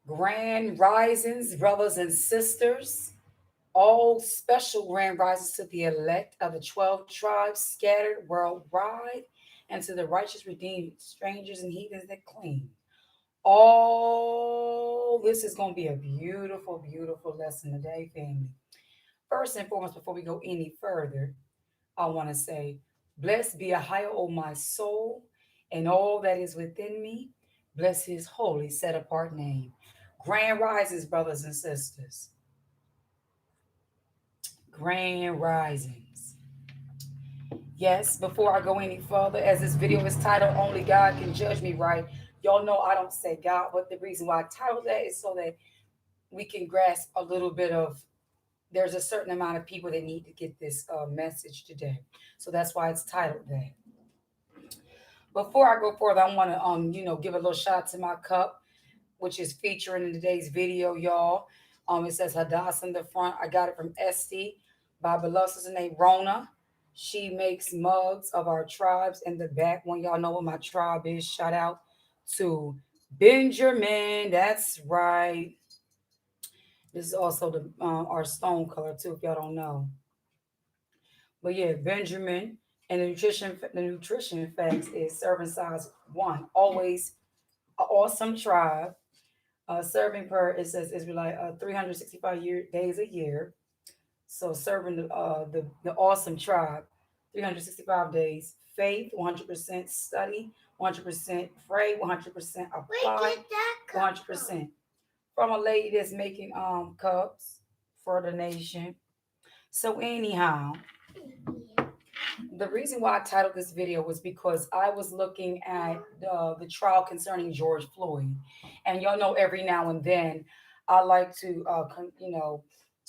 Grand risings, brothers and sisters. All special grand risings to the elect of the 12 tribes scattered worldwide, and to the righteous redeemed strangers and heathens that cling. All this is going to be a beautiful, beautiful lesson today, family. First and foremost, before we go any further, I want to say, blessed be a higher, O my soul, and all that is within me. Bless his holy, set apart name. Grand rises, brothers and sisters. Grand risings. Yes, before I go any further, as this video is titled Only God Can Judge Me Right, y'all know I don't say God, but the reason why I titled that is so that we can grasp a little bit of there's a certain amount of people that need to get this message today. So that's why it's titled that. Before I go further, I want to give a little shout out to my cup, which is featuring in today's video, y'all. It says Hadassah in the front. I got it from Esty by beloved name Rona. She makes mugs of our tribes in the back. When y'all know what my tribe is, shout out to Benjamin. That's right. This is also the our stone color too, if y'all don't know. But yeah, Benjamin and the nutrition facts is serving size one. Always an awesome tribe. Serving per it says Israelite 365 days a year. So serving the awesome tribe, 365 days. Faith, 100% study, 100% pray, 100% apply, 100% from a lady that's making cups for the nation. So anyhow, the reason why I titled this video was because I was looking at the trial concerning George Floyd, and y'all know every now and then I like to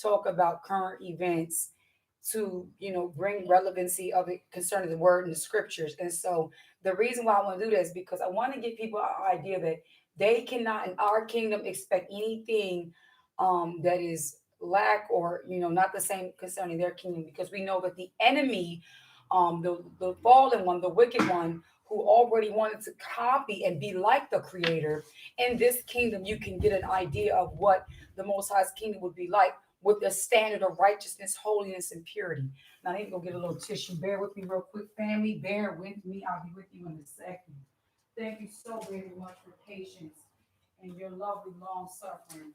talk about current events to bring relevancy of it concerning the word and the scriptures. And so the reason why I want to do this is because I want to give people an idea that they cannot in our kingdom expect anything that is lack or not the same concerning their kingdom, because we know that the enemy, the fallen one, the wicked one, who already wanted to copy and be like the creator in this kingdom, you can get an idea of what the most high's kingdom would be like with the standard of righteousness, holiness, and purity. Now I need to go get a little tissue. Bear with me real quick, family. Bear with me. I'll be with you in a second. Thank you so very much for patience and your lovely long suffering.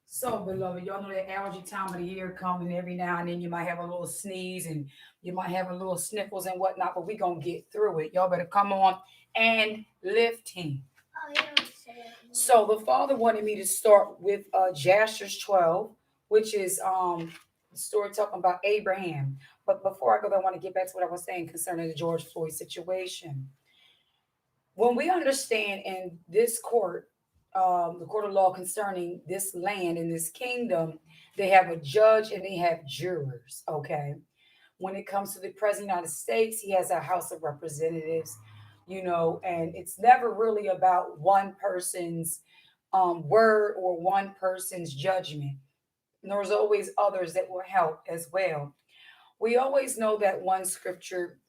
So, beloved, y'all know that allergy time of the year coming. Every now and then you might have a little sneeze and you might have a little sniffles and whatnot, but we're going to get through it. Y'all better come on and lift him. So, the Father wanted me to start with Jasher 12, which is the story talking about Abraham. But before I go there, I want to get back to what I was saying concerning the George Floyd situation. When we understand in this court, the court of law concerning this land and this kingdom, they have a judge and they have jurors. Okay. When it comes to the president of the United States, he has a House of Representatives, and it's never really about one person's word or one person's judgment. There's always others that will help as well. We always know that one scripture,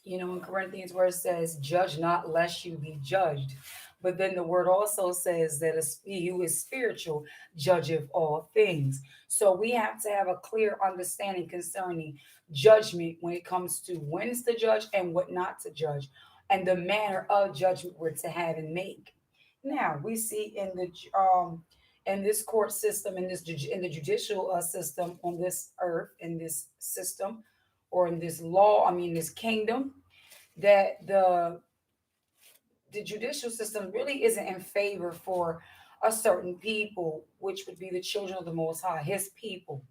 in Corinthians where it says, judge not lest you be judged. But then the word also says that he who is spiritual judgeth all things. So we have to have a clear understanding concerning judgment when it comes to when it's to judge and what not to judge, and the manner of judgment we're to have and make. Now we see in this court system, in the judicial system on this earth, in this system, or in this law, I mean this kingdom, that the judicial system really isn't in favor for a certain people, which would be the children of the Most High, His people.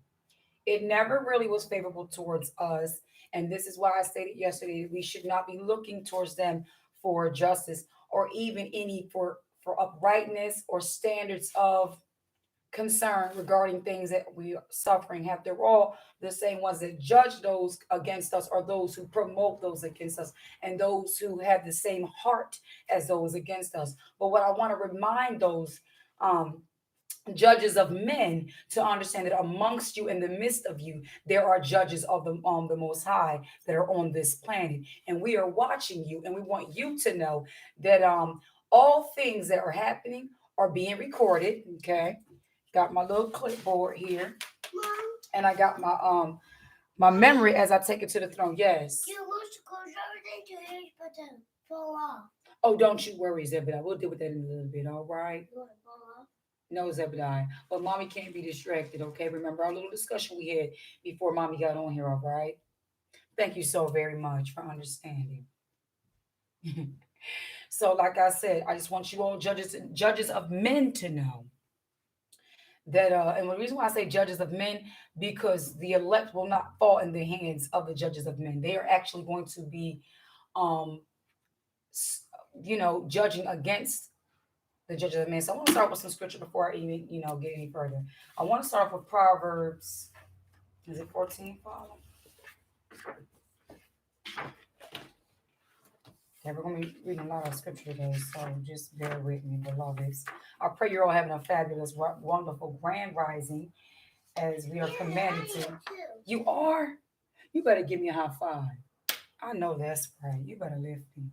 It never really was favorable towards us, and this is why I stated yesterday we should not be looking towards them for justice or even any for uprightness or standards of concern regarding things that we are suffering. After all, the same ones that judge those against us are those who promote those against us and those who have the same heart as those against us. But what I want to remind those um, judges of men to understand that amongst you, in the midst of you, there are judges of the Most High that are on this planet, and we are watching you, and we want you to know that all things that are happening are being recorded. Okay. Got my little clipboard here. Mom, And I got my memory as I take it to the throne. Yes. you wish to close everything to his but then fall off. Oh, don't you worry, Zebediah. We'll deal with that in a little bit, all right? You want to fall off? No, Zebediah. But mommy can't be distracted, okay? Remember our little discussion we had before mommy got on here, all right? Thank you so very much for understanding. So, like I said, I just want you all judges of men to know that and the reason why I say judges of men, because the elect will not fall in the hands of the judges of men. They are actually going to be um s- judging against the judges of men. So I want to start with some scripture before I even get any further. I want to start off with Proverbs. Is it 14, Father? Okay, we're going to be reading a lot of scripture today, so just bear with me, beloveds. I pray you're all having a fabulous, wonderful, grand rising as we are commanded to. You are? You better give me a high five. I know that's right. You better lift me.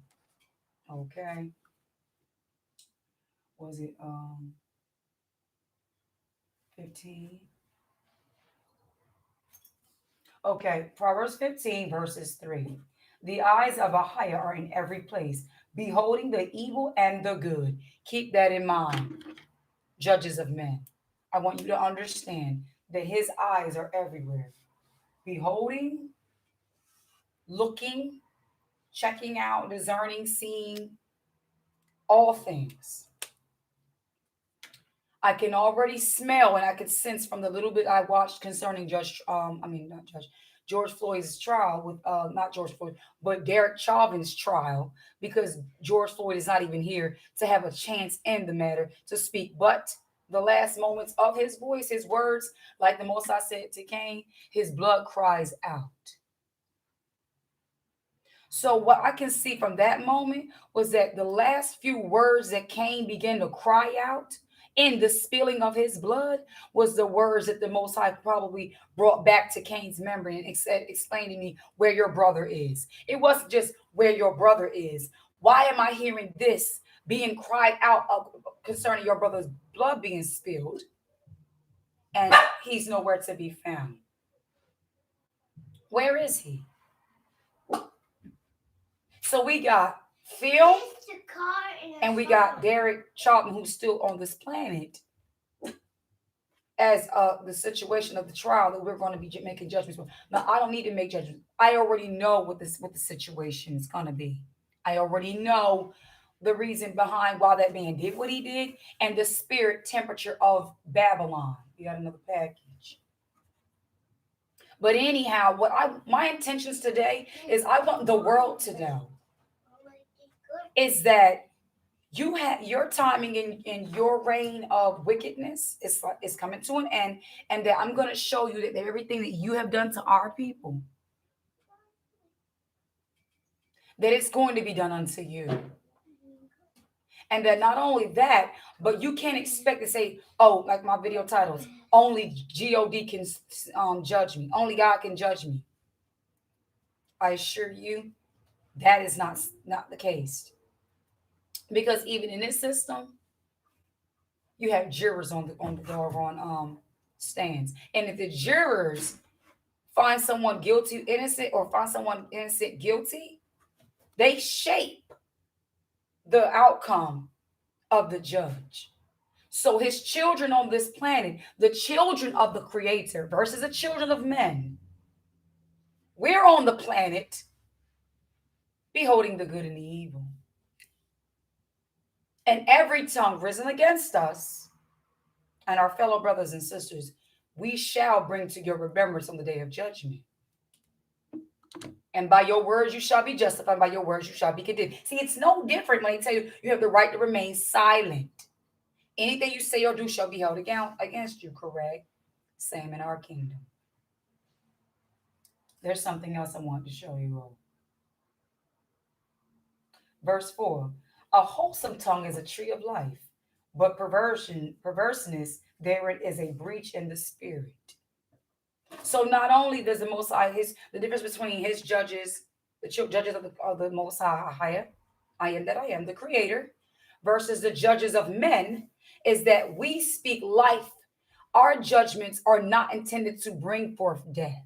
Okay. Was it 15? Okay, Proverbs 15, verses 3. The eyes of a higher are in every place, beholding the evil and the good. Keep that in mind, judges of men. I want you to understand that his eyes are everywhere, beholding, looking, checking out, discerning, seeing all things. I can already smell and I could sense from the little bit I watched concerning not Judge, George Floyd's trial with, not George Floyd, but Derek Chauvin's trial, because George Floyd is not even here to have a chance in the matter to speak. But the last moments of his voice, his words, like the Most I said to Cain, his blood cries out. So what I can see from that moment was that the last few words that Cain began to cry out in the spilling of his blood was the words that the Most High probably brought back to Cain's memory and said, explain to me where your brother is. It wasn't just where your brother is. Why am I hearing this being cried out concerning your brother's blood being spilled and he's nowhere to be found? Where is he? So we got Phil and we got Derek Chauvin, who's still on this planet, as the situation of the trial that we're going to be making judgments for. Now, I don't need to make judgments. I already know what the situation is going to be. I already know the reason behind why that man did what he did and the spirit temperature of Babylon. You got another package. But anyhow, my intentions today is I want the world to know is that you have your timing in your reign of wickedness is coming to an end, and that I'm going to show you that everything that you have done to our people, that it's going to be done unto you. And that not only that, but you can't expect to say, oh, like my video titles, only God can judge me. Only God can judge me. I assure you that is not the case. Because even in this system, you have jurors on the doggone stands. And if the jurors find someone guilty innocent or find someone innocent guilty, they shape the outcome of the judge. So his children on this planet, the children of the creator versus the children of men, we're on the planet beholding the good and the evil. And every tongue risen against us and our fellow brothers and sisters, we shall bring to your remembrance on the day of judgment. And by your words you shall be justified, by your words you shall be condemned. See, it's no different when they tell you you have the right to remain silent. Anything you say or do shall be held against you, correct? Same in our kingdom. There's something else I want to show you all. Verse 4. A wholesome tongue is a tree of life, but perverseness therein is a breach in the spirit. So not only does the Most High, the difference between his judges, the judges of the Most High, I am that I am, the Creator, versus the judges of men, is that we speak life. Our judgments are not intended to bring forth death.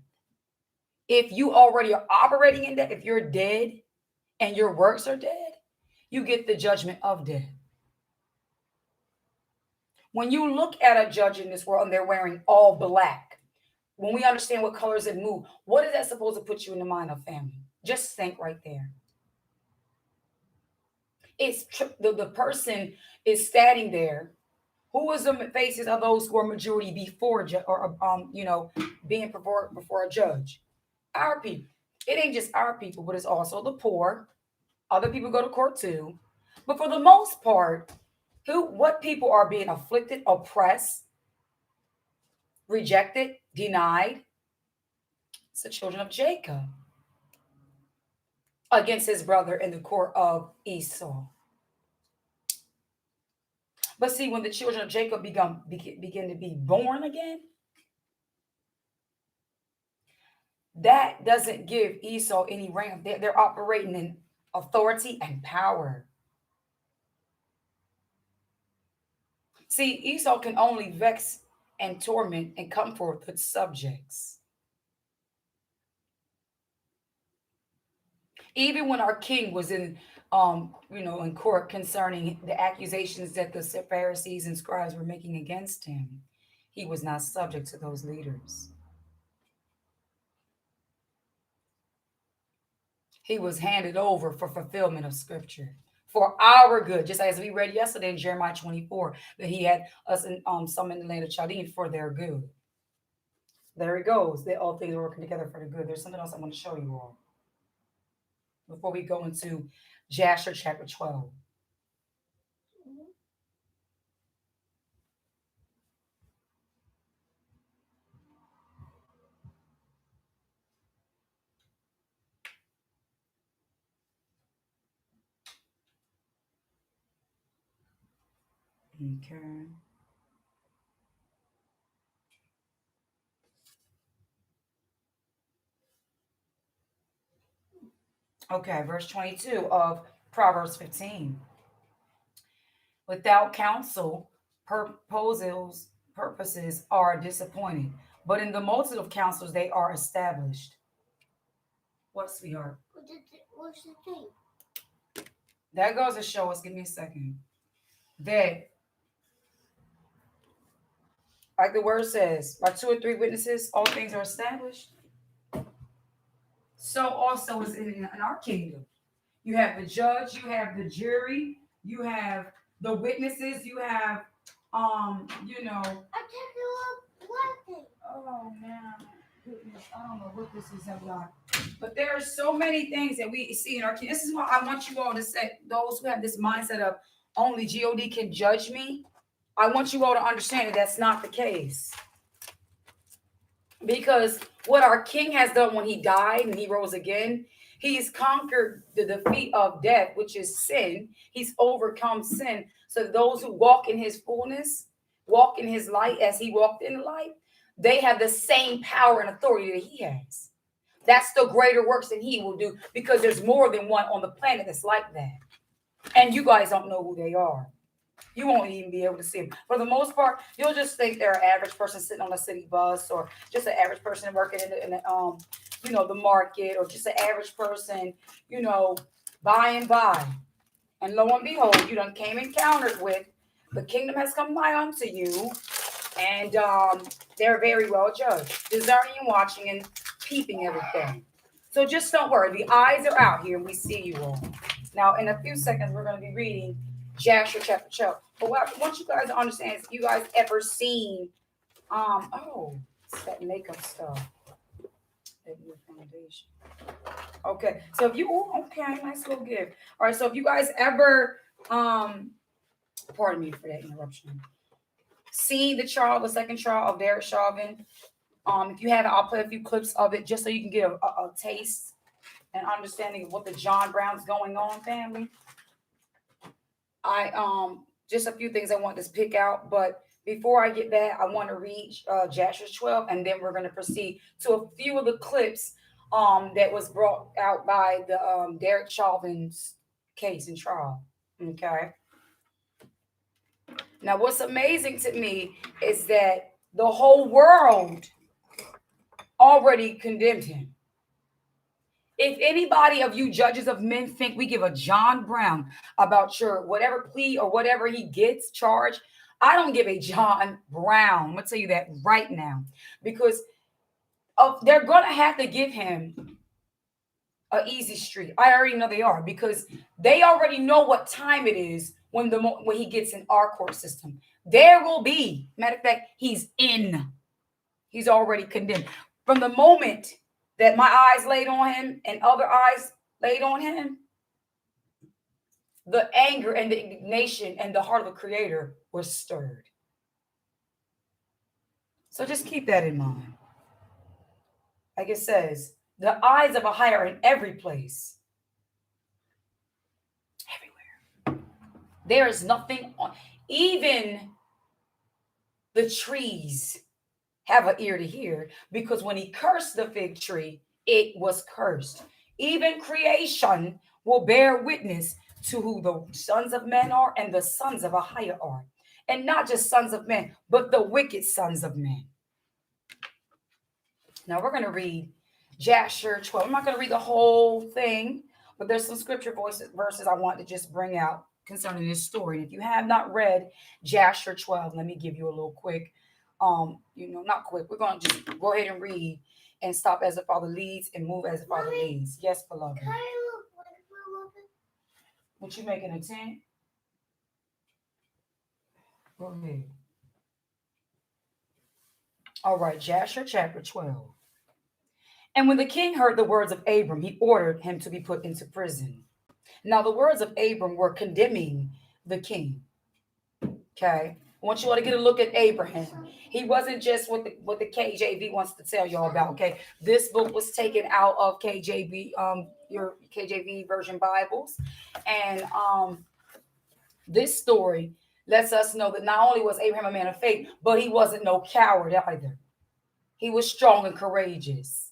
If you already are operating in that, if you're dead and your works are dead, you get the judgment of death. When you look at a judge in this world and they're wearing all black, when we understand what colors it move, what is that supposed to put you in the mind of family? Just think right there. The person is standing there. Who was the faces of those who are majority before or being before a judge? Our people. It ain't just our people, but it's also the poor. Other people go to court too. But for the most part, what people are being afflicted, oppressed, rejected, denied? It's the children of Jacob against his brother in the court of Esau. But see, when the children of Jacob begin to be born again, that doesn't give Esau any rank. They're operating in authority and power. See, Esau can only vex and torment and come forth with subjects. Even when our king was in court concerning the accusations that the Pharisees and scribes were making against him, he was not subject to those leaders. He was handed over for fulfillment of scripture, for our good, just as we read yesterday in Jeremiah 24, that he had us some in the land of Chaldean for their good. There it goes. That all things are working together for the good. There's something else I want to show you all before we go into Jasher chapter 12. Okay. Okay, verse 22 of Proverbs 15. Without counsel, purposes are disappointed, but in the multitude of counsels they are established. What, sweetheart? What's the thing? That goes to show us, give me a second, that, like the word says, by two or three witnesses, all things are established. So also is it in our kingdom. You have the judge, you have the jury, you have the witnesses, you have, I took you up one thing. oh man, goodness, I don't know what this is about. But there are so many things that we see in our kingdom. This is why I want you all to say, those who have this mindset of only God can judge me, I want you all to understand that that's not the case. Because what our king has done when he died and he rose again, he's conquered the defeat of death, which is sin. He's overcome sin. So those who walk in his fullness, walk in his light as he walked in the light, they have the same power and authority that he has. That's the greater works that he will do, because there's more than one on the planet that's like that. And you guys don't know who they are. You won't even be able to see them. For the most part, you'll just think they're an average person sitting on a city bus, or just an average person working in the market, or just an average person, by and by. And lo and behold, you done came encountered with the kingdom has come nigh unto you, and they're very well judged, discerning and watching and peeping everything. So just don't worry. The eyes are out here, and we see you all. Now, in a few seconds, we're going to be reading Jasher chapter 12. But what I want you guys to understand is, if you guys ever seen, it's that makeup stuff. That new foundation. Okay, so if nice little gift. All right, so if you guys ever, pardon me for that interruption, seen the second trial of Derek Chauvin, if you haven't, I'll play a few clips of it just so you can get a taste and understanding of what the John Brown's going on, family. I just a few things I want to pick out, but before I get that, I want to read Jasher 12, and then we're going to proceed to a few of the clips that was brought out by the Derek Chauvin's case and trial. Okay. Now, what's amazing to me is that the whole world already condemned him. If anybody of you judges of men think we give a John Brown about your whatever plea or whatever he gets charged, I don't give a John Brown. I'm gonna tell you that right now, because they're gonna have to give him a easy street. I already know they are, because they already know what time it is when he gets in our court system. There will be, matter of fact, he's in. He's already condemned. From the moment that my eyes laid on him and other eyes laid on him, the anger and the indignation and the heart of the Creator was stirred. So just keep that in mind. Like it says, the eyes of Ahijah are in every place. Everywhere. There is nothing on, even the trees have an ear to hear, because when he cursed the fig tree, it was cursed. Even creation will bear witness to who the sons of men are and the sons of Ahijah are. And not just sons of men, but the wicked sons of men. Now we're going to read Jasher 12. I'm not going to read the whole thing, but there's some scripture verses I want to just bring out concerning this story. And if you have not read Jasher 12, let me give you a little quick, not quick. We're going to just go ahead and read and stop as the Father leads and move as the Father leads. Yes, beloved. Can I look like a little bit? What you making a tent? Go ahead. All right, Jasher chapter 12. And when the king heard the words of Abram, he ordered him to be put into prison. Now, the words of Abram were condemning the king. Okay. I want you all to get a look at Abraham. He wasn't just what the KJV wants to tell y'all about. Okay. This book was taken out of KJV, your KJV version Bibles. And this story lets us know that not only was Abraham a man of faith, but he wasn't no coward either. He was strong and courageous.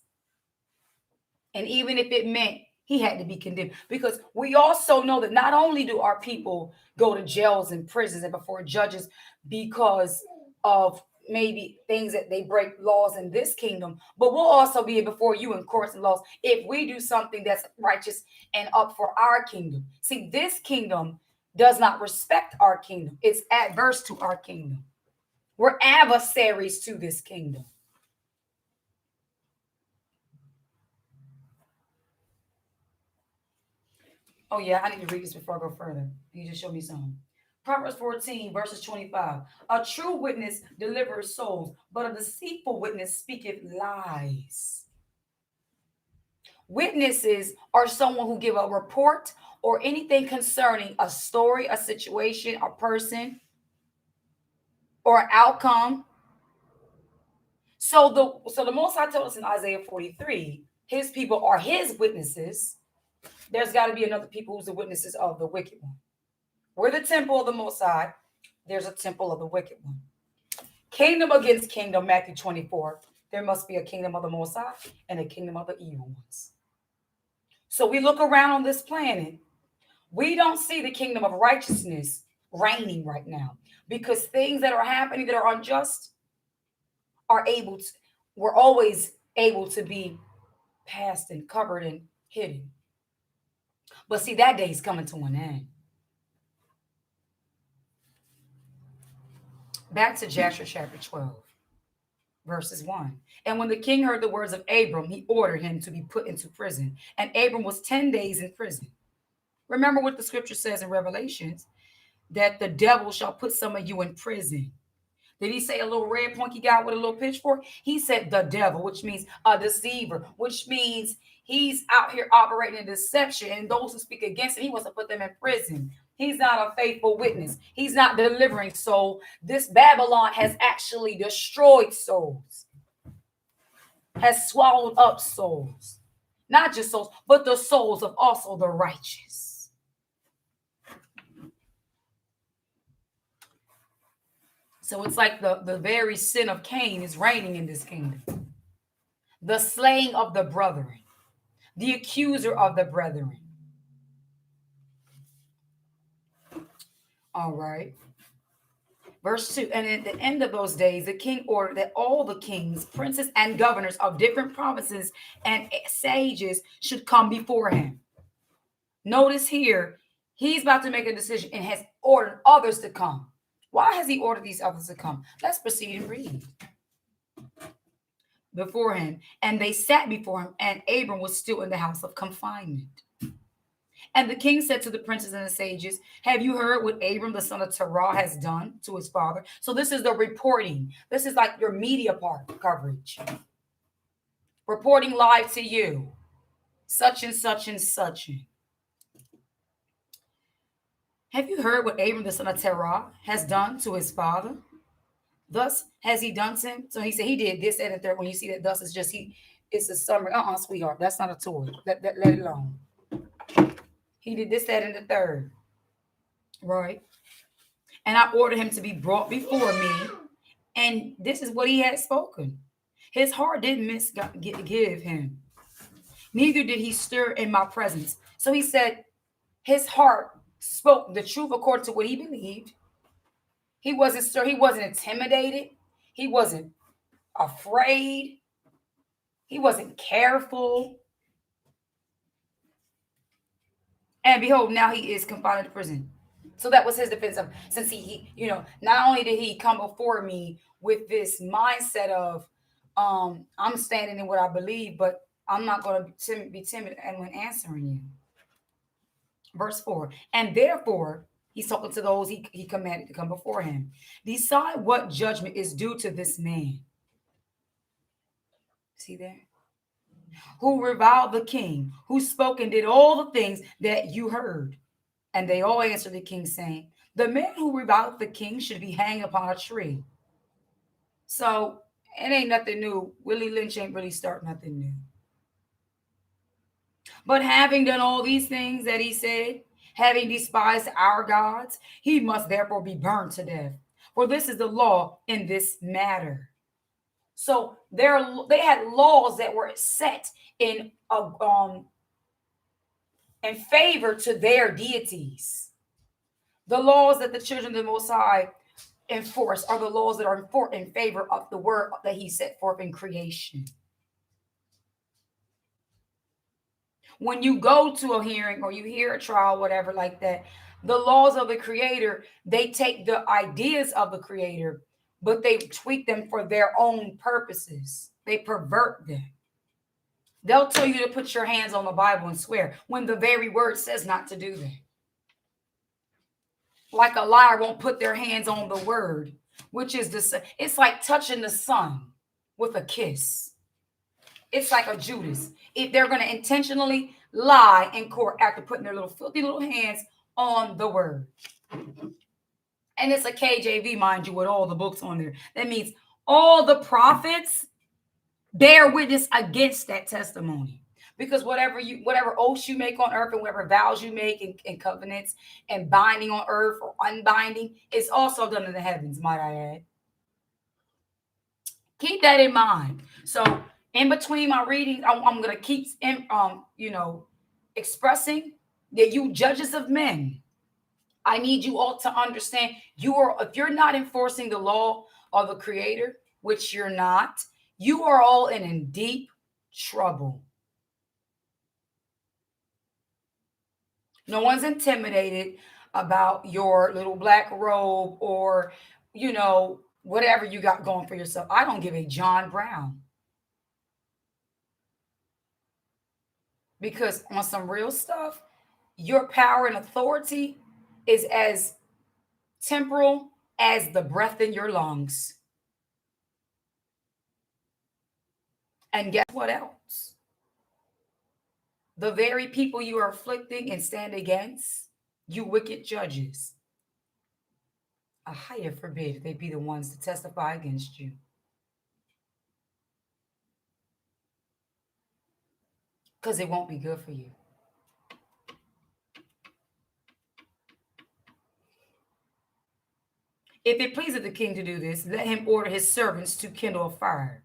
And even if it meant he had to be condemned, because we also know that not only do our people go to jails and prisons and before judges because of maybe things that they break laws in this kingdom, but we'll also be before you in courts and laws if we do something that's righteous and up for our kingdom. See, this kingdom does not respect our kingdom. It's adverse to our kingdom. We're adversaries to this kingdom. Oh, yeah, I need to read this before I go further. You just show me something. Proverbs 14, verses 25. A true witness delivers souls, but a deceitful witness speaketh lies. Witnesses are someone who give a report or anything concerning a story, a situation, a person, or an outcome. So the Most High told us in Isaiah 43, his people are his witnesses. There's got to be another people who's the witnesses of the wicked one. We're the temple of the Most High. There's a temple of the wicked one. Kingdom against kingdom, Matthew 24. There must be a kingdom of the Most High and a kingdom of the evil ones. So we look around on this planet. We don't see the kingdom of righteousness reigning right now, because things that are happening that are unjust we're always able to be passed and covered and hidden. But see, that day is coming to an end. Back to Jasher chapter 12, verses 1. And when the king heard the words of Abram, he ordered him to be put into prison. And Abram was 10 days in prison. Remember what the scripture says in Revelations, that the devil shall put some of you in prison. Did he say a little red punky guy with a little pitchfork? He said the devil, which means a deceiver, which means he's out here operating in deception. And those who speak against him, he wants to put them in prison. He's not a faithful witness. He's not delivering soul. This Babylon has actually destroyed souls, has swallowed up souls. Not just souls, but the souls of also the righteous. So it's like the very sin of Cain is reigning in this kingdom. The slaying of the brethren, the accuser of the brethren. All right. Verse 2. And at the end of those days, the king ordered that all the kings, princes, and governors of different provinces and sages should come before him. Notice here, he's about to make a decision and has ordered others to come. Why has he ordered these others to come? Let's proceed and read. Before him, and they sat before him, and Abram was still in the house of confinement. And the king said to the princes and the sages, have you heard what Abram, the son of Terah, has done to his father? So this is the reporting. This is like your media part coverage. Reporting live to you. Such and such and such. Have you heard what Abram, the son of Terah, has done to his father? Thus has he done to him. So he said he did this and the third. When you see that thus is just it's a summary. Sweetheart, that's not a toy. Let it alone. He did this, that, and the third. Right? And I ordered him to be brought before me. And this is what he had spoken. His heart didn't misgive him. Neither did he stir in my presence. So he said his heart spoke the truth according to what he believed. He wasn't stirred. He wasn't intimidated. He wasn't afraid. He wasn't careful. And behold, now he is confined to prison. So that was his defense of, since he not only did he come before me with this mindset of, I'm standing in what I believe, but I'm not going to be timid and when answering you. Verse 4. And therefore, he's talking to those he commanded to come before him. Decide what judgment is due to this man. See there? Who reviled the king, who spoke and did all the things that you heard. And they all answered the king, saying, the man who reviled the king should be hanged upon a tree. So it ain't nothing new. Willie Lynch ain't really starting nothing new. But having done all these things that he said, having despised our gods, he must therefore be burned to death. For this is the law in this matter. So they had laws that were set in favor to their deities. The laws that the children of the Most High enforce are the laws that are in favor of the word that he set forth in creation. When you go to a hearing or you hear a trial, whatever like that, the laws of the creator, they take the ideas of the creator, but they tweak them for their own purposes. They pervert them. They'll tell you to put your hands on the Bible and swear when the very word says not to do that. Like a liar won't put their hands on the word, which is it's like touching the sun with a kiss. It's like a Judas. If they're going to intentionally lie in court after putting their little filthy little hands on the word. And it's a KJV, mind you, with all the books on there. That means all the prophets bear witness against that testimony. Because whatever oaths you make on earth and whatever vows you make in covenants and binding on earth or unbinding, it's also done in the heavens, might I add. Keep that in mind. So in between my reading, I'm going to keep, expressing that you judges of men, I need you all to understand if you're not enforcing the law of the creator, which you're not, you are all in deep trouble. No one's intimidated about your little black robe or, whatever you got going for yourself. I don't give a John Brown. Because on some real stuff, your power and authority is as temporal as the breath in your lungs. And guess what else? The very people you are afflicting and stand against, you wicked judges. A higher forbid they be the ones to testify against you. Because it won't be good for you. If it pleases the king to do this, let him order his servants to kindle a fire,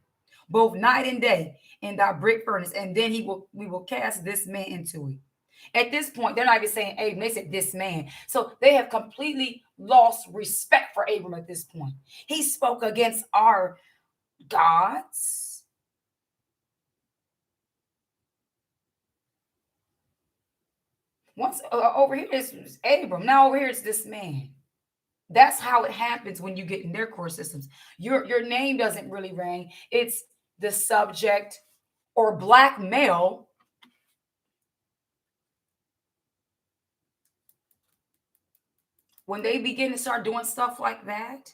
both night and day, in thy brick furnace, and then we will cast this man into it. At this point, they're not even saying Abram, they said this man. So they have completely lost respect for Abram at this point. He spoke against our gods. Once over here is Abram. Now over here is this man. That's how it happens when you get in their court systems. Your name doesn't really ring. It's the subject or black male. When they begin to start doing stuff like that,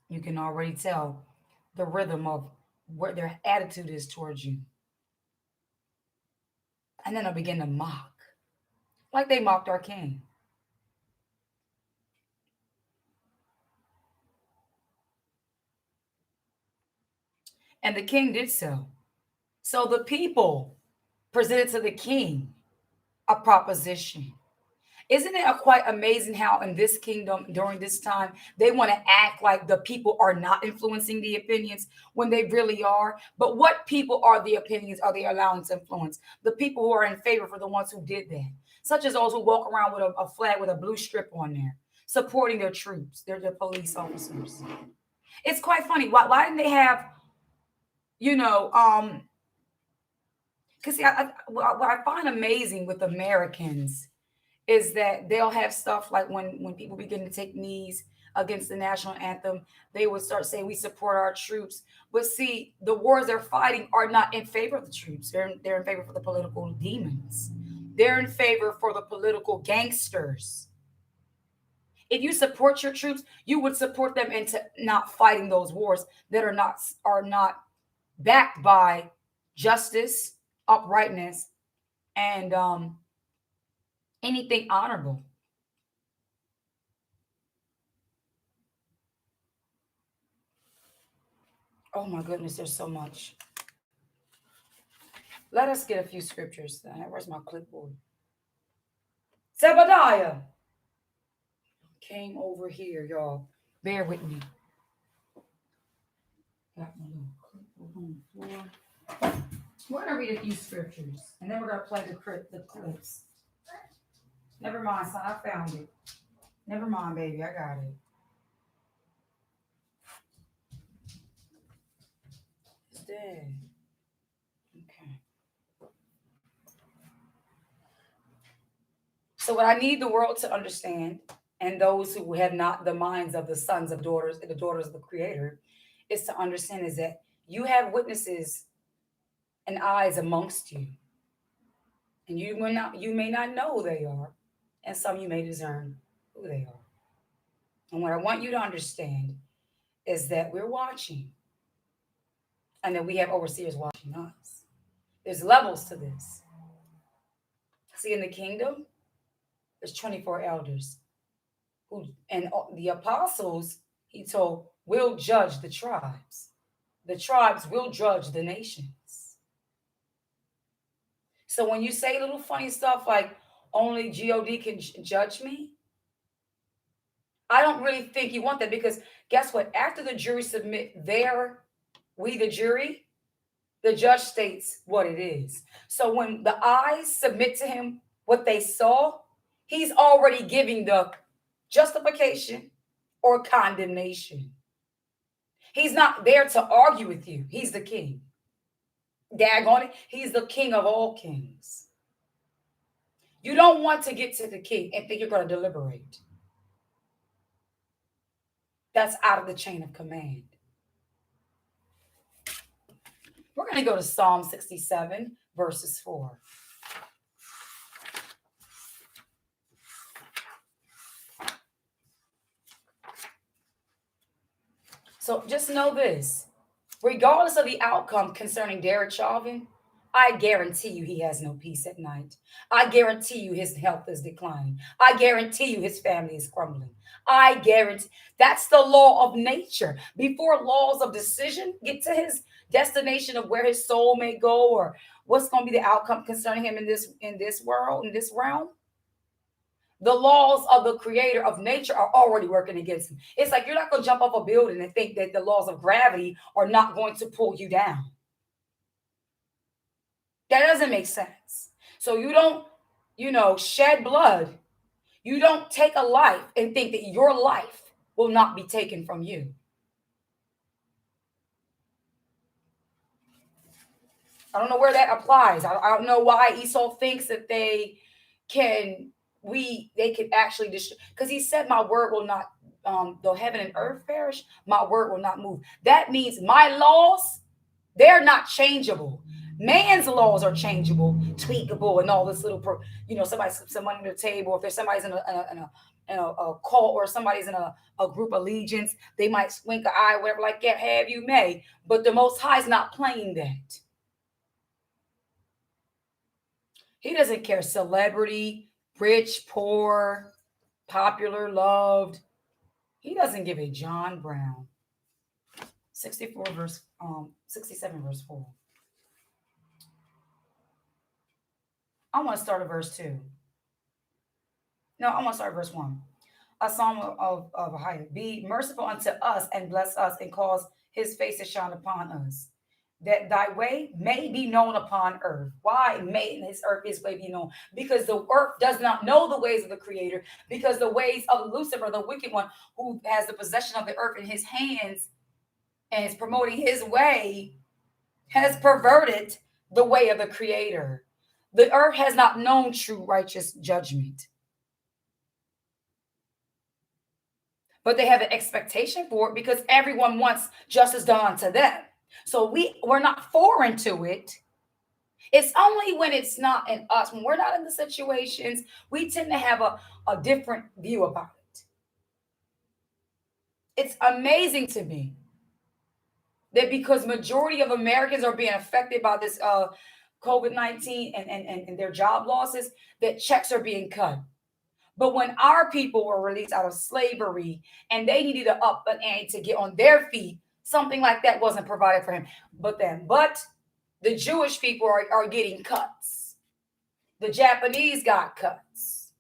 you can already tell the rhythm of what their attitude is towards you. And then they'll begin to mock, like they mocked our king. And the king did so. So the people presented to the king a proposition. Isn't it quite amazing how in this kingdom during this time they want to act like the people are not influencing the opinions when they really are? But what people are the opinions are they allowing to influence? The people who are in favor for the ones who did that, such as those who walk around with a flag with a blue strip on there, supporting their troops. They're the police officers. It's quite funny. Why didn't they have, you know, because what I find amazing with Americans is that they'll have stuff like when people begin to take knees against the national anthem, they would start saying we support our troops. But see, the wars they're fighting are not in favor of the troops. They're in favor for the political demons. They're in favor for the political gangsters. If you support your troops, you would support them into not fighting those wars that are not backed by justice, uprightness, and anything honorable. Oh my goodness, there's so much. Let us get a few scriptures. Where's my clipboard? Zebediah came over here, y'all. Bear with me. Got my little clipboard on the floor. We're gonna read a few scriptures, and then we're gonna play the clips. Never mind, son. I found it. Never mind, baby. I got it. It's dead. Okay. So what I need the world to understand, and those who have not the minds of the sons of daughters, the daughters of the Creator, is to understand is that you have witnesses and eyes amongst you, and you may not know who they are, and some you may discern who they are. And what I want you to understand is that we're watching, and that we have overseers watching us. There's levels to this. See, in the kingdom, there's 24 elders who, and the apostles, he told, will judge the tribes. The tribes will judge the nations. So when you say little funny stuff like only God can judge me, I don't really think you want that, because guess what? After the jury submit we the jury, the judge states what it is. So when the eyes submit to him what they saw, he's already giving the justification or condemnation. He's not there to argue with you. He's the king. Daggone it. He's the king of all kings. You don't want to get to the king and think you're going to deliberate. That's out of the chain of command. We're going to go to Psalm 67, verses 4. So just know this. Regardless of the outcome concerning Derek Chauvin, I guarantee you he has no peace at night. I guarantee you his health is declining. I guarantee you his family is crumbling. I guarantee that's the law of nature. Before laws of decision get to his destination of where his soul may go or what's going to be the outcome concerning him in this world, in this realm, the laws of the creator of nature are already working against him. It's like you're not going to jump off a building and think that the laws of gravity are not going to pull you down. That doesn't make sense. So you don't shed blood. You don't take a life and think that your life will not be taken from you. I don't know where that applies. I don't know why Esau thinks that can they could actually destroy, because he said my word will not, though heaven and earth perish, my word will not move. That means my laws, they're not changeable. Man's laws are changeable, tweakable, and all this little somebody slips some money on the table. If there's somebody's in a cult, or somebody's in a group allegiance, they might wink an eye, whatever, like that, have you may. But the Most High is not playing that. He doesn't care celebrity, rich, poor, popular, loved. He doesn't give a John Brown. 67 verse 4. I want to start at verse 2. No, I want to start at verse 1. A psalm of Ahijah. Be merciful unto us and bless us, and cause his face to shine upon us, that thy way may be known upon earth. Why may his way be known? Because the earth does not know the ways of the Creator, because the ways of Lucifer, the wicked one, who has the possession of the earth in his hands and is promoting his way, has perverted the way of the Creator. The earth has not known true righteous judgment, but they have an expectation for it, because everyone wants justice done unto them. So we're not foreign to it. It's only when it's not in us, when we're not in the situations, we tend to have a different view about it. It's amazing to me that because majority of Americans are being affected by this COVID-19 and their job losses, that checks are being cut. But when our people were released out of slavery and they needed to up an ante to get on their feet, something like that wasn't provided for him. But the Jewish people are getting cuts. The Japanese got cuts.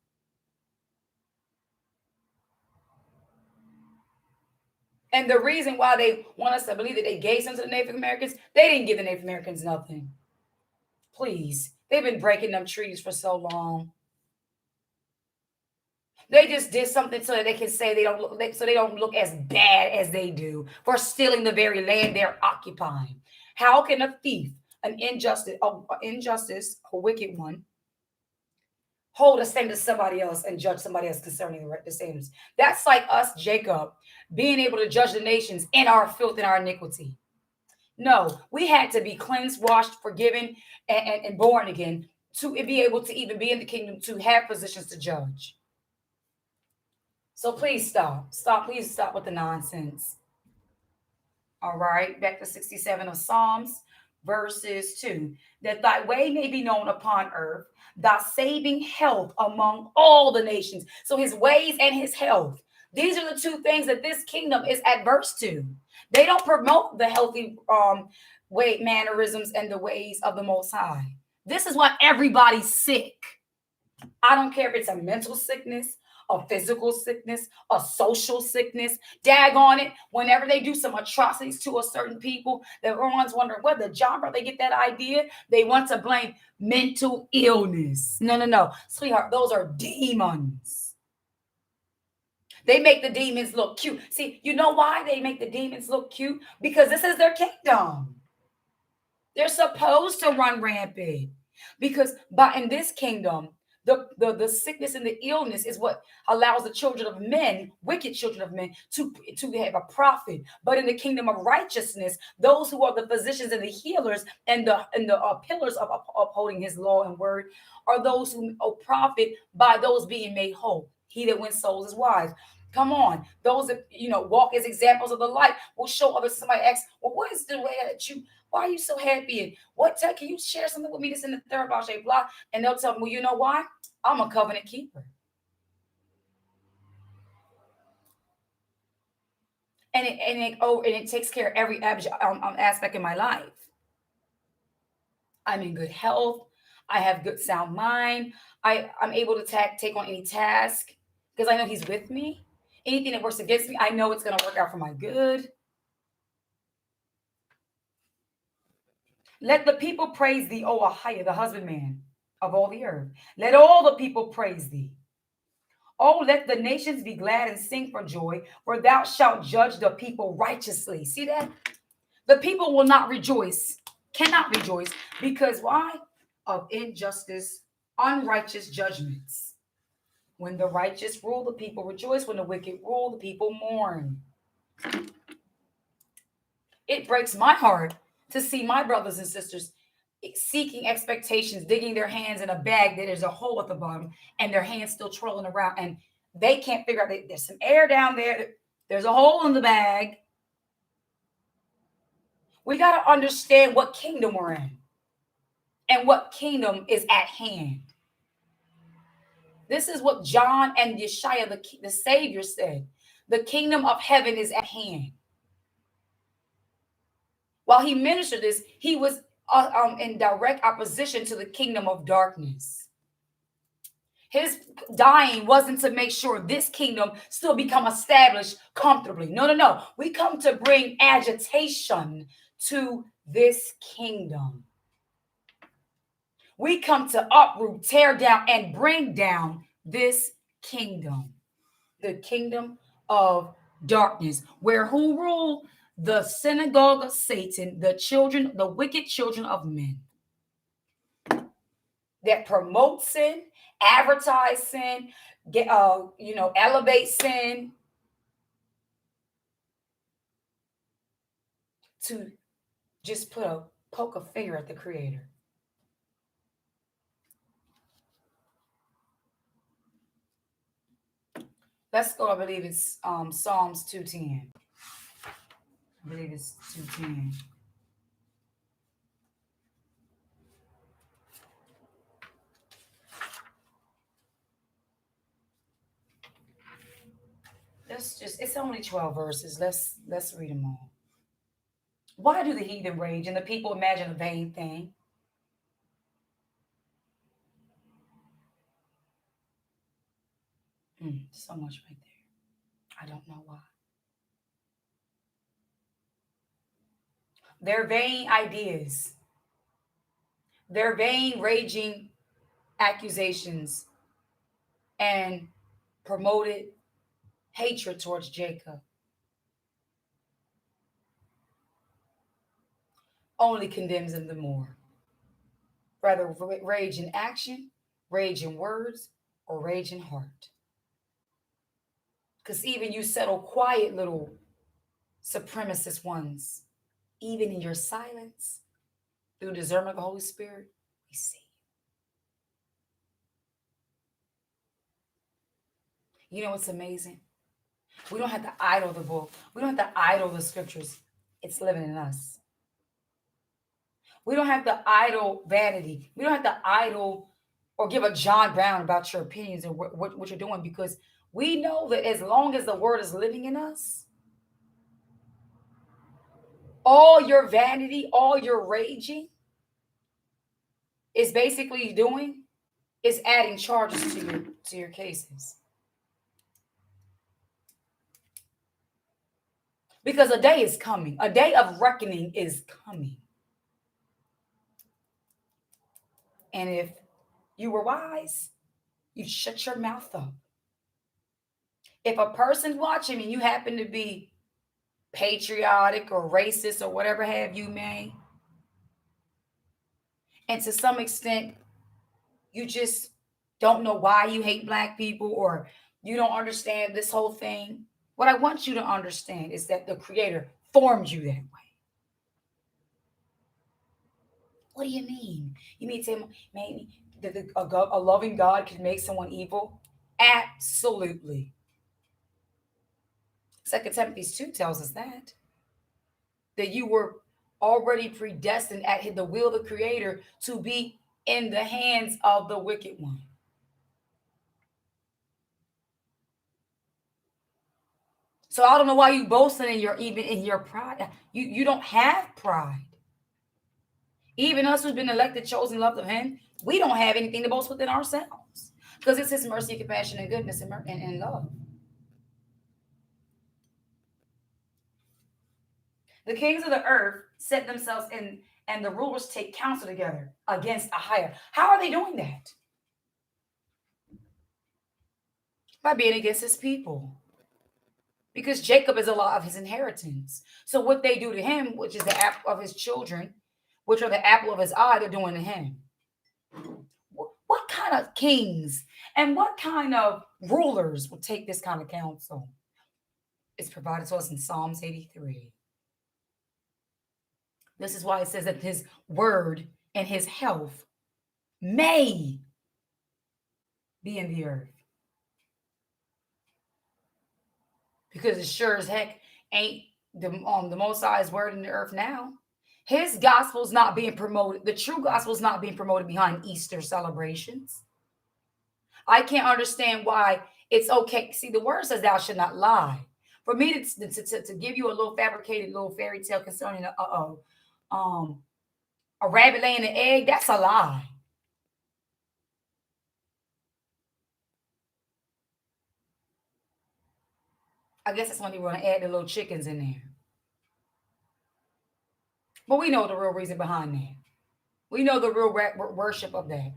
And the reason why they want us to believe that they gave something to the Native Americans, they didn't give the Native Americans nothing. Please. They've been breaking them trees for so long. They just did something so that they can say they don't look as bad as they do for stealing the very land they're occupying. How can a thief, an injustice, a wicked one, hold a stand to somebody else and judge somebody else concerning the sins? That's like us, Jacob, being able to judge the nations in our filth and our iniquity. No, we had to be cleansed, washed, forgiven, and born again to be able to even be in the kingdom, to have positions to judge. So please stop. Please stop with the nonsense. All right, back to 67 of Psalms, verses 2. That thy way may be known upon earth, thy saving health among all the nations. So his ways and his health. These are the two things that this kingdom is adverse to. They don't promote the healthy way, mannerisms, and the ways of the Most High. This is why everybody's sick. I don't care if it's a mental sickness, a physical sickness, a social sickness. Daggone it, whenever they do some atrocities to a certain people, everyone's wondering where the genre they get that idea. They want to blame mental illness. No. Sweetheart, those are demons. They make the demons look cute. See, you know why they make the demons look cute? Because this is their kingdom. They're supposed to run rampant. Because in this kingdom, the sickness and the illness is what allows the children of men, wicked children of men, to have a profit. But in the kingdom of righteousness, those who are the physicians and the healers and the pillars of upholding his law and word are those who profit by those being made whole. He that wins souls is wise. Come on, those that walk as examples of the light will show others. Somebody asks, well, what is the way that you? Why are you so happy? And can you share something with me that's in the third Bache block? And they'll tell me, well, you know why? I'm a covenant keeper. And it takes care of every aspect in my life. I'm in good health. I have good sound mind. I'm able to take on any task because I know he's with me. Anything that works against me, I know it's going to work out for my good. Let the people praise thee, O Ahijah, the husbandman. of all the earth. Let all the people praise thee. Oh, let the nations be glad and sing for joy, for thou shalt judge the people righteously. See that? The people will not rejoice, cannot rejoice, because why? Of injustice, unrighteous judgments. When the righteous rule, the people rejoice. When the wicked rule, the people mourn. It breaks my heart to see my brothers and sisters seeking expectations, digging their hands in a bag that there's a hole at the bottom, and their hands still twirling around, and they can't figure out there's some air down there. There's a hole in the bag. We got to understand what kingdom we're in and what kingdom is at hand. This is what John and Yeshua, the Savior, said. The kingdom of heaven is at hand. While he ministered this, he was in direct opposition to the kingdom of darkness. His dying wasn't to make sure this kingdom still become established comfortably. No, no, no. We come to bring agitation to this kingdom. We come to uproot, tear down, and bring down this kingdom. The kingdom of darkness, where who rule? The synagogue of Satan, the wicked children of men that promote sin, advertise sin, elevate sin to just poke a finger at the Creator. Let's go. I believe it's Psalms 2:10. I believe it's 2:10. It's only 12 verses. Let's read them all. Why do the heathen rage and the people imagine a vain thing? So much right there. I don't know why. Their vain ideas, their vain raging accusations, and promoted hatred towards Jacob only condemns him the more. Rather rage in action, rage in words, or rage in heart. Because even you settle quiet little supremacist ones, even in your silence, through discernment of the Holy Spirit, we see you. You know what's amazing? We don't have to idle the book. We don't have to idle the scriptures. It's living in us. We don't have to idle vanity. We don't have to idle or give a John Brown about your opinions and what you're doing, because we know that as long as the word is living in us, all your vanity, all your raging is basically doing is adding charges to your cases. Because a day is coming. A day of reckoning is coming. And if you were wise, you'd shut your mouth up. If a person's watching and you happen to be patriotic or racist or whatever have you may, and to some extent, you just don't know why you hate Black people, or you don't understand this whole thing, what I want you to understand is that the Creator formed you that way. What do you mean? You mean to say maybe a loving God can make someone evil? Absolutely. 2 Timothy 2 tells us that you were already predestined at the will of the Creator to be in the hands of the wicked one. So I don't know why you boasting even in your pride. You don't have pride. Even us who's been elected, chosen, loved of Him, we don't have anything to boast within ourselves, because it's His mercy, compassion, and goodness and love. The kings of the earth set themselves and the rulers take counsel together against Ahiah. How are they doing that? By being against his people. Because Jacob is a lot of his inheritance. So what they do to him, which is the apple of his children, which are the apple of his eye, they're doing to him. What kind of kings and what kind of rulers will take this kind of counsel? It's provided to us in Psalms 83. This is why it says that his word and his health may be in the earth. Because it sure as heck ain't the Most High's word in the earth now. His gospel's not being promoted. The true gospel's not being promoted behind Easter celebrations. I can't understand why it's okay. See, the word says thou should not lie. For me to give you a little fabricated little fairy tale concerning a rabbit laying an egg, that's a lie. I guess that's when they want to add the little chickens in there. But we know the real reason behind that. We know the real worship of that.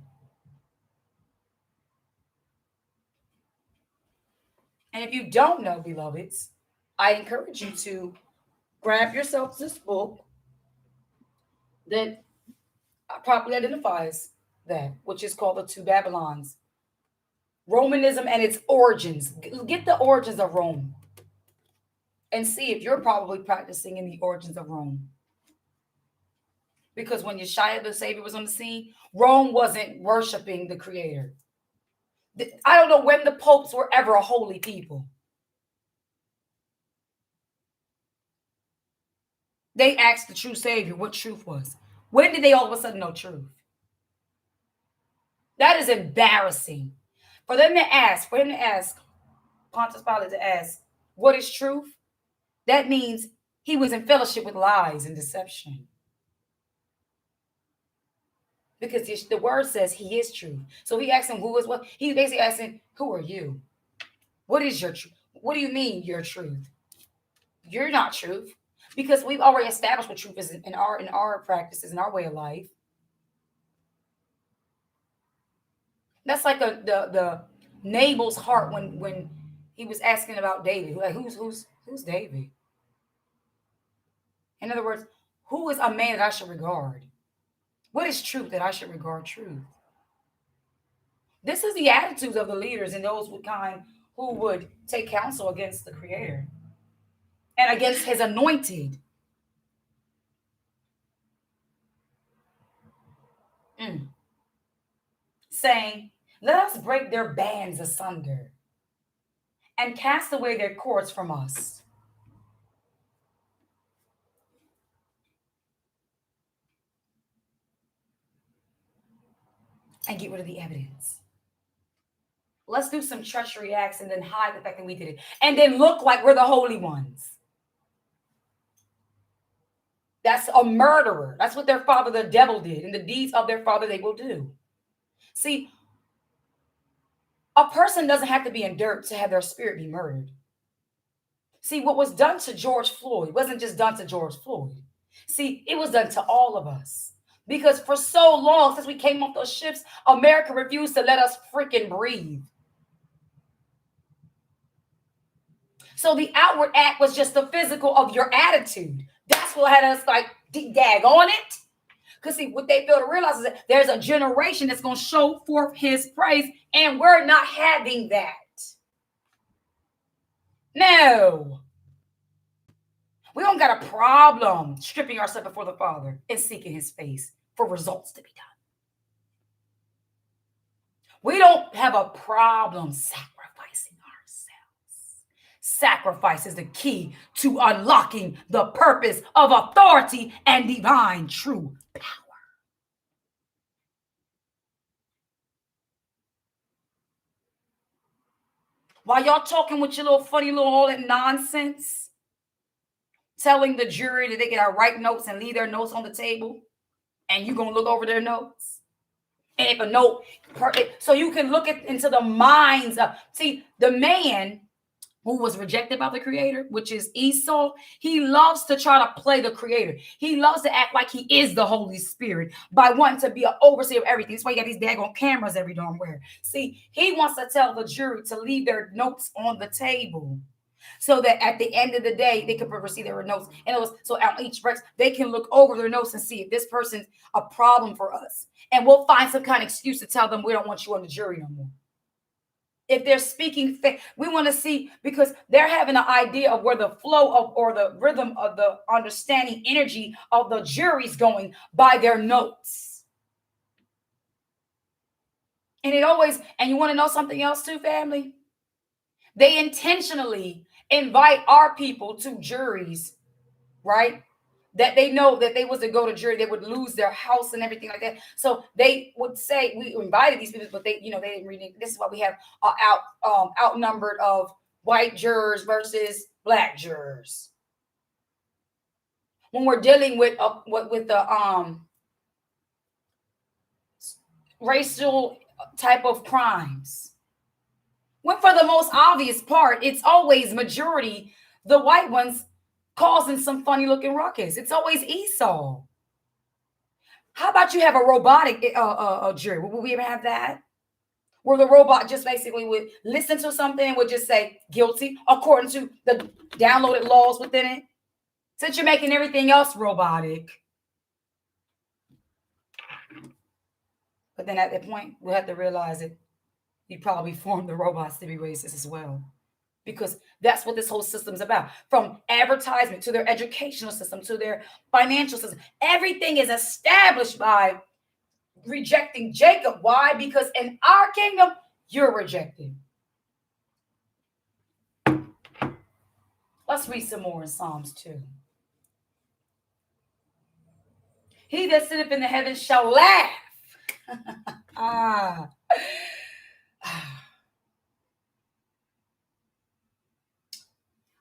And if you don't know, beloveds, I encourage you to grab yourself this book that properly identifies that, which is called The Two Babylons. Romanism and its origins. Get the origins of Rome. And see if you're probably practicing in the origins of Rome. Because when Yeshua the Savior was on the scene, Rome wasn't worshiping the Creator. I don't know when the popes were ever a holy people. They asked the true Savior what truth was. When did they all of a sudden know truth? That is embarrassing. For him to ask, Pontius Pilate to ask, what is truth? That means he was in fellowship with lies and deception. Because the word says he is truth. So he asked him who is what. He basically asked him, who are you? What is your truth? What do you mean your truth? You're not truth. Because we've already established what truth is in our practices, in our way of life. That's like the Nabal's heart when he was asking about David. Like, who's David? In other words, who is a man that I should regard? What is truth that I should regard truth? This is the attitudes of the leaders and those who would take counsel against the Creator and against his anointed. Saying, let us break their bands asunder and cast away their cords from us. And get rid of the evidence. Let's do some treachery acts and then hide the fact that we did it. And then look like we're the holy ones. That's a murderer. That's what their father, the devil, did. And the deeds of their father they will do. See, a person doesn't have to be in dirt to have their spirit be murdered. See, what was done to George Floyd wasn't just done to George Floyd. See, it was done to all of us. Because for so long, since we came off those ships, America refused to let us freaking breathe. So the outward act was just the physical of your attitude. That's what had us like dag on it. Because see, what they fail to realize is that there's a generation that's going to show forth his praise, and we're not having that. No. We don't got a problem stripping ourselves before the Father and seeking his face for results to be done. We don't have a problem sacrificing ourselves. Sacrifice is the key to unlocking the purpose of authority and divine true power. While y'all talking with your little funny little all that nonsense, telling the jury that they gotta write notes and leave their notes on the table, and you're gonna look over their notes. And if a note, so you can look into the minds of, see, the man who was rejected by the creator, which is Esau, he loves to try to play the creator. He loves to act like he is the Holy Spirit by wanting to be an overseer of everything. That's why you got these daggone cameras every darn where. See, he wants to tell the jury to leave their notes on the table so that at the end of the day, they can receive their notes. And it was so on each break, they can look over their notes and see if this person's a problem for us. And we'll find some kind of excuse to tell them we don't want you on the jury no more. If they're speaking faith, we want to see, because they're having an idea of where the flow of or the rhythm of the understanding energy of the jury's going by their notes. And it always, and you want to know something else too, family? They intentionally invite our people to juries, right? That they know that they was to go to jury, they would lose their house and everything like that. So they would say, we invited these people, but they didn't really. This is why we have outnumbered of white jurors versus black jurors. When we're dealing with the racial type of crimes, when for the most obvious part, it's always majority the white ones causing some funny looking ruckus. It's always Esau. How about you have a robotic jury? Will we ever have that? Where the robot just basically would listen to something and would just say guilty according to the downloaded laws within it? Since you're making everything else robotic. But then at that point, we'll have to realize that you probably formed the robots to be racist as well. Because that's what this whole system's about. From advertisement to their educational system, to their financial system. Everything is established by rejecting Jacob. Why? Because in our kingdom, you're rejected. Let's read some more in Psalms 2. He that sitteth in the heavens shall laugh.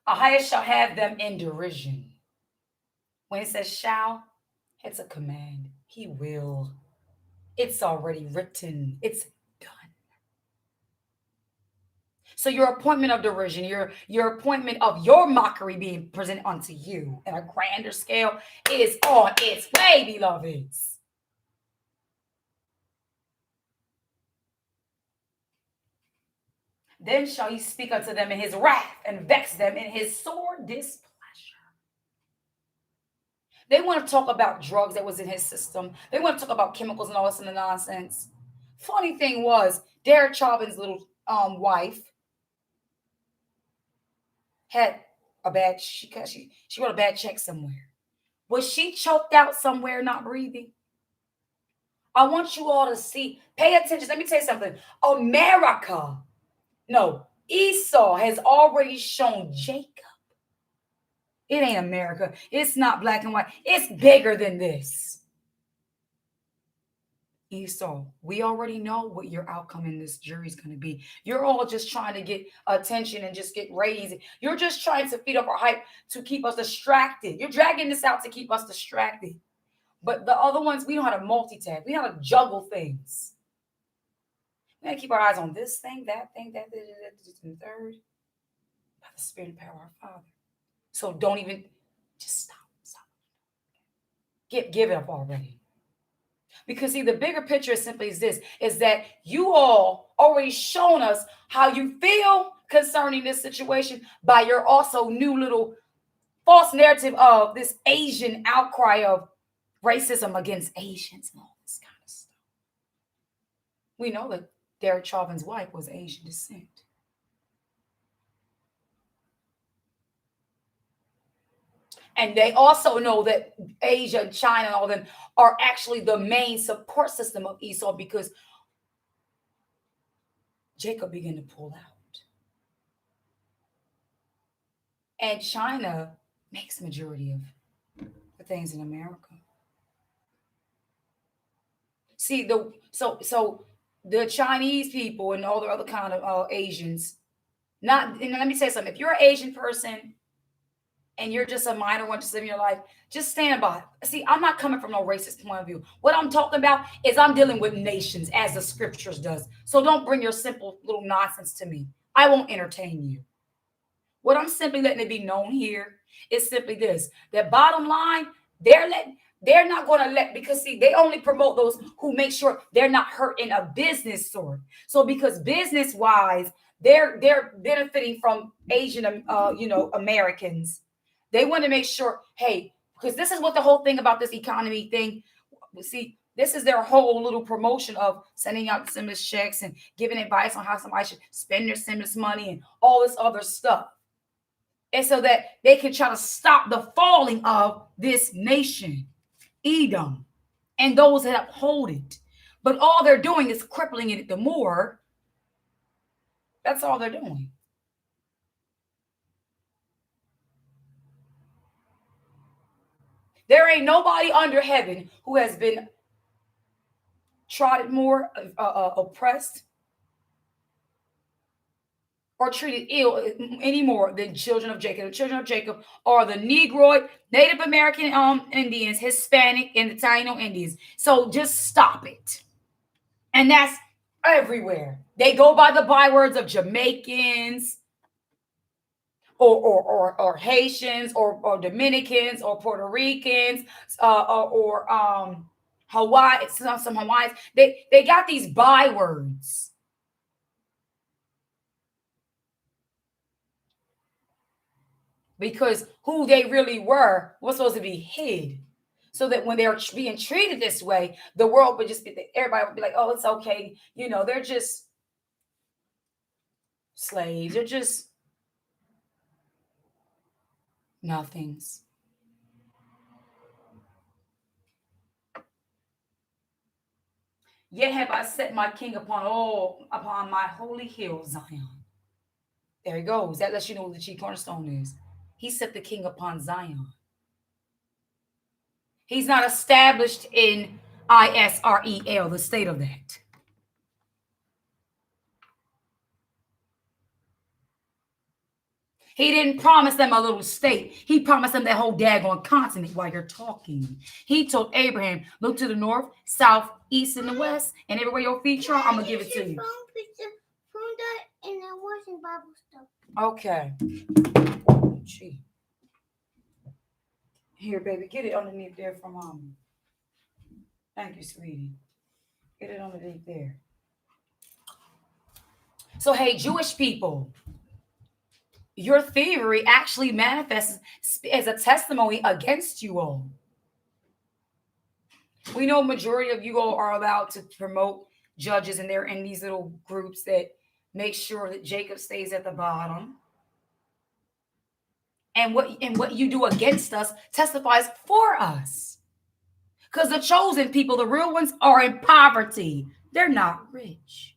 Ahia shall have them in derision. When it says shall, it's a command. He will. It's already written. It's done. So your appointment of derision, your appointment of your mockery being presented unto you at a grander scale is on its way, beloveds. Then shall he speak unto them in his wrath and vex them in his sore displeasure. They want to talk about drugs that was in his system. They want to talk about chemicals and all this and the nonsense. Funny thing was, Derek Chauvin's little wife had a bad, she wrote a bad check somewhere. Was she choked out somewhere, not breathing? I want you all to see, pay attention. Let me tell you something. Esau has already shown Jacob. It ain't America. It's not black and white. It's bigger than this. Esau, we already know what your outcome in this jury is going to be. You're all just trying to get attention and just get raised. You're just trying to feed up our hype to keep us distracted. You're dragging this out to keep us distracted. But the other ones, we know how to multitask. We know how to juggle things. We got to keep our eyes on this thing, that, and the third. By the Spirit and power of our Father. So don't even, just stop. Give it up already. Because see, the bigger picture is simply this, is that you all already shown us how you feel concerning this situation by your also new little false narrative of this Asian outcry of racism against Asians and all this kind of stuff. We know that Derek Chauvin's wife was Asian descent. And they also know that Asia and China and all of them are actually the main support system of Esau because Jacob began to pull out. And China makes majority of the things in America. See, the Chinese people and all the other kind of Asians, and let me say something. If you're an Asian person and you're just a minor one just living your life, just stand by. See, I'm not coming from no racist point of view. What I'm talking about is I'm dealing with nations as the scriptures does. So don't bring your simple little nonsense to me. I won't entertain you. What I'm simply letting it be known here is simply this: that bottom line, they're not going to let, because see, they only promote those who make sure they're not hurt in a business sort. So because business wise, they're benefiting from Asian Americans. They want to make sure, hey, because this is what the whole thing about this economy thing. See, this is their whole little promotion of sending out stimulus checks and giving advice on how somebody should spend their stimulus money and all this other stuff. And so that they can try to stop the falling of this nation, Edom, and those that uphold it. But all they're doing is crippling it the more. That's all they're doing. There ain't nobody under heaven who has been trodden more, oppressed, or treated ill any more than children of Jacob. The children of Jacob are the Negroid, Native American Indians, Hispanic, and the Taino Indians. So just stop it. And that's everywhere. They go by the bywords of Jamaicans, or Haitians, or Dominicans, or Puerto Ricans, or Hawaii. Some Hawaiians. They got these bywords. Because who they really were was supposed to be hid. So that when they're being treated this way, the world would just be, everybody would be like, oh, it's okay. They're just slaves. They're just nothings. Yet have I set my king upon my holy hill, Zion. There he goes. That lets you know who the chief cornerstone is. He set the king upon Zion. He's not established in Israel, the state of that. He didn't promise them a little state. He promised them that whole daggone continent while you're talking. He told Abraham, look to the north, south, east, and the west, and everywhere your feet trod, I'm going to give it to you. Okay. Gee. Here, baby, get it underneath there for Mama. Thank you, sweetie. Get it underneath there. So, hey, Jewish people, your theory actually manifests as a testimony against you all. We know majority of you all are allowed to promote judges, and they're in these little groups that make sure that Jacob stays at the bottom. And what you do against us testifies for us. Because the chosen people, the real ones, are in poverty. They're not rich.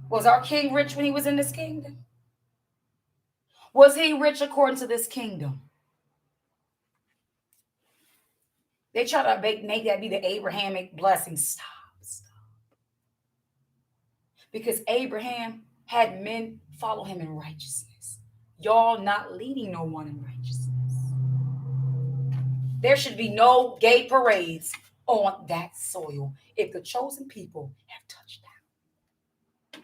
Was our king rich when he was in this kingdom? Was he rich according to this kingdom? They try to make that be the Abrahamic blessing. Stop. Because Abraham had men follow him in righteousness. Y'all not leading no one in righteousness. There should be no gay parades on that soil if the chosen people have touched down.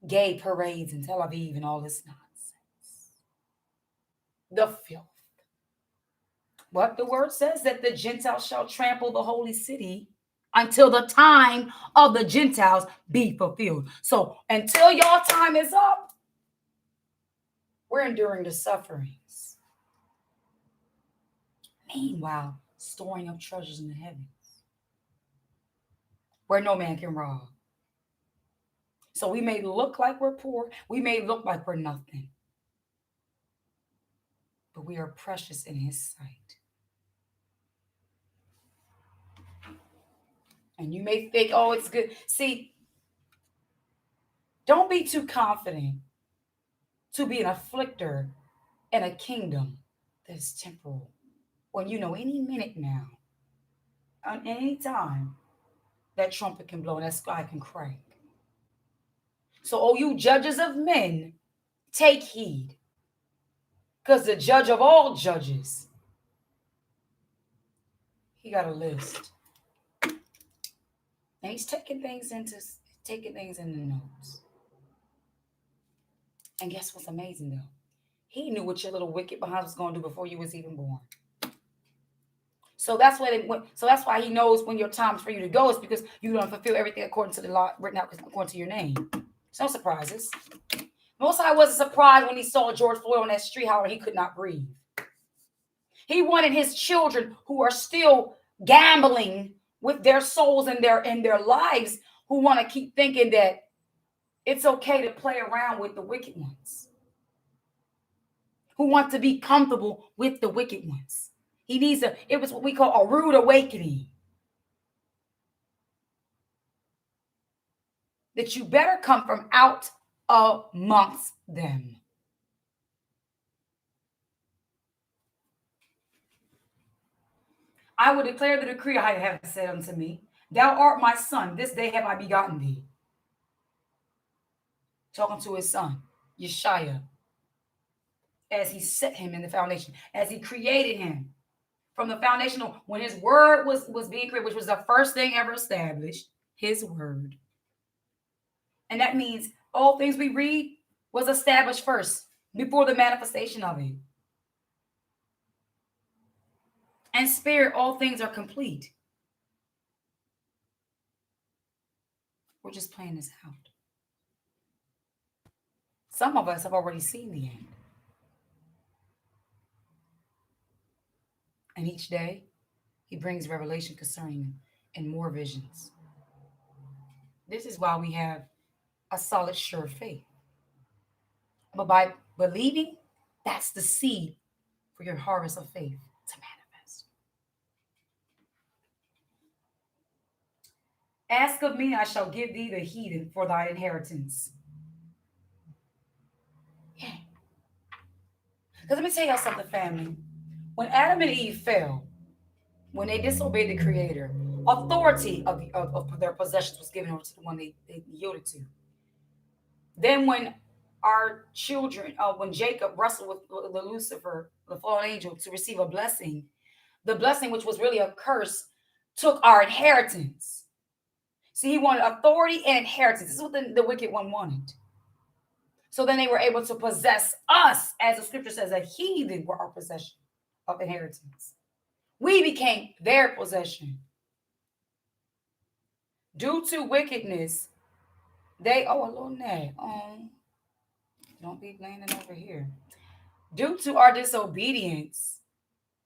Gay parades in Tel Aviv and all this nonsense. The filth. What the word says, that the Gentiles shall trample the holy city until the time of the Gentiles be fulfilled. So until y'all time is up, we're enduring the sufferings. Meanwhile, storing up treasures in the heavens where no man can rob. So we may look like we're poor. We may look like we're nothing. But we are precious in his sight. And you may think, oh, it's good. See, don't be too confident to be an afflictor in a kingdom that is temporal. When you know any minute now, at any time, that trumpet can blow and that sky can crack. So, oh, you judges of men, take heed. Because the judge of all judges, he got a list. And he's taking taking things in the notes. And guess what's amazing though? He knew what your little wicked behind was going to do before you was even born. So that's why so that's why he knows when your time's for you to go is because you don't fulfill everything according to the law written out according to your name. It's no surprises. Most High wasn't surprised when he saw George Floyd on that street, however, he could not breathe. He wanted his children who are still gambling with their souls and their lives, who want to keep thinking that it's okay to play around with the wicked ones, who want to be comfortable with the wicked ones. It was what we call a rude awakening. That you better come from out amongst them. I will declare the decree I have said unto me, thou art my son, this day have I begotten thee. Talking to his son, Yeshaya, as he set him in the foundation, as he created him from the foundational, when his word was being created, which was the first thing ever established, his word. And that means all things we read was established first, before the manifestation of it. And spirit, all things are complete. We're just playing this out. Some of us have already seen the end. And each day, he brings revelation concerning them and more visions. This is why we have a solid, sure faith. But by believing, that's the seed for your harvest of faith to manifest. Ask of me, I shall give thee the heathen for thy inheritance. Yeah. Because let me tell y'all something, family. When Adam and Eve fell, when they disobeyed the Creator, authority of their possessions was given over to the one they yielded to. Then when our children, when Jacob wrestled with the Lucifer, the fallen angel, to receive a blessing, the blessing, which was really a curse, took our inheritance. See, he wanted authority and inheritance. This is what the wicked one wanted. So then they were able to possess us, as the scripture says, a heathen were our possession of inheritance. We became their possession. Due to wickedness, a little nag. Don't be landing over here. Due to our disobedience,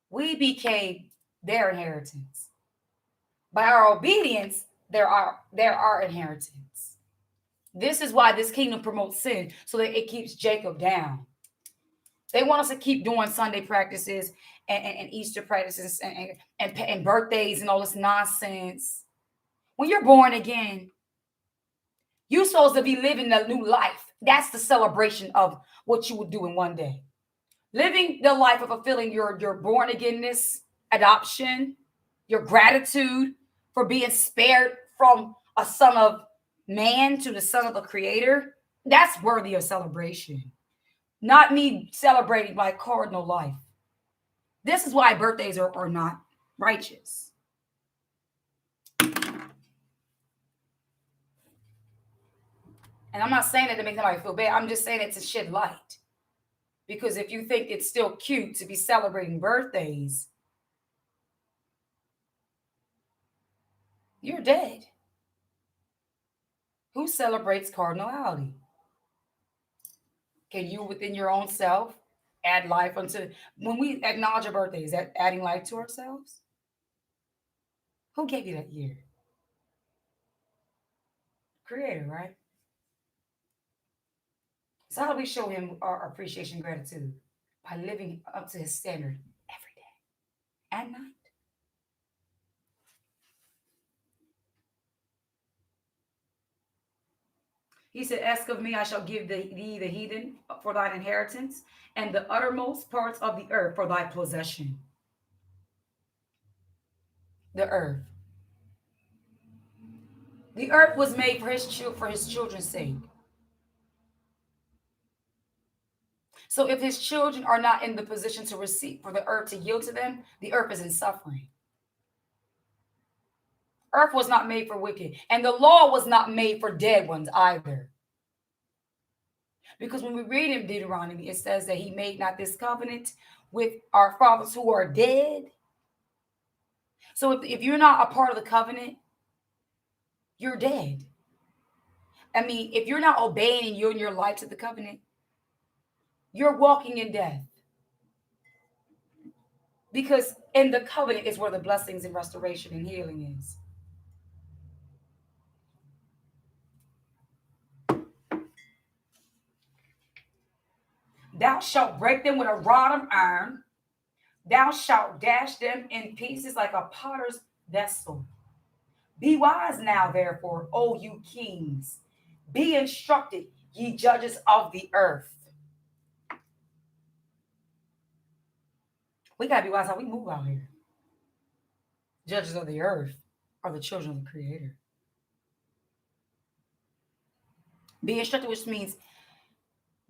we became their inheritance. By our obedience, they're our inheritance. This is why this kingdom promotes sin, so that it keeps Jacob down. They want us to keep doing Sunday practices and Easter practices and birthdays and all this nonsense. When you're born again, you're supposed to be living a new life. That's the celebration of what you will do in one day. Living the life of fulfilling your born againness, adoption, your gratitude for being spared from a son of man to the son of the Creator. That's worthy of celebration. Not me celebrating my cardinal life. This is why birthdays are not righteous. And I'm not saying that to make somebody feel bad. I'm just saying it to shed light. Because if you think it's still cute to be celebrating birthdays, you're dead. Who celebrates cardinality? Can you, within your own self, add life unto... When we acknowledge a birthday, is that adding life to ourselves? Who gave you that year? Creator, right? So how do we show him our appreciation and gratitude? By living up to his standard every day and night. He said, ask of me, I shall give thee the heathen for thine inheritance, and the uttermost parts of the earth for thy possession. The earth. The earth was made for his children's sake. So if his children are not in the position to receive, for the earth to yield to them, the earth is in suffering. Earth was not made for wicked, and the law was not made for dead ones either. Because when we read in Deuteronomy, it says that he made not this covenant with our fathers who are dead. So if you're not a part of the covenant, you're dead. I mean, if you're not obeying and yielding your life to the covenant, you're walking in death. Because in the covenant is where the blessings and restoration and healing is. Thou shalt break them with a rod of iron. Thou shalt dash them in pieces like a potter's vessel. Be wise now, therefore, O you kings. Be instructed, ye judges of the earth. We got to be wise how we move out here. Judges of the earth are the children of the Creator. Be instructed, which means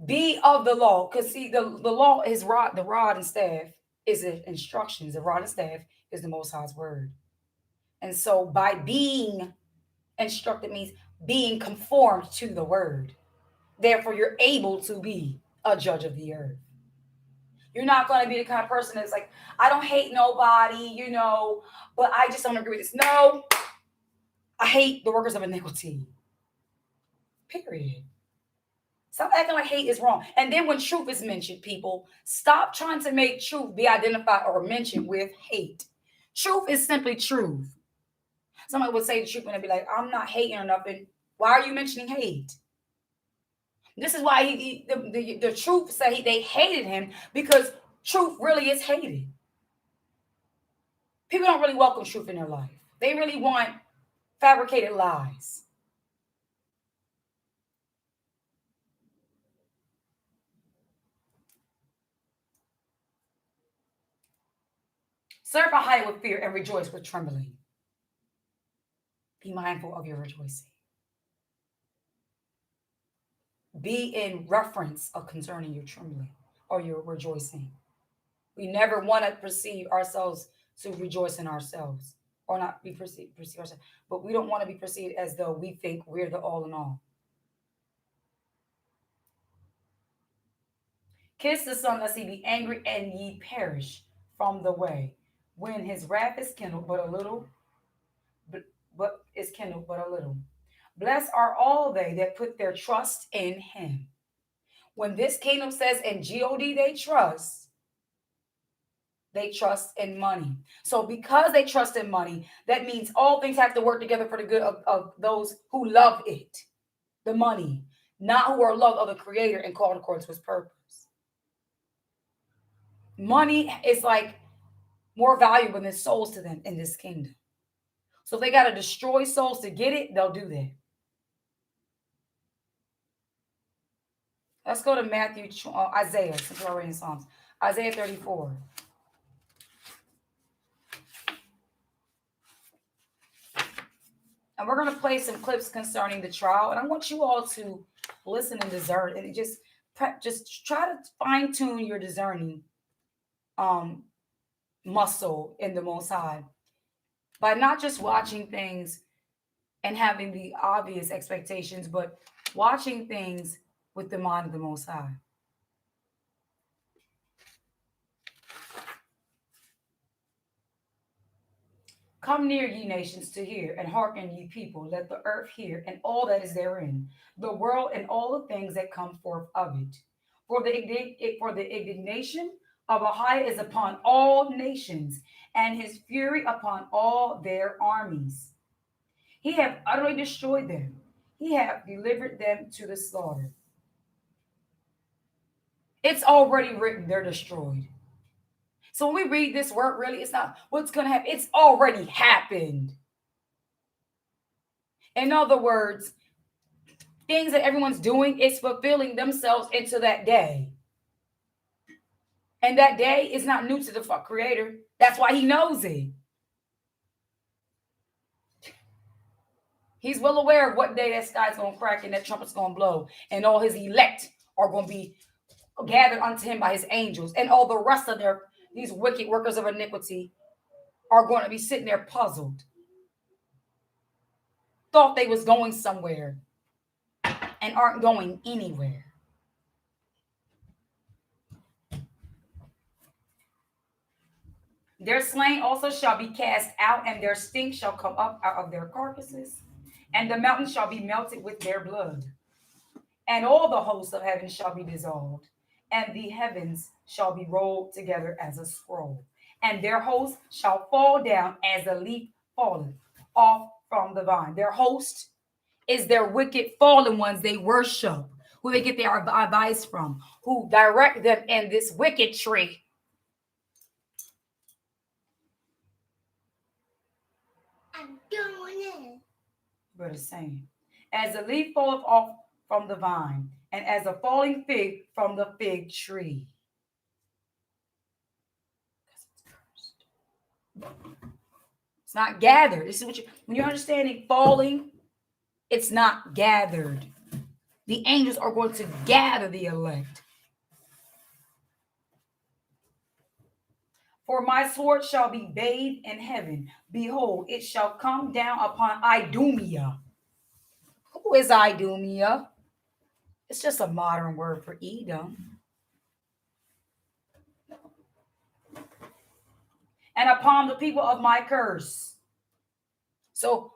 be of the law. Because see, the law is the rod and staff is the instructions. The rod and staff is the Most High's word. And so by being instructed means being conformed to the word. Therefore, you're able to be a judge of the earth. You're not going to be the kind of person that's like, I don't hate nobody, but I just don't agree with this. No, I hate the workers of iniquity. Period. Stop acting like hate is wrong. And then when truth is mentioned, people, stop trying to make truth be identified or mentioned with hate. Truth is simply truth. Somebody would say the truth and they'd be like, I'm not hating or nothing. Why are you mentioning hate? This is why the truth said they hated him, because truth really is hated. People don't really welcome truth in their life. They really want fabricated lies. Serve Ahai with fear and rejoice with trembling. Be mindful of your rejoicing. Be in reference of concerning your trembling or your rejoicing. We never want to perceive ourselves to rejoice in ourselves or not be perceive ourselves, but we don't want to be perceived as though we think we're the all in all. Kiss the Son, lest he be angry and ye perish from the way, when his wrath is kindled but a little, but is kindled but a little. Blessed are all they that put their trust in him. When this kingdom says in G-O-D they trust in money. So because they trust in money, that means all things have to work together for the good of those who love it, the money, not who are loved of the Creator and called according to his purpose. Money is like more valuable than souls to them in this kingdom. So if they got to destroy souls to get it, they'll do that. Let's go to Isaiah, since we're already in Psalms. Isaiah 34. And we're going to play some clips concerning the trial. And I want you all to listen and discern. And just try to fine-tune your discerning muscle in the Most High. By not just watching things and having the obvious expectations, but watching things with the mind of the Most High. Come near, ye nations, to hear, and hearken, ye people. Let the earth hear, and all that is therein, the world and all the things that come forth of it. For the indignation of Ahai is upon all nations, and his fury upon all their armies. He hath utterly destroyed them. He hath delivered them to the slaughter. It's already written, they're destroyed. So when we read this word, really, it's not what's going to happen. It's already happened. In other words, things that everyone's doing is fulfilling themselves into that day. And that day is not new to the Creator. That's why he knows it. He's well aware of what day that sky's going to crack and that trumpet's going to blow. And all his elect are going to be gathered unto him by his angels. And all the rest of these wicked workers of iniquity are going to be sitting there puzzled. thought they was going somewhere and aren't going anywhere. Their slain also shall be cast out, and their stink shall come up out of their carcasses, and the mountains shall be melted with their blood, and all the hosts of heaven shall be dissolved, and the heavens shall be rolled together as a scroll, and their host shall fall down as a leaf falleth off from the vine. Their host is their wicked fallen ones they worship, who they get their advice from, who direct them in this wicked tree. I'm going in. But it's saying, as a leaf falleth off from the vine, and as a falling fig from the fig tree. It's not gathered. This is what when you're understanding falling, it's not gathered. The angels are going to gather the elect. For my sword shall be bathed in heaven. Behold, it shall come down upon Idumea. Who is Idumea? It's just a modern word for Edom. And upon the people of my curse. So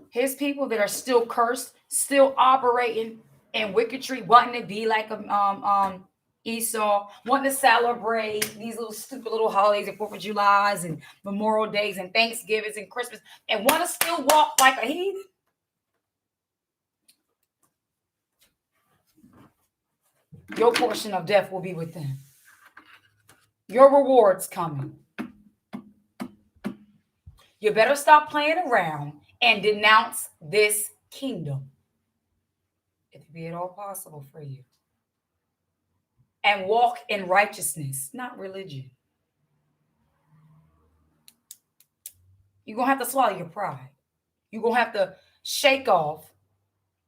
his people that are still cursed, still operating in wickedry, wanting to be like Esau, wanting to celebrate these little stupid little holidays and 4th of July's and Memorial Days and Thanksgivings and Christmas, and want to still walk like a heathen. Your portion of death will be with them. Your reward's coming. You better stop playing around and denounce this kingdom, if it be at all possible for you. And walk in righteousness, not religion. You're going to have to swallow your pride. You're going to have to shake off,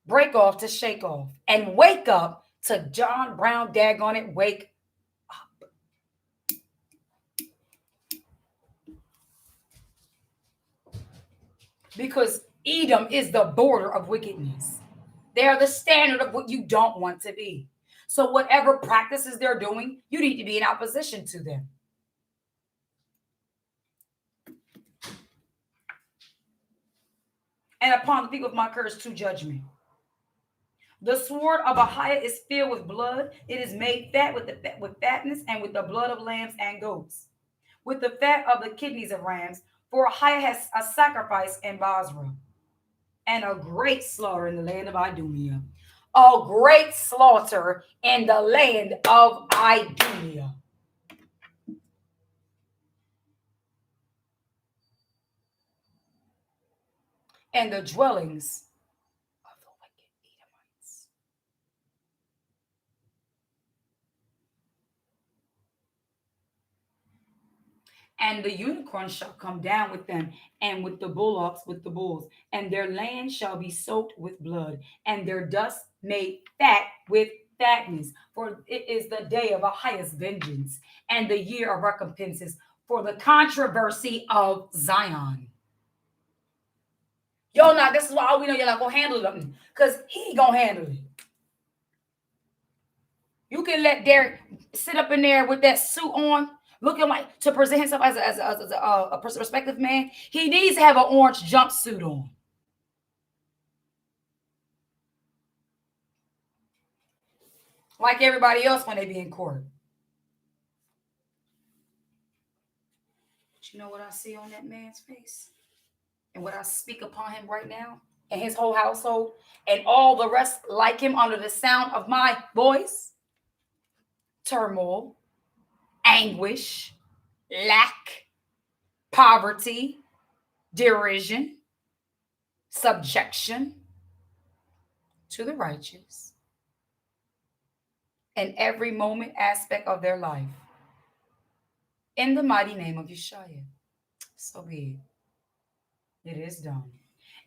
break off to shake off, and wake up to John Brown, daggone it, wake up. Because Edom is the border of wickedness. They are the standard of what you don't want to be. So whatever practices they're doing, you need to be in opposition to them. And upon the people of my curse to judgment. The sword of Ahiah is filled with blood. It is made fat with fatness and with the blood of lambs and goats, with the fat of the kidneys of rams. For Ahiah has a sacrifice in Basra, and a great slaughter in the land of Idumea. A great slaughter in the land of Idumea. And the dwellings of the wicked Edomites. And the unicorn shall come down with them, and with the bullocks with the bulls, and their land shall be soaked with blood, and their dust made fat with fatness. For it is the day of Ahiah's vengeance, and the year of recompenses, for the controversy of Zion. Y'all not, this is why we know you're not gonna handle it, because he gonna handle it. You can let Derek sit up in there with that suit on, looking like to present himself as a respected man. He needs to have an orange jumpsuit on. Like everybody else when they be in court. But you know what I see on that man's face? And what I speak upon him right now, and his whole household, and all the rest like him under the sound of my voice? Turmoil, anguish, lack, poverty, derision, subjection to the righteous in every moment aspect of their life. In the mighty name of Yeshua. So be it. It is done.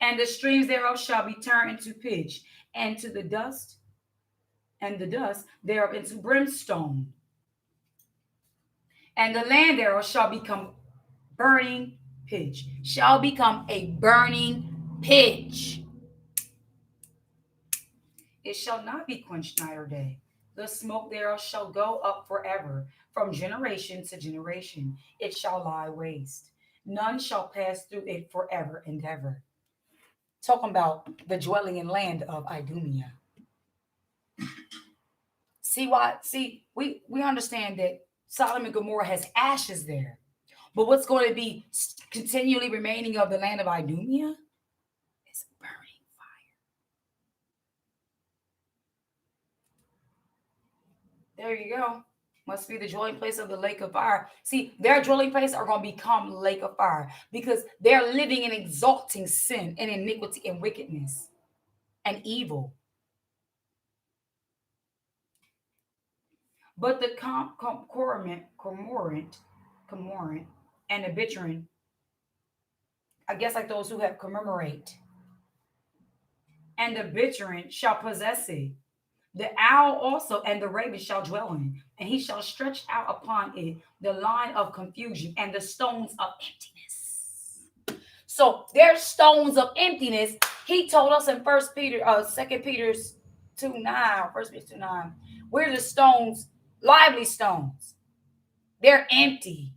And the streams thereof shall be turned into pitch, and to the dust, and the dust thereof into brimstone. And the land thereof shall become burning pitch, shall become a burning pitch. It shall not be quenched night or day. The smoke thereof shall go up forever, from generation to generation. It shall lie waste. None shall pass through it forever and ever. Talking about the dwelling in land of Idumea. See why? See, we understand that Sodom and Gomorrah has ashes there, but what's going to be continually remaining of the land of Idumea is burning fire. There you go. Must be the dwelling place of the lake of fire. See, their dwelling place are going to become lake of fire because they're living in exalting sin and iniquity and wickedness and evil. But the cormorant, and the bittern, I guess like those who have commemorate, and the bittern shall possess it. The owl also and the raven shall dwell in, and he shall stretch out upon it the line of confusion and the stones of emptiness. So there's stones of emptiness. He told us in Second Peter's 2:9, 1 Peter 2:9, where the stones, lively stones. They're empty.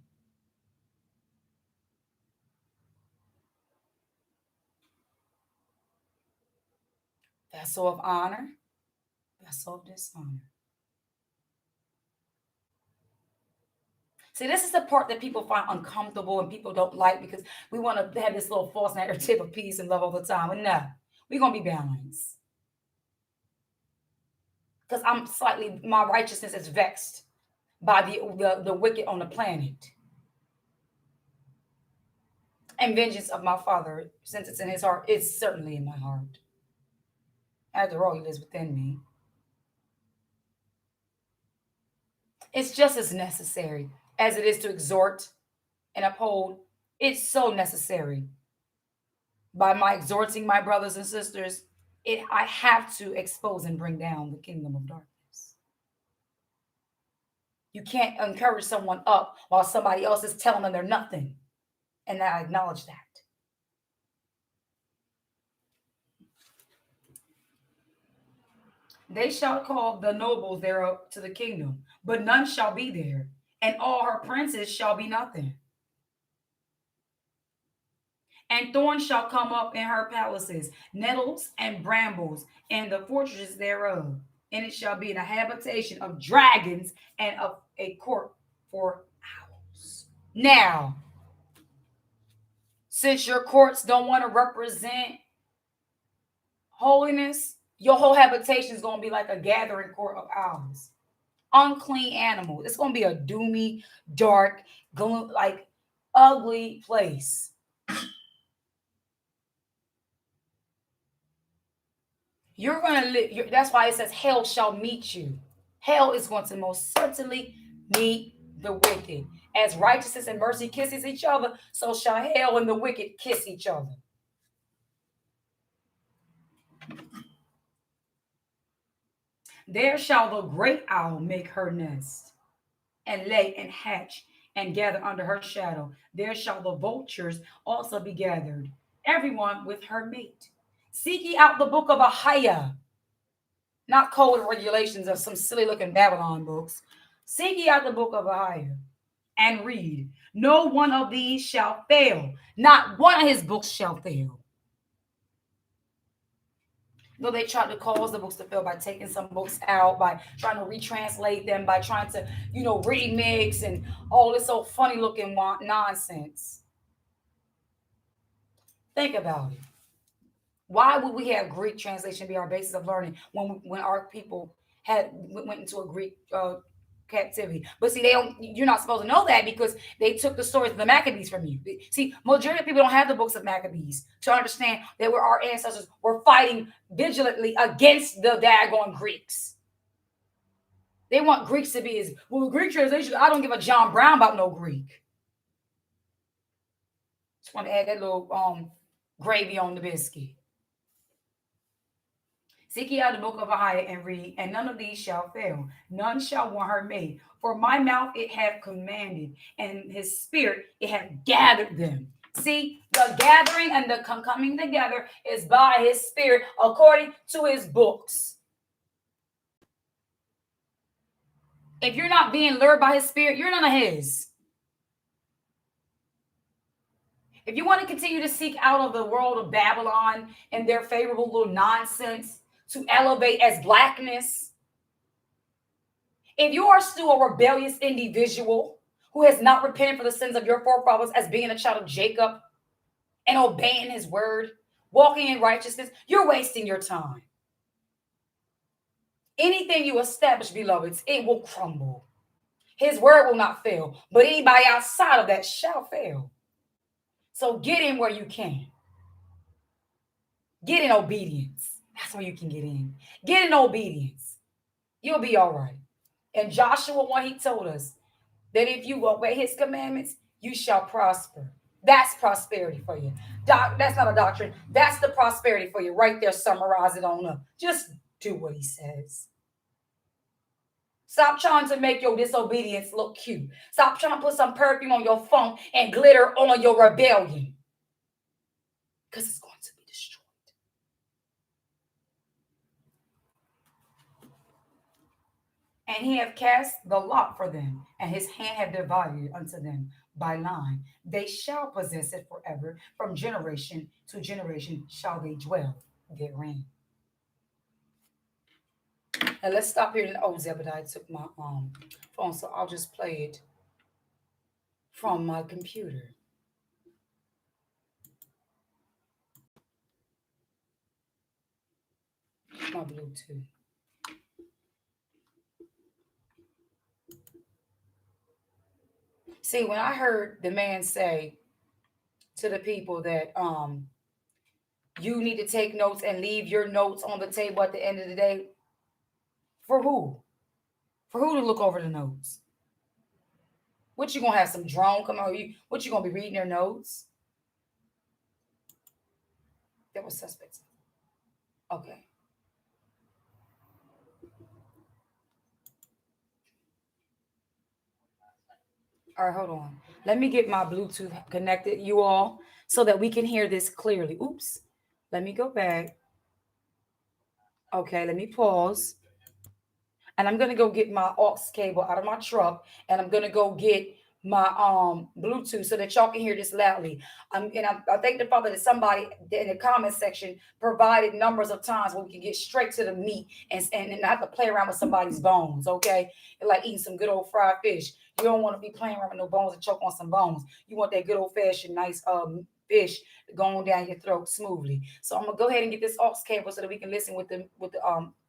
Vessel of honor, vessel of dishonor. See, this is the part that people find uncomfortable and people don't like because we want to have this little false narrative of peace and love all the time. And no, we're going to be balanced. Because my righteousness is vexed by the wicked on the planet. And vengeance of my Father, since it's in his heart, it's certainly in my heart. After all, he lives within me. It's just as necessary as it is to exhort and uphold. It's so necessary. By my exhorting my brothers and sisters, I have to expose and bring down the kingdom of darkness. You can't encourage someone up while somebody else is telling them they're nothing. And I acknowledge that. They shall call the nobles thereof to the kingdom, but none shall be there, and all her princes shall be nothing. And thorns shall come up in her palaces, nettles and brambles in the fortresses thereof. And it shall be in a habitation of dragons and of a court for owls. Now, since your courts don't want to represent holiness, your whole habitation is going to be like a gathering court of owls. Unclean animals. It's going to be a doomy, dark, like ugly place. You're going to live. That's why it says hell shall meet you. Hell is going to most certainly meet the wicked. As righteousness and mercy kisses each other, so shall hell and the wicked kiss each other. There shall the great owl make her nest, and lay and hatch, and gather under her shadow. There shall the vultures also be gathered, everyone with her mate. Seek ye out the book of Ahiah, not code and regulations of some silly looking Babylon books. Seek ye out the book of Ahiah and read. No one of these shall fail. Not one of his books shall fail. No, they tried to cause the books to fail by taking some books out, by trying to retranslate them, by trying to, remix and all this old funny looking nonsense. Think about it. Why would we have Greek translation be our basis of learning when our people went into a Greek captivity? But see, you're not supposed to know that because they took the stories of the Maccabees from you. See, majority of people don't have the books of Maccabees to understand that our ancestors were fighting vigilantly against the daggone Greeks. They want Greeks to be the Greek translation. I don't give a John Brown about no Greek. Just want to add that little gravy on the biscuit. Seek ye out the book of Ahiah and read, and none of these shall fail. None shall want her made. For my mouth it hath commanded, and his spirit it hath gathered them. See, the gathering and the coming together is by his spirit according to his books. If you're not being lured by his spirit, you're none of his. If you want to continue to seek out of the world of Babylon and their favorable little nonsense to elevate as blackness, if you are still a rebellious individual who has not repented for the sins of your forefathers as being a child of Jacob and obeying his word, walking in righteousness, you're wasting your time. Anything you establish, beloveds, it will crumble. His word will not fail, but anybody outside of that shall fail. So get in where you can. Get in obedience. That's where you can get in. Get in obedience. You'll be all right. And Joshua 1, he told us that if you obey his commandments, you shall prosper. That's prosperity for you. That's not a doctrine. That's the prosperity for you. Right there, summarize it on up. Just do what he says. Stop trying to make your disobedience look cute. Stop trying to put some perfume on your funk and glitter on your rebellion. Because it's going to be destroyed. And he hath cast the lot for them, and his hand hath divided unto them by line. They shall possess it forever. From generation to generation shall they dwell therein. And let's stop here. Oh, Zebediah took my phone, so I'll just play it from my computer. My Bluetooth. See, when I heard the man say to the people that you need to take notes and leave your notes on the table at the end of the day, for who? For who to look over the notes? What, you gonna have some drone come over? What, you gonna be reading their notes? That was suspect. Okay. All right, hold on. Let me get my Bluetooth connected, you all, so that we can hear this clearly. Oops. Let me go back. Okay, let me pause. And I'm gonna go get my aux cable out of my truck, and I'm gonna go get my Bluetooth so that y'all can hear this loudly. I thank the Father that somebody in the comment section provided numbers of times where we can get straight to the meat and not have to play around with somebody's bones. Okay, like eating some good old fried fish. You don't want to be playing around with no bones and choke on some bones. You want that good old fashioned nice fish going down your throat smoothly. So I'm gonna go ahead and get this aux cable so that we can listen with the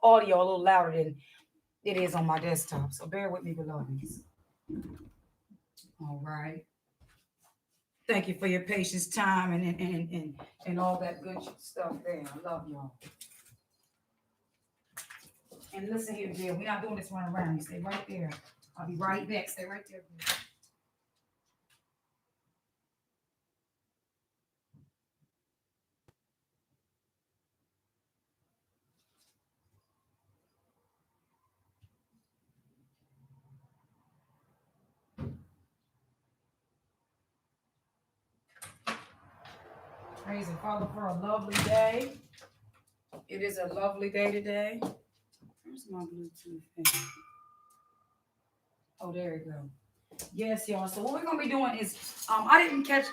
audio a little louder than it is on my desktop. So bear with me, beloveds. All right. Thank you for your patience, time, and all that good stuff there. I love y'all. And listen here, dear. We're not doing this run around. You stay right there. I'll be right back. Stay right there. Praise the Father for a lovely day. It is a lovely day today. Where's my Bluetooth thing? Oh, there you go. Yes, y'all. So what we're gonna be doing is, I didn't catch.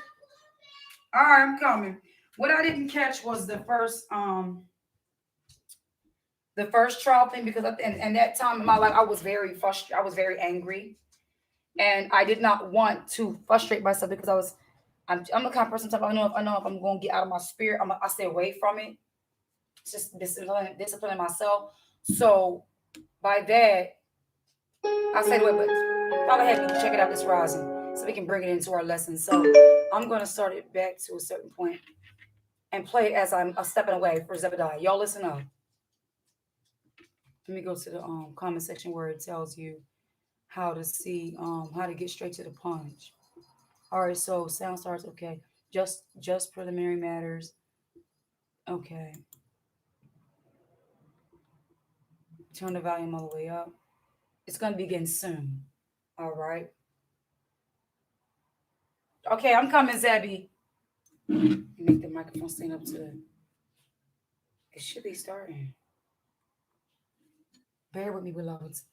All right, I'm coming. What I didn't catch was the first trial thing, because and that time in my life I was very frustrated. I was very angry, and I did not want to frustrate myself because I'm the kind of person. I know if I'm going to get out of my spirit, I stay away from it. It's just disciplining myself. So by that, I said, wait, but Father, have me check it out this rising, so we can bring it into our lesson. So I'm going to start it back to a certain point and play it as I'm stepping away for Zebediah. Y'all listen up. Let me go to the comment section where it tells you how to see how to get straight to the punch. All right, so sound starts. Okay, just preliminary matters. Okay, turn the volume all the way up. It's gonna begin soon. All right. Okay, I'm coming, Zebby. Make the microphone stand up to. It should be starting. Bear with me, beloveds.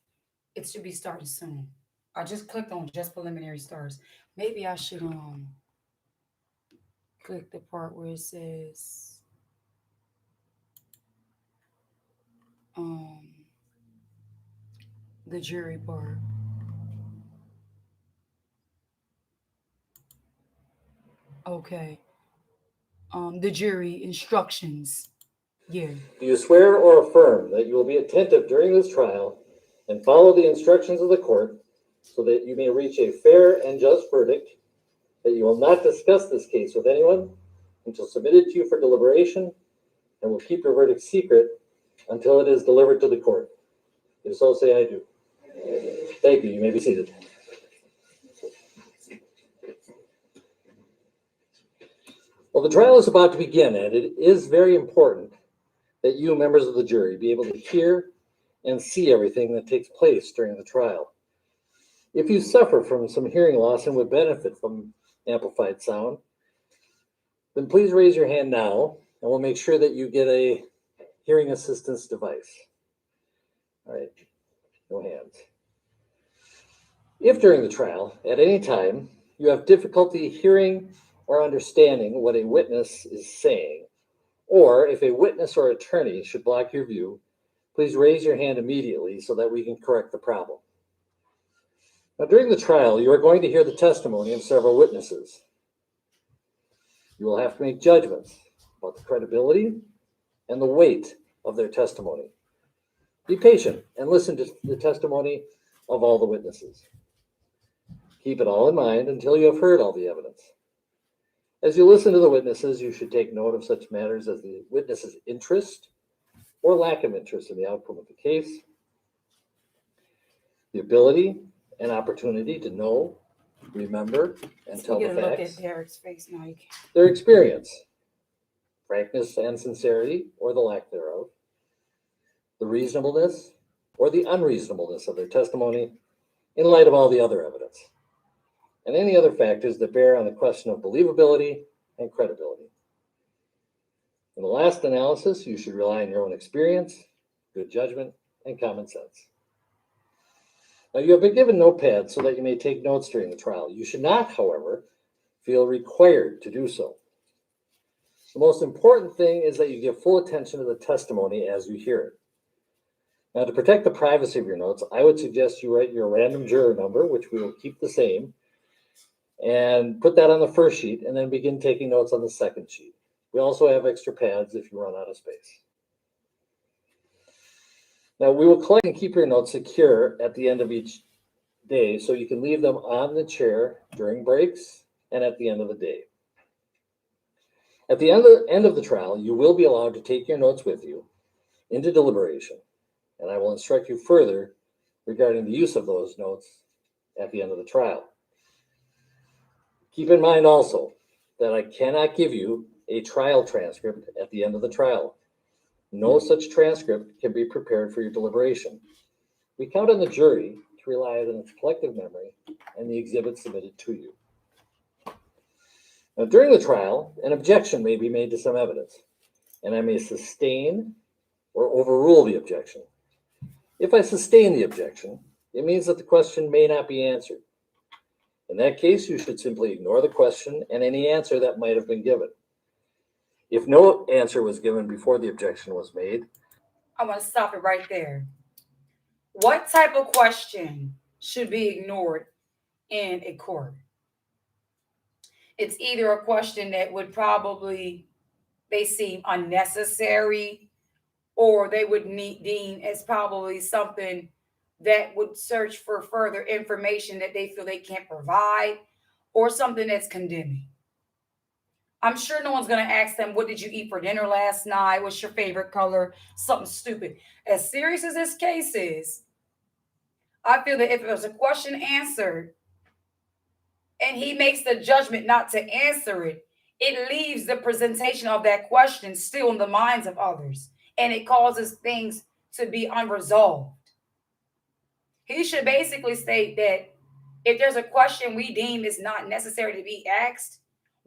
It should be starting soon. I just clicked on just preliminary starts. Maybe I should click the part where it says um the jury part. Okay. The jury instructions. Yeah. Do you swear or affirm that you will be attentive during this trial and follow the instructions of the court so that you may reach a fair and just verdict, that you will not discuss this case with anyone until submitted to you for deliberation, and will keep your verdict secret until it is delivered to the court? If so, say I do. Thank you. You may be seated. Well, the trial is about to begin, and it is very important that you, members of the jury, be able to hear and see everything that takes place during the trial. If you suffer from some hearing loss and would benefit from amplified sound, then please raise your hand now, and we'll make sure that you get a hearing assistance device. All right, no hands. If during the trial, at any time, you have difficulty hearing or understanding what a witness is saying, or if a witness or attorney should block your view, please raise your hand immediately so that we can correct the problem. Now, during the trial, you are going to hear the testimony of several witnesses. You will have to make judgments about the credibility and the weight of their testimony. Be patient and listen to the testimony of all the witnesses. Keep it all in mind until you have heard all the evidence. As you listen to the witnesses, you should take note of such matters as the witness's interest or lack of interest in the outcome of the case, the ability and opportunity to know, remember, and tell You the get a look facts, at Derek's face now. You can. their experience, frankness and sincerity or the lack thereof, the reasonableness or the unreasonableness of their testimony in light of all the other evidence, and any other factors that bear on the question of believability and credibility. In the last analysis, you should rely on your own experience, good judgment, and common sense. Now, you have been given notepads so that you may take notes during the trial. You should not, however, feel required to do so. The most important thing is that you give full attention to the testimony as you hear it. Now, to protect the privacy of your notes, I would suggest you write your random juror number, which we will keep the same, and put that on the first sheet, and then begin taking notes on the second sheet. We also have extra pads if you run out of space. Now, we will collect and keep your notes secure at the end of each day, so you can leave them on the chair during breaks and at the end of the day. At the end of the trial, you will be allowed to take your notes with you into deliberation, and I will instruct you further regarding the use of those notes at the end of the trial. Keep in mind also that I cannot give you a trial transcript at the end of the trial. No such transcript can be prepared for your deliberation. We count on the jury to rely on its collective memory and the exhibits submitted to you. Now, during the trial, an objection may be made to some evidence, and I may sustain or overrule the objection. If I sustain the objection, it means that the question may not be answered. In that case, you should simply ignore the question and any answer that might have been given. If no answer was given before the objection was made, I want to stop it right there. What type of question should be ignored in a court? It's either a question that would probably they seem unnecessary, or they would deem as probably something that would search for further information that they feel they can't provide, or something that's condemning. I'm sure no one's going to ask them, what did you eat for dinner last night? What's your favorite color? Something stupid. As serious as this case is, I feel that if it was a question answered and he makes the judgment not to answer it, it leaves the presentation of that question still in the minds of others, and it causes things to be unresolved. He should basically state that if there's a question we deem is not necessary to be asked,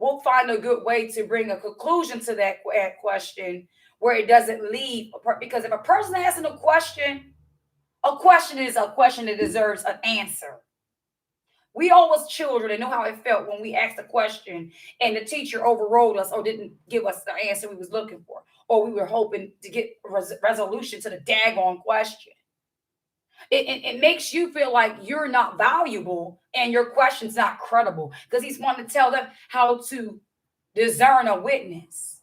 we'll find a good way to bring a conclusion to that question where it doesn't leave. Because if a person asking a question is a question that deserves an answer. We all was children and know how it felt when we asked a question and the teacher overrode us or didn't give us the answer we was looking for, or we were hoping to get resolution to the daggone question. It makes you feel like you're not valuable and your question's not credible because he's wanting to tell them how to discern a witness.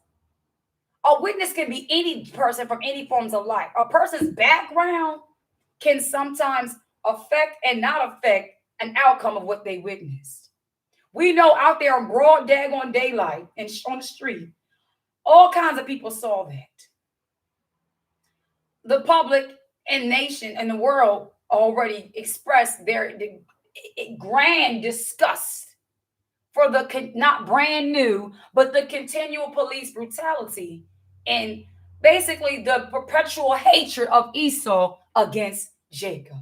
A witness can be any person from any forms of life. A person's background can sometimes affect and not affect an outcome of what they witnessed. We know out there in broad daggone daylight and on the street, all kinds of people saw that. The public and nation and the world already expressed their grand disgust for the not brand new, but the continual police brutality and basically the perpetual hatred of Esau against Jacob.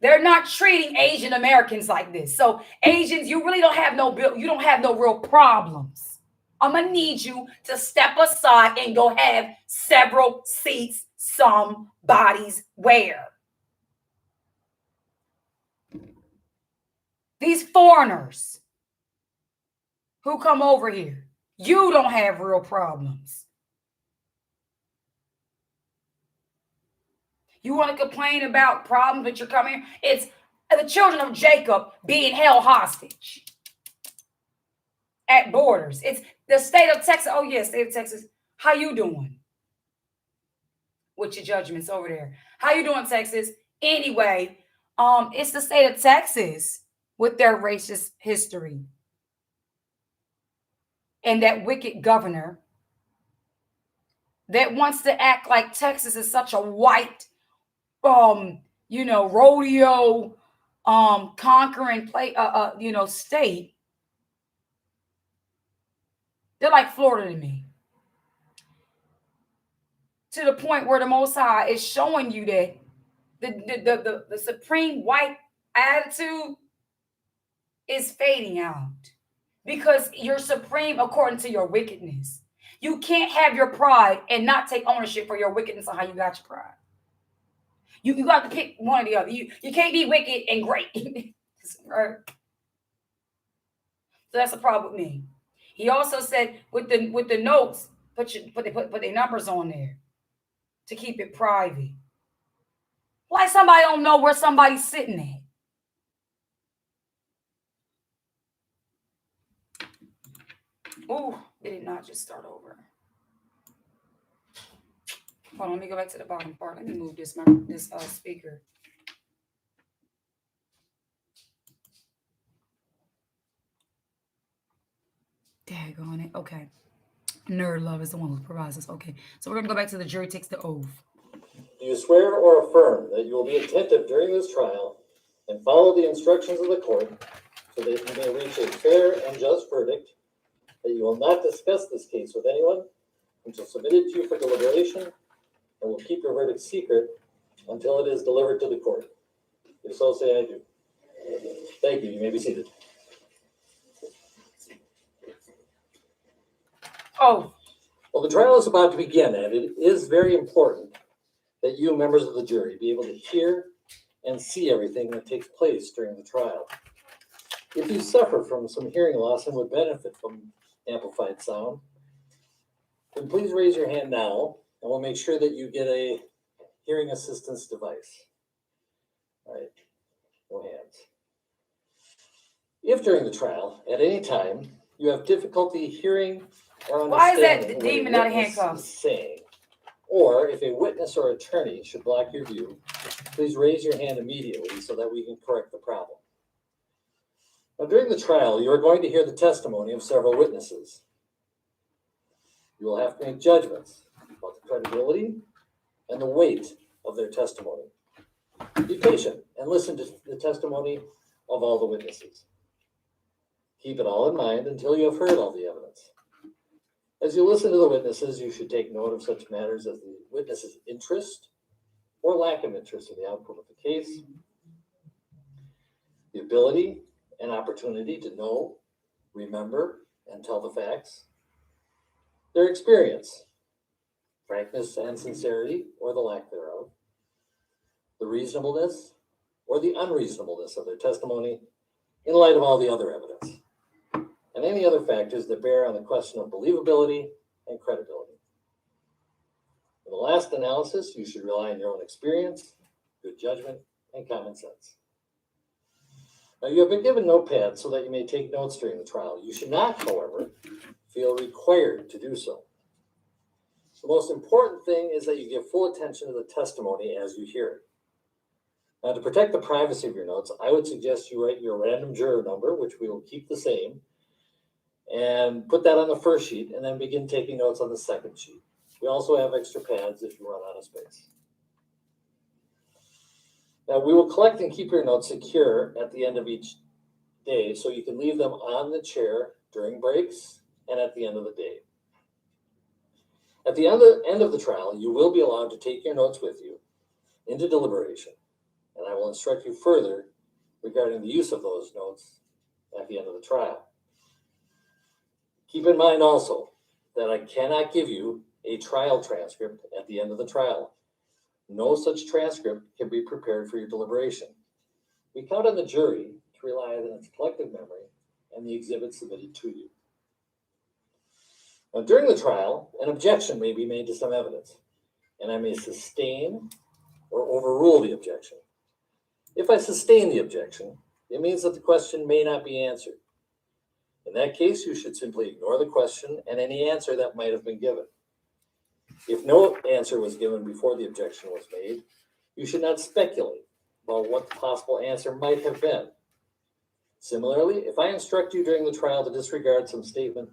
They're not treating Asian Americans like this. So Asians, you really don't have no real problems. I'm gonna need you to step aside and go have several seats somebody's where. These foreigners who come over here, you don't have real problems. You want to complain about problems that you're coming here? It's the children of Jacob being held hostage at borders. It's the state of Texas. Oh, yes, state of Texas. How you doing? With your judgments over there. How you doing, Texas? Anyway, it's the state of Texas with their racist history. And that wicked governor that wants to act like Texas is such a white rodeo conquering state. They're like Florida to me. To the point where the Most High is showing you that the supreme white attitude is fading out because you're supreme according to your wickedness. You can't have your pride and not take ownership for your wickedness on how you got your pride. You got to pick one or the other. You can't be wicked and great. Right? So that's the problem with me. He also said with the notes, put their numbers on there to keep it private. Like somebody don't know where somebody's sitting at. Ooh, it did not just start over. Hold on, let me go back to the bottom part. Let me move this speaker. Daggone it. Okay. Nerd love is the one who provides us. Okay. So we're going to go back to the jury takes the oath. Do you swear or affirm that you will be attentive during this trial and follow the instructions of the court so that you may reach a fair and just verdict, that you will not discuss this case with anyone until submitted to you for deliberation, and will keep your verdict secret until it is delivered to the court? If so, say I do. Thank you. You may be seated. Oh. Well, the trial is about to begin, and it is very important that you, members of the jury, be able to hear and see everything that takes place during the trial. If you suffer from some hearing loss and would benefit from amplified sound, then please raise your hand now, and we'll make sure that you get a hearing assistance device. All right, no hands. If during the trial, at any time, you have difficulty hearing or why is that understanding demon what out of a witness handcuffs? is saying, or if a witness or attorney should block your view, please raise your hand immediately so that we can correct the problem. Now, during the trial, you are going to hear the testimony of several witnesses. You will have to make judgments about the credibility and the weight of their testimony. Be patient and listen to the testimony of all the witnesses. Keep it all in mind until you have heard all the evidence. As you listen to the witnesses, you should take note of such matters as the witness's interest or lack of interest in the outcome of the case, the ability and opportunity to know, remember, and tell the facts, their experience, frankness and sincerity or the lack thereof, the reasonableness or the unreasonableness of their testimony in light of all the other evidence, and any other factors that bear on the question of believability and credibility. In the last analysis, you should rely on your own experience, good judgment, and common sense. Now, you have been given notepads so that you may take notes during the trial. You should not, however, feel required to do so. The most important thing is that you give full attention to the testimony as you hear it. Now, to protect the privacy of your notes, I would suggest you write your random juror number, which we will keep the same, and put that on the first sheet, and then begin taking notes on the second sheet. We also have extra pads if you run out of space. Now, we will collect and keep your notes secure at the end of each day, so you can leave them on the chair during breaks and at the end of the day. At the end of the trial, you will be allowed to take your notes with you into deliberation, and I will instruct you further regarding the use of those notes at the end of the trial. Keep in mind also that I cannot give you a trial transcript at the end of the trial. No such transcript can be prepared for your deliberation. We count on the jury to rely on its collective memory and the exhibits submitted to you. Now, during the trial, an objection may be made to some evidence, and I may sustain or overrule the objection. If I sustain the objection, it means that the question may not be answered. In that case, you should simply ignore the question and any answer that might have been given. If no answer was given before the objection was made, you should not speculate about what the possible answer might have been. Similarly, if I instruct you during the trial to disregard some statement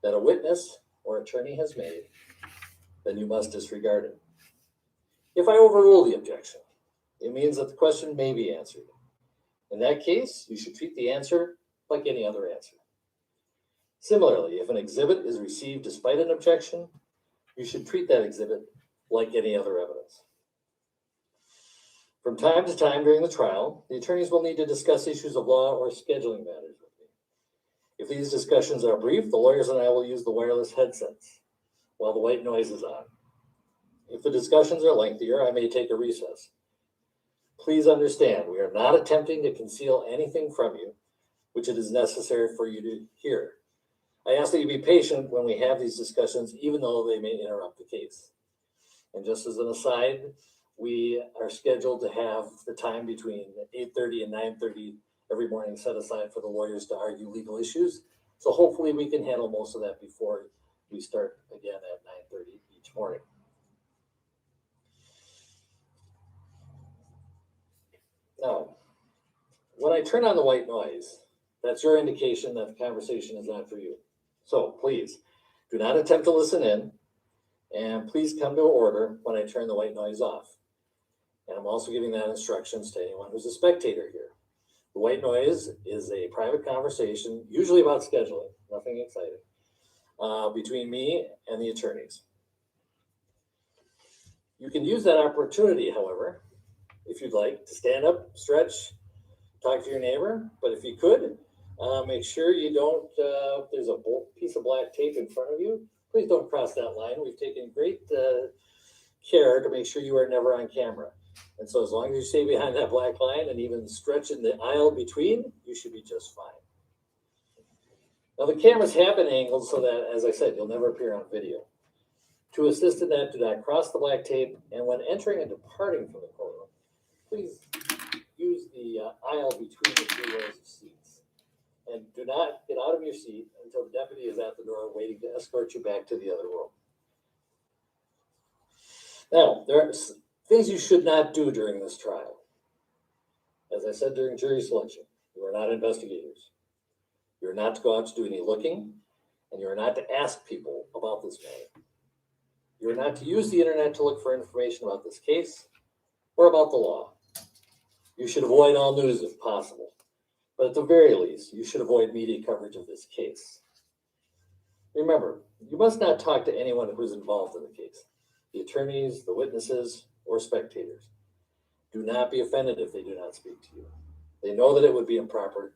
that a witness or attorney has made, then you must disregard it. If I overrule the objection, it means that the question may be answered. In that case, you should treat the answer like any other answer. Similarly, if an exhibit is received despite an objection, you should treat that exhibit like any other evidence. From time to time during the trial, the attorneys will need to discuss issues of law or scheduling matters with me. If these discussions are brief, the lawyers and I will use the wireless headsets while the white noise is on. If the discussions are lengthier, I may take a recess. Please understand, we are not attempting to conceal anything from you, which it is necessary for you to hear. I ask that you be patient when we have these discussions, even though they may interrupt the case. And just as an aside, we are scheduled to have the time between 8:30 and 9:30 every morning set aside for the lawyers to argue legal issues. So hopefully we can handle most of that before we start again at 9:30 each morning. Now, when I turn on the white noise, that's your indication that the conversation is not for you. So please, do not attempt to listen in, and please come to order when I turn the white noise off. And I'm also giving that instructions to anyone who's a spectator here. The white noise is a private conversation, usually about scheduling, nothing exciting, between me and the attorneys. You can use that opportunity, however, if you'd like, to stand up, stretch, talk to your neighbor, but if you could, make sure you don't, if there's a piece of black tape in front of you, please don't cross that line. We've taken great care to make sure you are never on camera. And so as long as you stay behind that black line and even stretch in the aisle between, you should be just fine. Now the cameras have been angled so that, as I said, you'll never appear on video. To assist in that, do not cross the black tape, and when entering and departing from the courtroom, please use the aisle between the two rows of seats. And do not get out of your seat until the deputy is at the door waiting to escort you back to the other room. Now, there are things you should not do during this trial. As I said during jury selection, you are not investigators. You are not to go out to do any looking, and you are not to ask people about this matter. You are not to use the internet to look for information about this case or about the law. You should avoid all news if possible, but at the very least, you should avoid media coverage of this case. Remember, you must not talk to anyone who is involved in the case, the attorneys, the witnesses, or spectators. Do not be offended if they do not speak to you. They know that it would be improper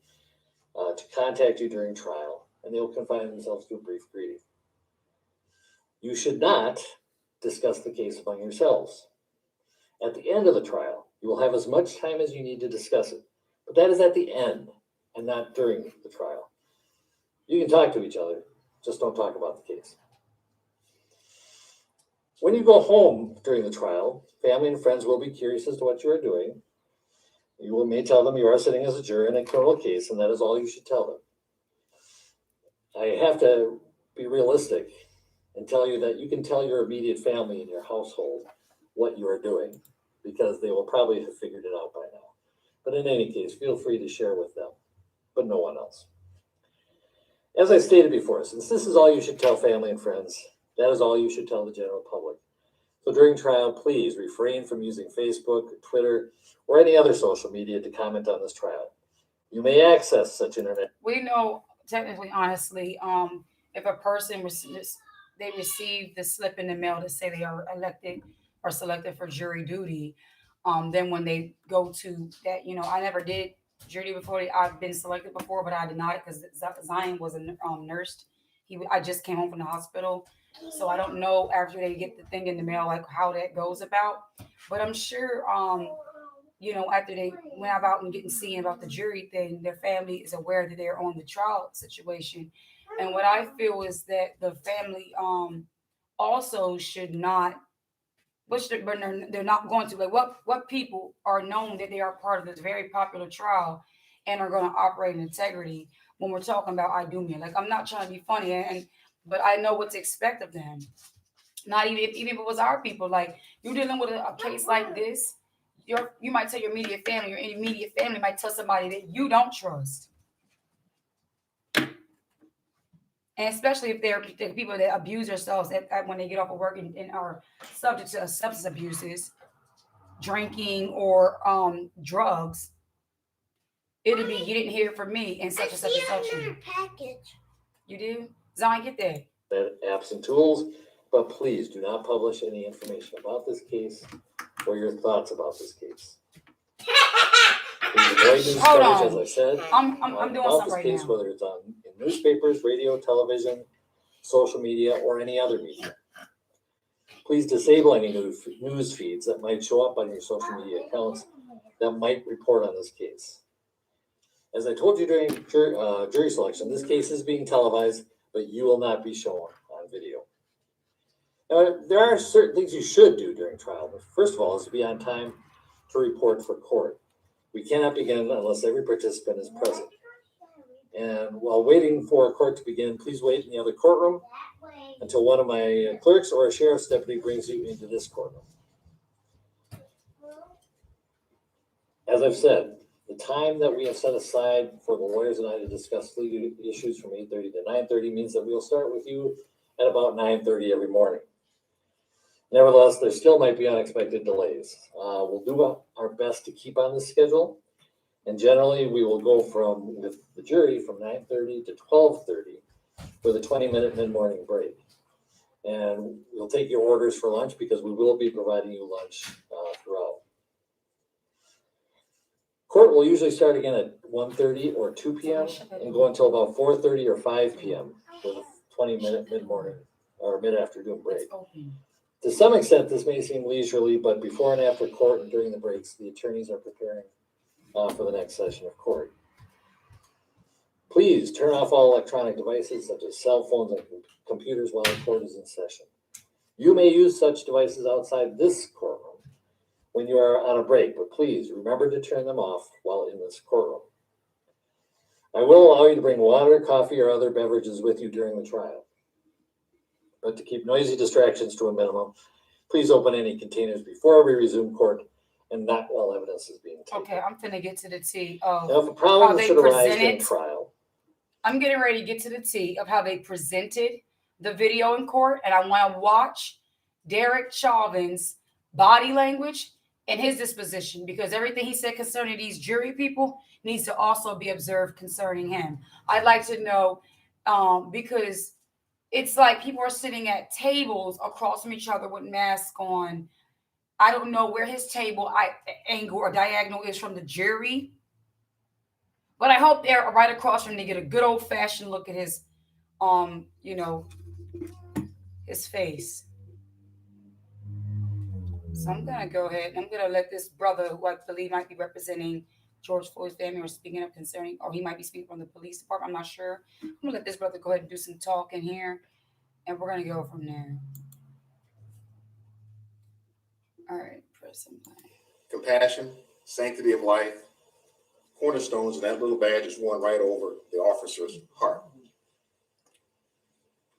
to contact you during trial, and they will confine themselves to a brief greeting. You should not discuss the case among yourselves. At the end of the trial, you will have as much time as you need to discuss it, but that is at the end and not during the trial. You can talk to each other, just don't talk about the case. When you go home during the trial, family and friends will be curious as to what you are doing. You may tell them you are sitting as a juror in a criminal case, and that is all you should tell them. I have to be realistic and tell you that you can tell your immediate family and your household what you are doing, because they will probably have figured it out by now. But in any case, feel free to share with them, but no one else. As I stated before, since this is all you should tell family and friends, that is all you should tell the general public. So during trial, please refrain from using Facebook, Twitter, or any other social media to comment on this trial. You may access such internet. We know, technically, honestly, if a person they receive the slip in the mail to say they are elected or selected for jury duty, then when they go to that, I never did jury before. I've been selected before, but I did not, because Zion was a nurse. I just came home from the hospital, so I don't know after they get the thing in the mail like how that goes about. But I'm sure, after they went out and seeing about the jury thing, their family is aware that they're on the trial situation. And what I feel is that the family also should not, which they're not going to, like what people are known that they are part of this very popular trial and are going to operate in integrity when we're talking about Idumea. Like, I'm not trying to be funny, but I know what to expect of them. Not even if it was our people. Like, you're dealing with a case like this, you might tell your immediate family. Your immediate family might tell somebody that you don't trust. And especially if they're people that abuse themselves when they get off of work and are subject to substance abuses, drinking, or drugs. It'll be, you didn't hear it from me, and such and such and such. Another package. You do? Zion, get that. Apps and tools, but please do not publish any information about this case or your thoughts about this case. Please avoid news Hold coverage, on. as I said. I'm doing about something this right case, now. whether it's in newspapers, radio, television, social media, or any other media. Please disable any news feeds that might show up on your social media accounts that might report on this case. As I told you during jury selection, this case is being televised, but you will not be shown on video. Now, there are certain things you should do during trial. But first of all, is to be on time to report for court. We cannot begin unless every participant is present. And while waiting for court to begin, please wait in the other courtroom until one of my clerks or a sheriff's deputy brings you into this courtroom. As I've said, the time that we have set aside for the lawyers and I to discuss legal issues from 8:30 to 9:30 means that we'll start with you at about 9:30 every morning. Nevertheless, there still might be unexpected delays. We'll do our best to keep on this schedule, and generally we will go with the jury from 9:30 to 12:30 with a 20-minute mid-morning break. And we'll take your orders for lunch because we will be providing you lunch throughout. Court will usually start again at 1:30 or 2 p.m. and go until about 4:30 or 5 p.m. with a 20-minute mid-morning or mid-afternoon break. To some extent, this may seem leisurely, but before and after court and during the breaks, the attorneys are preparing for the next session of court. Please turn off all electronic devices such as cell phones and computers while the court is in session. You may use such devices outside this courtroom when you are on a break, but please remember to turn them off while in this courtroom. I will allow you to bring water, coffee, or other beverages with you during the trial. But to keep noisy distractions to a minimum, please open any containers before we resume court and not while evidence is being taken. Okay, I'm finna get to the T of Now, if a problem they should arise present during it. trial, I'm getting ready to get to the T of how they presented the video in court, and I want to watch Derek Chauvin's body language and his disposition, because everything he said concerning these jury people needs to also be observed concerning him. I'd like to know, because it's like people are sitting at tables across from each other with masks on. I don't know where his table angle or diagonal is from the jury But I hope they're right across from him. They get a good old fashioned look at his, you know, his face. So I'm gonna go ahead. I'm gonna let this brother, who I believe might be representing George Floyd's family or speaking up concerning, or he might be speaking from the police department. I'm not sure. I'm gonna let this brother go ahead and do some talking here, and we're gonna go from there. All right, press and play. Compassion, sanctity of life, cornerstones, and that little badge is worn right over the officer's heart.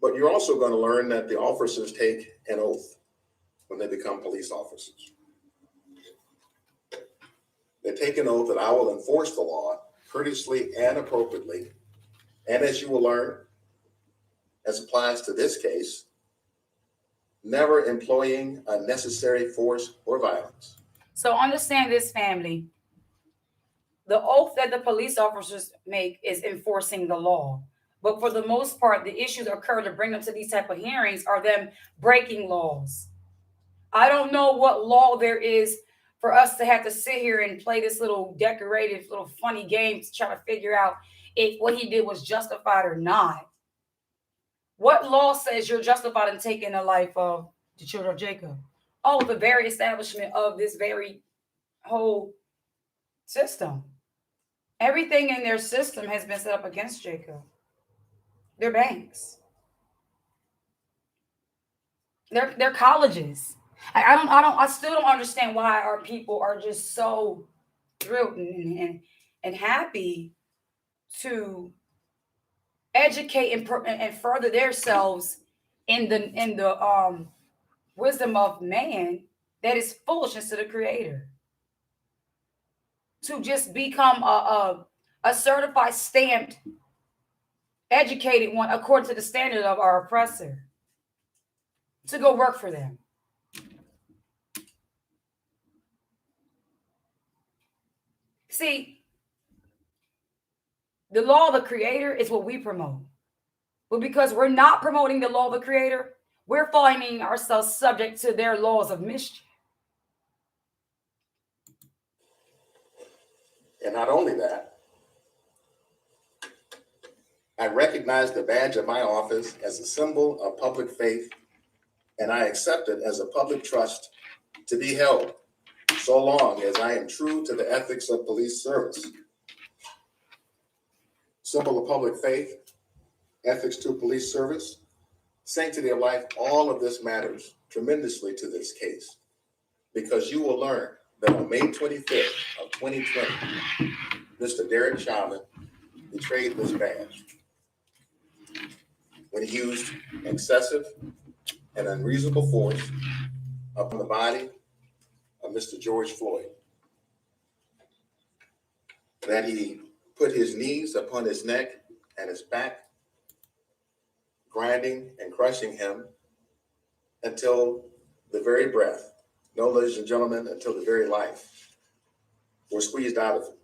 But you're also going to learn that the officers take an oath when they become police officers. They take an oath that I will enforce the law courteously and appropriately, and as you will learn, as applies to this case, never employing unnecessary force or violence. So understand this, family. The oath that the police officers make is enforcing the law. But for the most part, the issues that occur to bring them to these type of hearings are them breaking laws. I don't know what law there is for us to have to sit here and play this little decorative, little funny game to try to figure out if what he did was justified or not. What law says you're justified in taking the life of the children of Jacob? Oh, the very establishment of this very whole system. Everything in their system has been set up against Jacob. Their banks, their colleges. I still don't understand why our people are just so thrilled and happy to educate and further themselves in the wisdom of man that is foolishness to the Creator. To just become a certified, stamped, educated one according to the standard of our oppressor, to go work for them. See, the law of the Creator is what we promote. But because we're not promoting the law of the Creator, we're finding ourselves subject to their laws of mischief. And not only that, I recognize the badge of my office as a symbol of public faith, and I accept it as a public trust to be held so long as I am true to the ethics of police service. Symbol of public faith, ethics to police service, sanctity of life, all of this matters tremendously to this case, because you will learn that on May 25th of 2020, Mr. Derek Chauvin betrayed this badge when he used excessive and unreasonable force upon the body of Mr. George Floyd. That he put his knees upon his neck and his back, grinding and crushing him until the very breath, no, ladies and gentlemen, until the very life were squeezed out of him.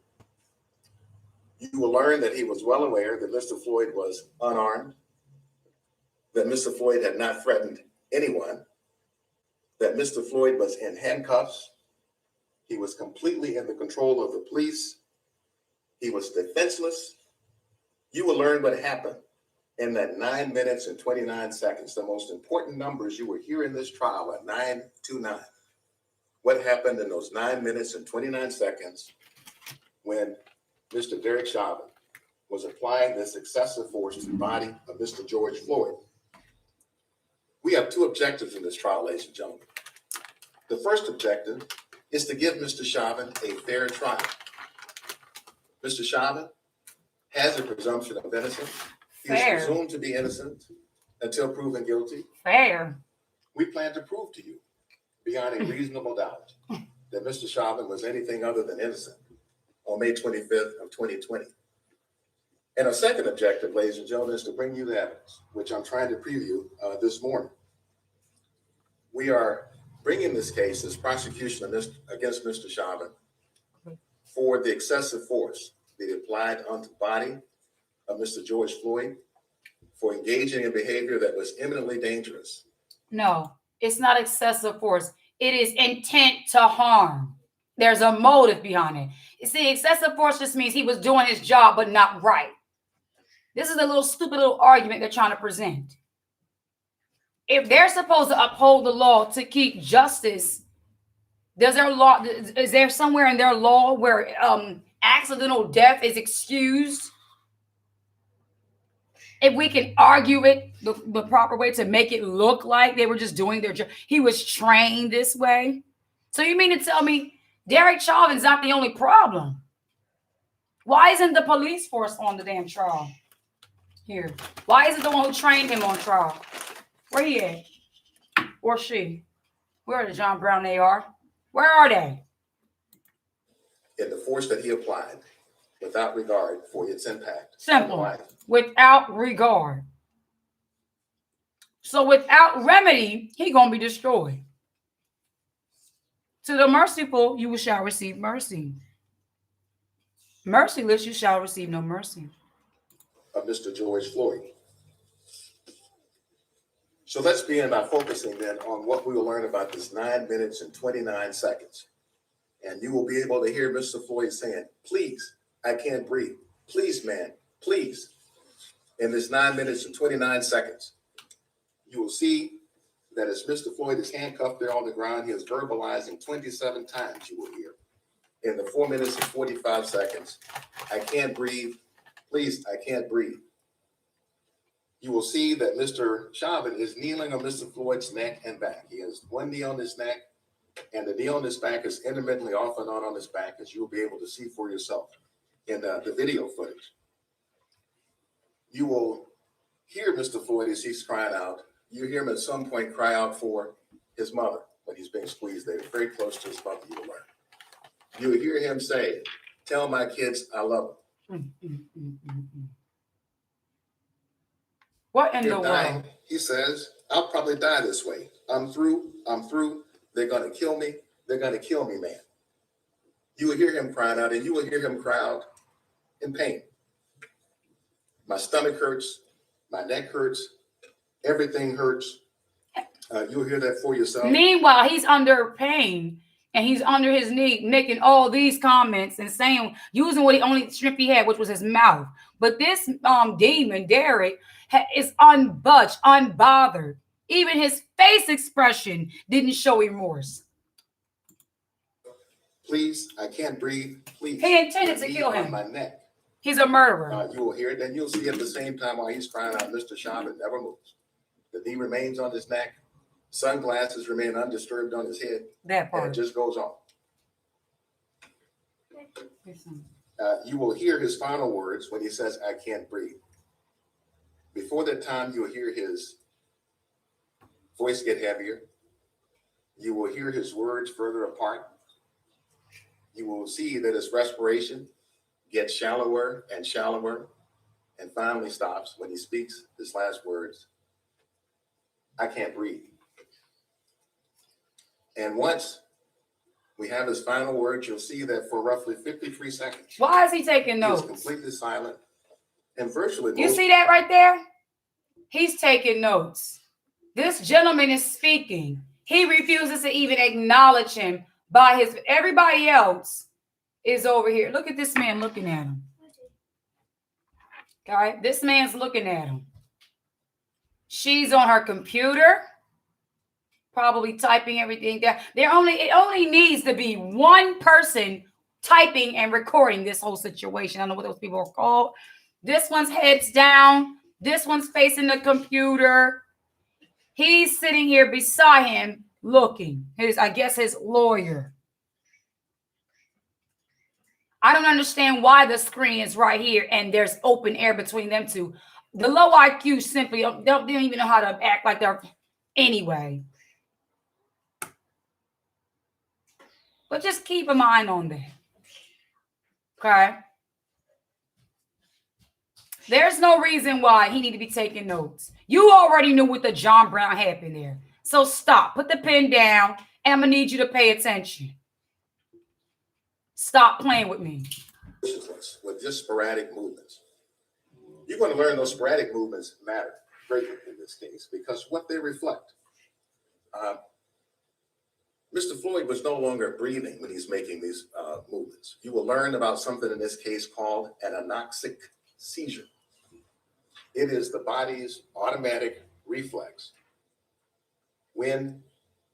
You will learn that he was well aware that Mr. Floyd was unarmed, that Mr. Floyd had not threatened anyone, that Mr. Floyd was in handcuffs. He was completely in the control of the police. He was defenseless. You will learn what happened in that 9 minutes and 29 seconds, the most important numbers you will hear in this trial are 929. What happened in those 9 minutes and 29 seconds when Mr. Derek Chauvin was applying this excessive force to the body of Mr. George Floyd. We have two objectives in this trial, ladies and gentlemen. The first objective is to give Mr. Chauvin a fair trial. Mr. Chauvin has a presumption of innocence. He is presumed to be innocent until proven guilty. Fair. We plan to prove to you, beyond a reasonable doubt, that Mr. Chauvin was anything other than innocent on May 25th of 2020. And our second objective, ladies and gentlemen, is to bring you the evidence, which I'm trying to preview this morning. We are bringing this case, this prosecution against Mr. Chauvin, for the excessive force that he applied onto the body of Mr. George Floyd, for engaging in behavior that was imminently dangerous. No, it's not excessive force. It is intent to harm. There's a motive behind it. You see, excessive force just means he was doing his job, but not right. This is a little stupid little argument they're trying to present. If they're supposed to uphold the law to keep justice, is there somewhere in their law where accidental death is excused? If we can argue it the proper way to make it look like they were just doing their job, he was trained this way. So you mean to tell me Derek Chauvin's not the only problem? Why isn't the police force on the damn trial here? Why isn't the one who trained him on trial? Where he at? Or she? Where are the John Brown they are? Where are they? In the force that he applied without regard for its impact. Simple. On life. Without regard. So without remedy, he gonna be destroyed. To the merciful, you shall receive mercy. Merciless, you shall receive no mercy. Of Mr. George Floyd. So let's begin by focusing then on what we will learn about this 9 minutes and 29 seconds. And you will be able to hear Mr. Floyd saying, please, I can't breathe. Please, man, please. In this 9 minutes and 29 seconds, you will see that as Mr. Floyd is handcuffed there on the ground, he is verbalizing 27 times, you will hear. In the 4 minutes and 45 seconds, I can't breathe. Please, I can't breathe. You will see that Mr. Chauvin is kneeling on Mr. Floyd's neck and back. He has one knee on his neck, and the knee on his back is intermittently off and on his back, as you'll be able to see for yourself in the video footage. You will hear Mr. Floyd as he's crying out. You hear him at some point cry out for his mother when he's being squeezed there, very close to his mother, you will learn. You will hear him say, tell my kids I love them. What in the Dying, world? he says, I'll probably die this way. I'm through. They're going to kill me. They're going to kill me, man. You will hear him crying out, and you will hear him cry out in pain. My stomach hurts. My neck hurts. Everything hurts. You'll hear that for yourself. Meanwhile, he's under pain and he's under his knee making all these comments and saying, using what he only strength he had, which was his mouth. But this demon, Derek, is unbudged, unbothered. Even his face expression didn't show remorse. Please, I can't breathe. Please. He intended to kill him. On my neck. He's a murderer. You will hear it, and you'll see at the same time while he's crying out, Mr. Chauvin never moves. The knee remains on his neck. Sunglasses remain undisturbed on his head. That part. And it just goes on. You will hear his final words when he says, I can't breathe. Before that time, you'll hear his voice get heavier. You will hear his words further apart. You will see that his respiration gets shallower and shallower and finally stops when he speaks his last words, I can't breathe. And once we have his final words, you'll see that for roughly 53 seconds. Why is he taking notes? He's completely silent and virtually. You see that right there? He's taking notes. This gentleman is speaking. He refuses to even acknowledge him by his, everybody else is over here. Look at this man looking at him. Okay, this man's looking at him. She's on her computer, probably typing everything down. It only needs to be one person typing and recording this whole situation. I don't know what those people are called. This one's heads down. This one's facing the computer. He's sitting here beside him looking. I guess his lawyer. I don't understand why the screen is right here and there's open air between them two. The low IQ simply don't even know how to act like they're anyway. But just keep a mind on that. Okay? There's no reason why he need to be taking notes. You already knew what the John Brown happened there. So stop. Put the pen down. And I'm going to need you to pay attention. Stop playing with me. With just sporadic movements. You're going to learn those sporadic movements matter greatly in this case because what they reflect. Mr. Floyd was no longer breathing when he's making these movements. You will learn about something in this case called an anoxic seizure. It is the body's automatic reflex when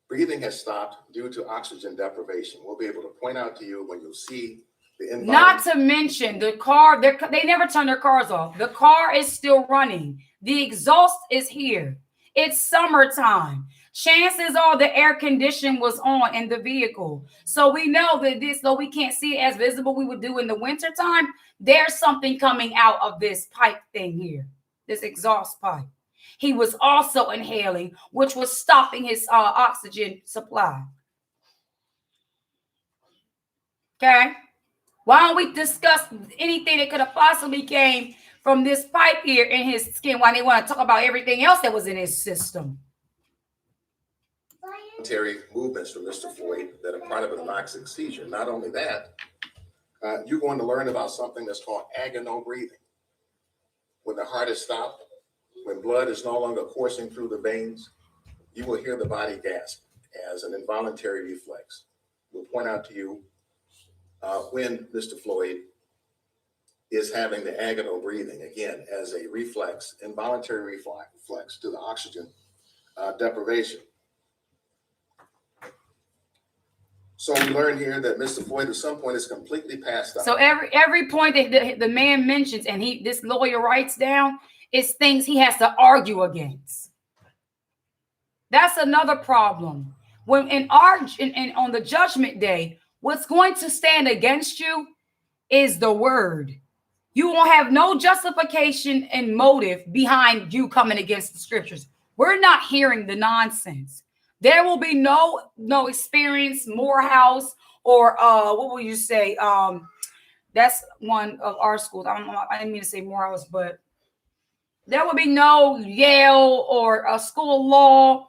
breathing has stopped due to oxygen deprivation. We'll be able to point out to you when you'll see the environment. Not to mention the car, they never turn their cars off. The car is still running. The exhaust is here. It's summertime. Chances are the air condition was on in the vehicle. So we know that this, though we can't see it as visible we would do in the wintertime, there's something coming out of this pipe thing here, this exhaust pipe. He was also inhaling, which was stopping his oxygen supply. Okay? Why don't we discuss anything that could have possibly came from this pipe here in his skin while they want to talk about everything else that was in his system? Voluntary movements from Mr. Floyd that are part of an anoxic seizure. Not only that, you're going to learn about something that's called agonal breathing. When the heart is stopped, when blood is no longer coursing through the veins, you will hear the body gasp as an involuntary reflex. We'll point out to you when Mr. Floyd is having the agonal breathing, again, as a reflex, involuntary reflex to the oxygen deprivation. So we learn here that Mr. Floyd at some point is completely passed out. So every point that the man mentions and this lawyer writes down is things he has to argue against. That's another problem. When on the judgment day, what's going to stand against you is the word. You won't have no justification and motive behind you coming against the scriptures. We're not hearing the nonsense. There will be no experience, Morehouse, or what will you say? That's one of our schools. I didn't mean to say Morehouse, but there will be no Yale or a school of law,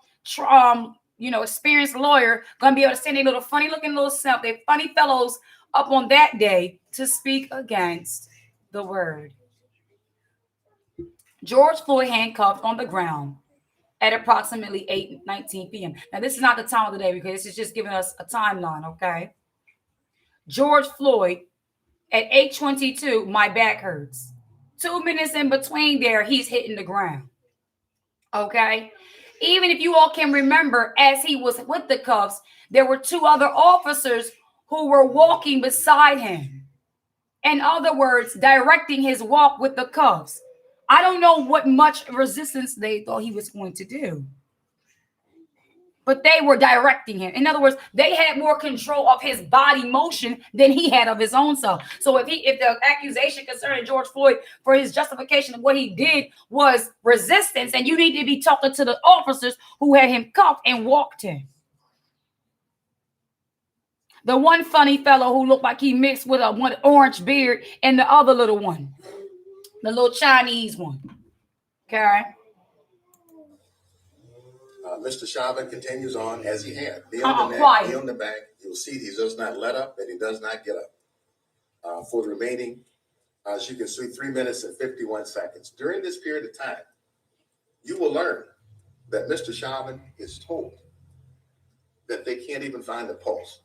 experienced lawyer going to be able to send a little funny looking little self, they funny fellows up on that day to speak against the word. George Floyd handcuffed on the ground at approximately 8:19 p.m. Now, this is not the time of the day because this is just giving us a timeline, okay? George Floyd at 8:22, my back hurts. 2 minutes in between there, he's hitting the ground, okay? Even if you all can remember, as he was with the cuffs, there were 2 other officers who were walking beside him. In other words, directing his walk with the cuffs. I don't know what much resistance they thought he was going to do, but they were directing him. In other words, they had more control of his body motion than he had of his own self. So if the accusation concerning George Floyd for his justification of what he did was resistance, and you need to be talking to the officers who had him cuffed and walked him. The one funny fellow who looked like he mixed with one orange beard and the other little one. The little Chinese one. Okay. Mr. Chauvin continues on as he had. Knee Quiet. on the back. You'll see he does not let up and he does not get up. For the remaining, as you can see, 3 minutes and 51 seconds. During this period of time, you will learn that Mr. Chauvin is told that they can't even find the pulse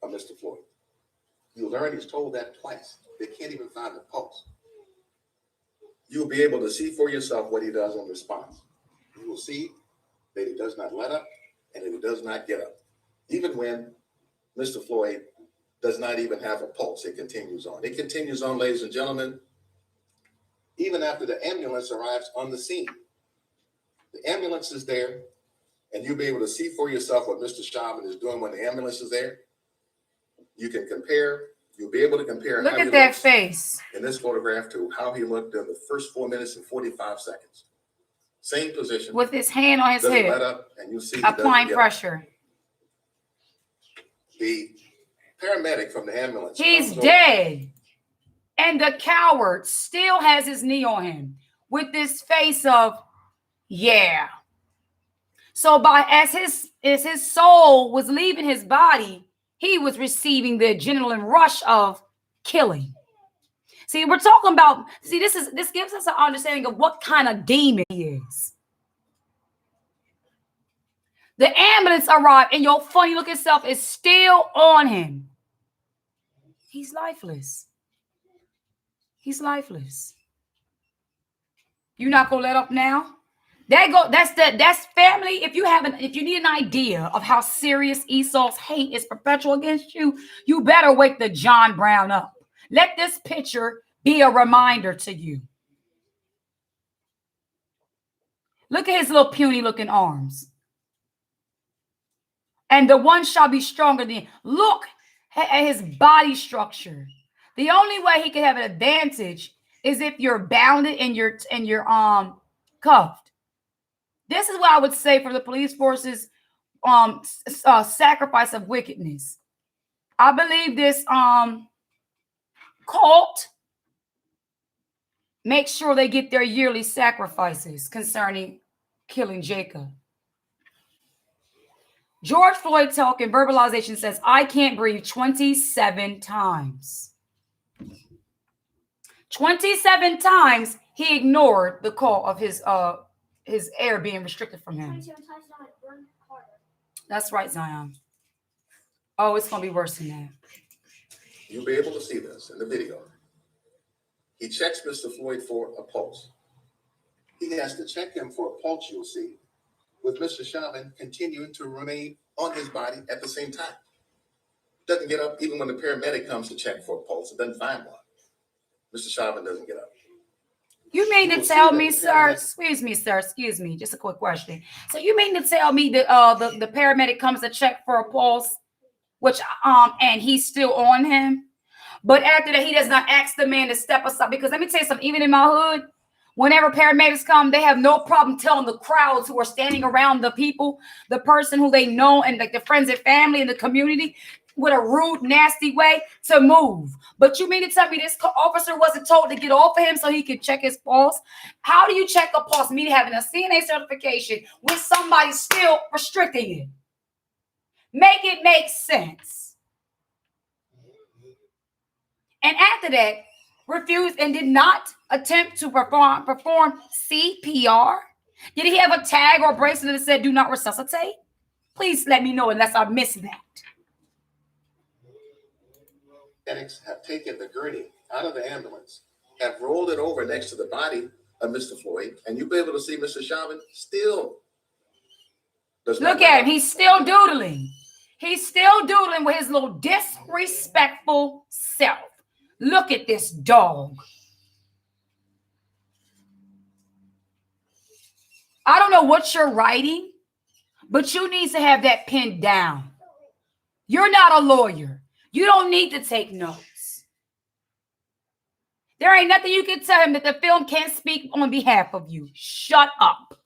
of Mr. Floyd. You'll learn he's told that twice. They can't even find the pulse. You'll be able to see for yourself what he does in response. You will see that he does not let up and that he does not get up. Even when Mr. Floyd does not even have a pulse, it continues on. It continues on, ladies and gentlemen, even after the ambulance arrives on the scene. The ambulance is there, and you'll be able to see for yourself what Mr. Chauvin is doing when the ambulance is there. You can compare. You'll be able to compare. Look at that face in this photograph to how he looked in the first 4 minutes and 45 seconds. Same position. with his hand on his Doesn't head, let up, and you see applying pressure. The paramedic from the ambulance. He's dead. And the coward still has his knee on him with this face of, yeah. So as his soul was leaving his body, he was receiving the adrenaline rush of killing. See, we're talking about, this gives us an understanding of what kind of demon he is. The ambulance arrived and your funny looking self is still on him. He's lifeless. He's lifeless. You're not gonna let up now? That's family. If you need an idea of how serious Esau's hate is perpetual against you, you better wake the John Brown up. Let this picture be a reminder to you. Look at his little puny looking arms. And the one shall be stronger than. Look at his body structure. The only way he can have an advantage is if you're bounded and you're cuffed. This is what I would say for the police force's sacrifice of wickedness. I believe this cult makes sure they get their yearly sacrifices concerning killing Jacob. George Floyd talking verbalization says, I can't breathe 27 times. 27 times he ignored the call of his air being restricted from him. That's right, Zion. Oh, it's going to be worse than that. You'll be able to see this in the video. He checks Mr. Floyd for a pulse. He has to check him for a pulse, you'll see, with Mr. Chauvin continuing to remain on his body at the same time. Doesn't get up even when the paramedic comes to check for a pulse. It doesn't find one. Mr. Chauvin doesn't get up. You mean to tell me, sir, excuse me, just a quick question. So you mean to tell me that the paramedic comes to check for a pulse, which and he's still on him, but after that he does not ask the man to step aside? Because let me tell you something, even in my hood, whenever paramedics come, they have no problem telling the crowds who are standing around the people, the person who they know and like the friends and family in the community, with a rude, nasty way to move. But you mean to tell me this officer wasn't told to get off of him so he could check his pulse? How do you check a pulse? Me having a CNA certification with somebody still restricting it. Make it make sense. And after that, refused and did not attempt to perform CPR. Did he have a tag or a bracelet that said do not resuscitate? Please let me know unless I missed that. Medics have taken the gurney out of the ambulance, have rolled it over next to the body of Mr. Floyd, and you'll be able to see Mr. Chauvin still does not. Look at him. He's still doodling. He's still doodling with his little disrespectful self. Look at this dog. I don't know what you're writing, but you need to have that pinned down. You're not a lawyer. You don't need to take notes. There ain't nothing you can tell him that the film can't speak on behalf of you. Shut up.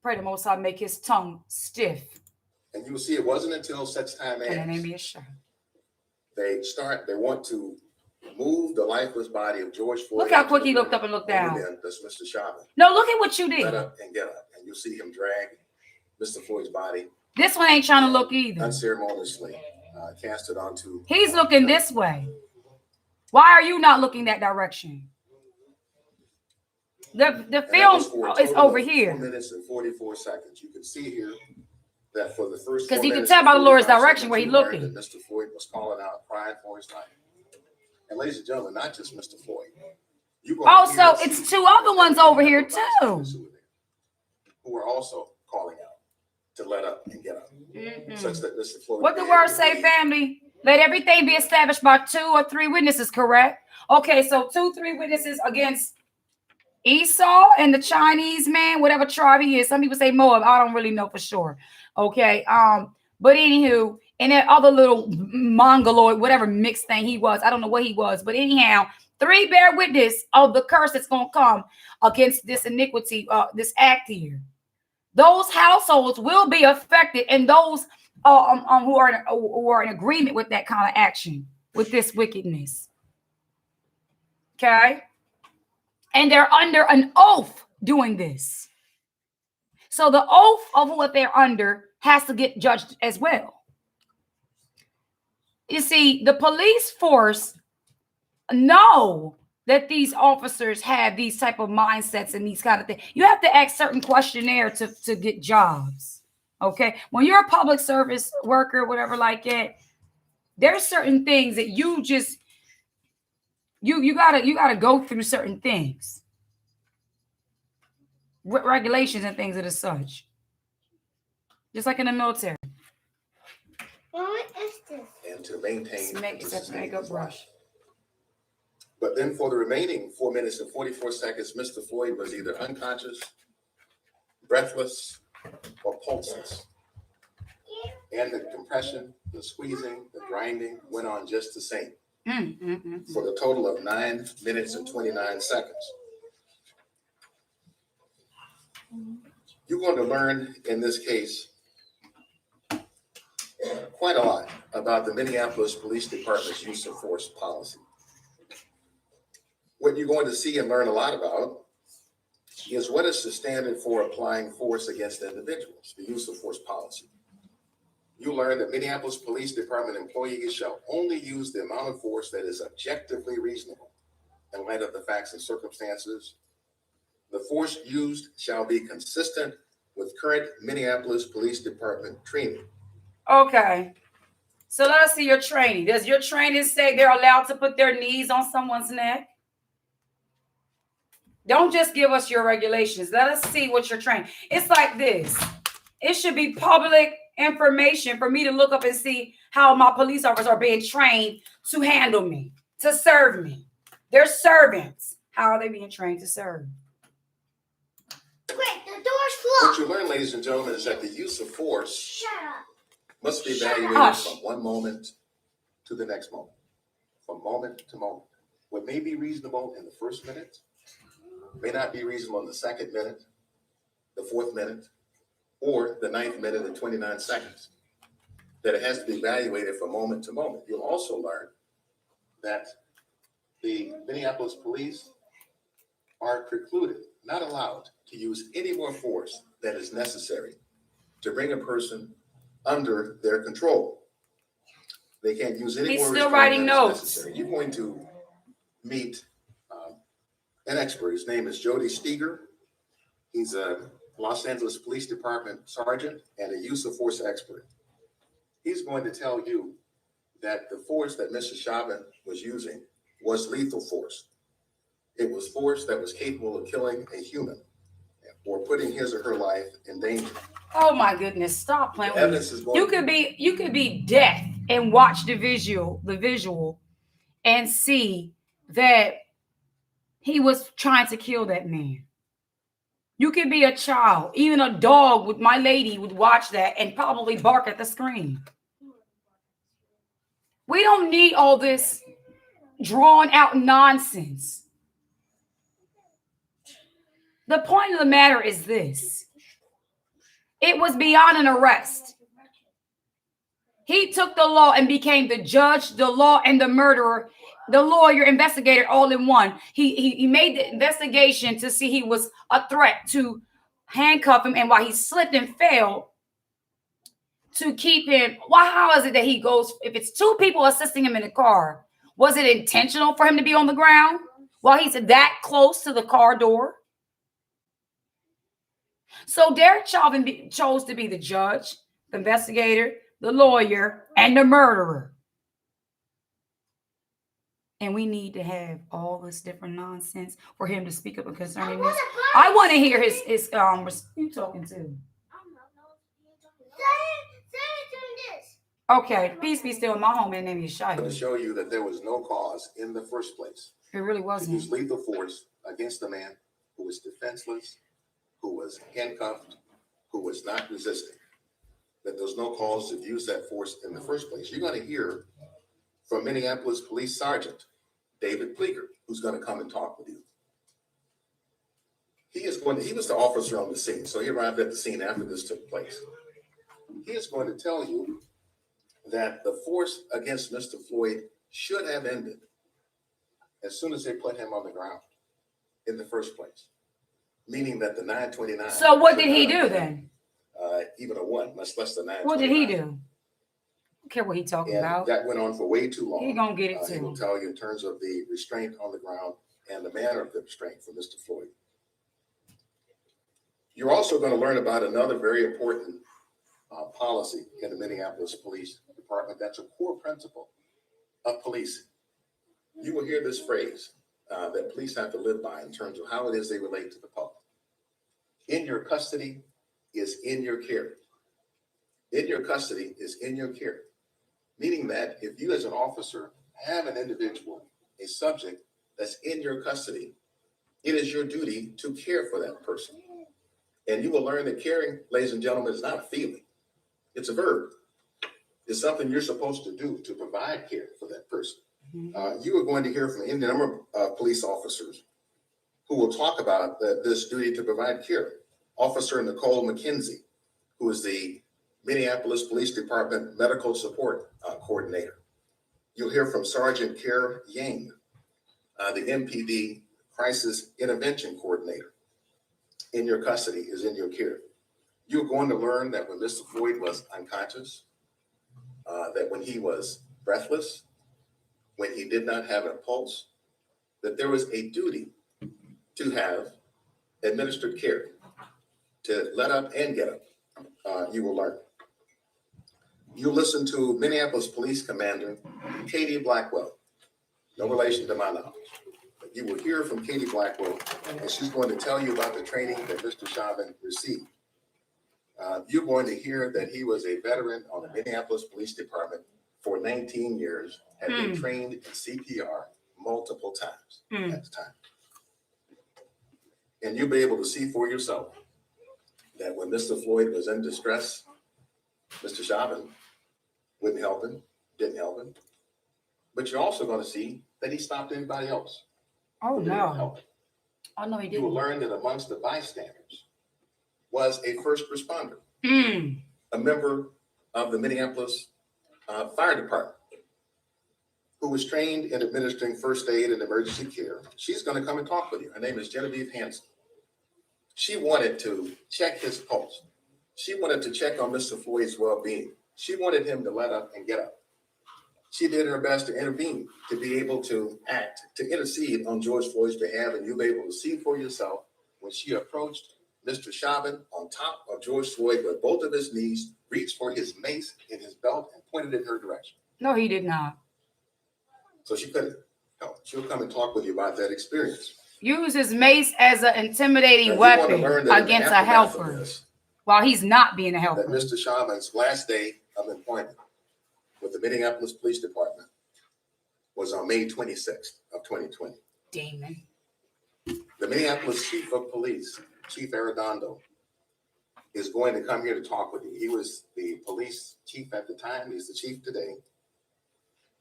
Pray the Most High make his tongue stiff. And you will see it wasn't until such time as they want to move the lifeless body of George Floyd. Look how quick he looked up and looked down. That's Mr. Chauvin. No, look at what you did. Get up and get up. And you'll see him drag Mr. Floyd's body. This one ain't trying to look either. Unceremoniously cast it onto. He's looking this way. Why are you not looking that direction? The film is over here. 4 minutes and 44 seconds. You can see here that for the first, because you can tell by the Lord's direction where he's looking. Mr. Floyd was calling out, crying for his life. And ladies and gentlemen, not just Mr. Floyd. Also, it's two other ones over here too, who are also calling out to let up and get up. Such that Mr. Floyd. What the word say, family? Let everything be established by 2 or 3 witnesses, correct? Okay, so 2, 3 witnesses against Esau and the Chinese man, whatever tribe he is. Some people say Moab. I don't really know for sure. Okay. But anywho, and that other little mongoloid, whatever mixed thing he was, I don't know what he was, but anyhow, 3 bear witness of the curse that's going to come against this iniquity, this act here. Those households will be affected, and those who are in agreement with that kind of action, with this wickedness. Okay? And they're under an oath doing this. So the oath of what they're under has to get judged as well. You see, the police force know that these officers have these type of mindsets and these kind of things. You have to ask certain questionnaire to get jobs. Okay. When you're a public service worker, whatever like it, there's certain things that you just you gotta go through certain things. Regulations and things of the such. Just like in the military. What is this? And to maintain. It's and to a sustain makeup his life. brush. But then for the remaining 4 minutes and 44 seconds, Mr. Floyd was either unconscious, breathless, or pulseless. And the compression, the squeezing, the grinding went on just the same for the total of 9 minutes and 29 seconds. You're going to learn in this case quite a lot about the Minneapolis Police Department's use of force policy. What you're going to see and learn a lot about is what is the standard for applying force against individuals, the use of force policy. You learn that Minneapolis Police Department employees shall only use the amount of force that is objectively reasonable in light of the facts and circumstances. The force used shall be consistent with current Minneapolis Police Department training. Okay. So let us see your training. Does your training say they're allowed to put their knees on someone's neck? Don't just give us your regulations. Let us see what you're trained. It's like this. It should be public information for me to look up and see how my police officers are being trained to handle me, to serve me. They're servants. How are they being trained to serve? Quick, the door's What locked. you learn, ladies and gentlemen, is that the use of force Shut up. must be Shut up. evaluated Hush. from one moment to the next moment, from moment to moment. What may be reasonable in the first minute may not be reasonable in the second minute, the fourth minute, or the 9th minute and 29 seconds. That it has to be evaluated from moment to moment. You'll also learn that the Minneapolis police are precluded, not allowed to use any more force that is necessary to bring a person under their control. They can't use any He's more still restraint writing than is notes. necessary. You're going to meet an expert. His name is Jody Steger. He's a Los Angeles Police Department sergeant and a use of force expert. He's going to tell you that the force that Mr. Chauvin was using was lethal force. It was force that was capable of killing a human or putting his or her life in danger. Oh my goodness! Stop playing The with me. evidence is going You could be deaf and watch the visual, and see that he was trying to kill that man. You could be a child, even a dog with my lady would watch that and probably bark at the screen. We don't need all this drawn out nonsense. The point of the matter is this. It was beyond an arrest. He took the law and became the judge, the law, and the murderer, the lawyer, investigator, all in one. He made the investigation to see he was a threat to handcuff him, and while he slipped and fell, to keep him. Why? How is it that he goes? If it's two people assisting him in the car, was it intentional for him to be on the ground while he's that close to the car door? So Derek Chauvin chose to be the judge, the investigator, the lawyer, and the murderer. And we need to have all this different nonsense for him to speak up concerning this. I want to hear his you talking to. Okay, peace be still. My homie name is to Shia. show you that there was no cause in the first place It really to wasn't. use lethal force against a man who was defenseless, who was handcuffed, who was not resisting. That there's no cause to use that force in the first place. You're going to hear from Minneapolis Police Sergeant David Pleger, who's going to come and talk with you. He was the officer on the scene, so he arrived at the scene after this took place. He is going to tell you that the force against Mr. Floyd should have ended as soon as they put him on the ground in the first place, meaning that the 929. So what did he do then? Even a 1, much less than 929. What did he do? I don't care what he talking And about. that went on for way too long. He gonna get it He will too. tell you in terms of the restraint on the ground, and the manner of the restraint for Mr. Floyd. You're also going to learn about another very important policy in the Minneapolis Police Department that's a core principle of policing. You will hear this phrase that police have to live by in terms of how it is they relate to the public. In your custody is in your care. In your custody is in your care. Meaning that if you as an officer have an individual, a subject that's in your custody, it is your duty to care for that person. And you will learn that caring, ladies and gentlemen, is not a feeling. It's a verb. It's something you're supposed to do to provide care for that person. You are going to hear from a number of police officers who will talk about this duty to provide care. Officer Nicole McKenzie, who is the Minneapolis Police Department Medical Support Coordinator. You'll hear from Sergeant Kerr Yang, the MPD Crisis Intervention Coordinator. In your custody is in your care. You're going to learn that when Mr. Floyd was unconscious, that when he was breathless, when he did not have a pulse, that there was a duty to have administered care, to let up and get up. You will learn. You listen to Minneapolis Police Commander Katie Blackwell, no relation to my knowledge. But you will hear from Katie Blackwell, and she's going to tell you about the training that Mr. Chauvin received. You're going to hear that he was a veteran on the Minneapolis Police Department for 19 years, had been trained in CPR multiple times at the time. And you'll be able to see for yourself that when Mr. Floyd was in distress, Mr. Chauvin wouldn't help him, didn't help him. But you're also going to see that he stopped anybody else. Oh, who didn't no. help him. Oh, no, he You will didn't. learn that amongst the bystanders was a first responder, a member of the Minneapolis Fire Department, who was trained in administering first aid and emergency care. She's going to come and talk with you. Her name is Genevieve Hansen. She wanted to check his pulse. She wanted to check on Mr. Floyd's well-being. She wanted him to let up and get up. She did her best to intervene, to be able to act, to intercede on George Floyd's behalf, and you'll be able to see for yourself when she approached Mr. Chauvin on top of George Floyd with both of his knees, reached for his mace in his belt and pointed in her direction. No, he did not. So she couldn't help. She'll come and talk with you about that experience. Use his mace as an intimidating Now, you want to weapon learn that in the against a aftermath of helper this, while he's not being a that helper. Mr. Chauvin's last day of employment with the Minneapolis Police Department was on May 26th of 2020. Demon. The Minneapolis Chief of Police, Chief Arredondo, is going to come here to talk with you. He was the police chief at the time. He's the chief today.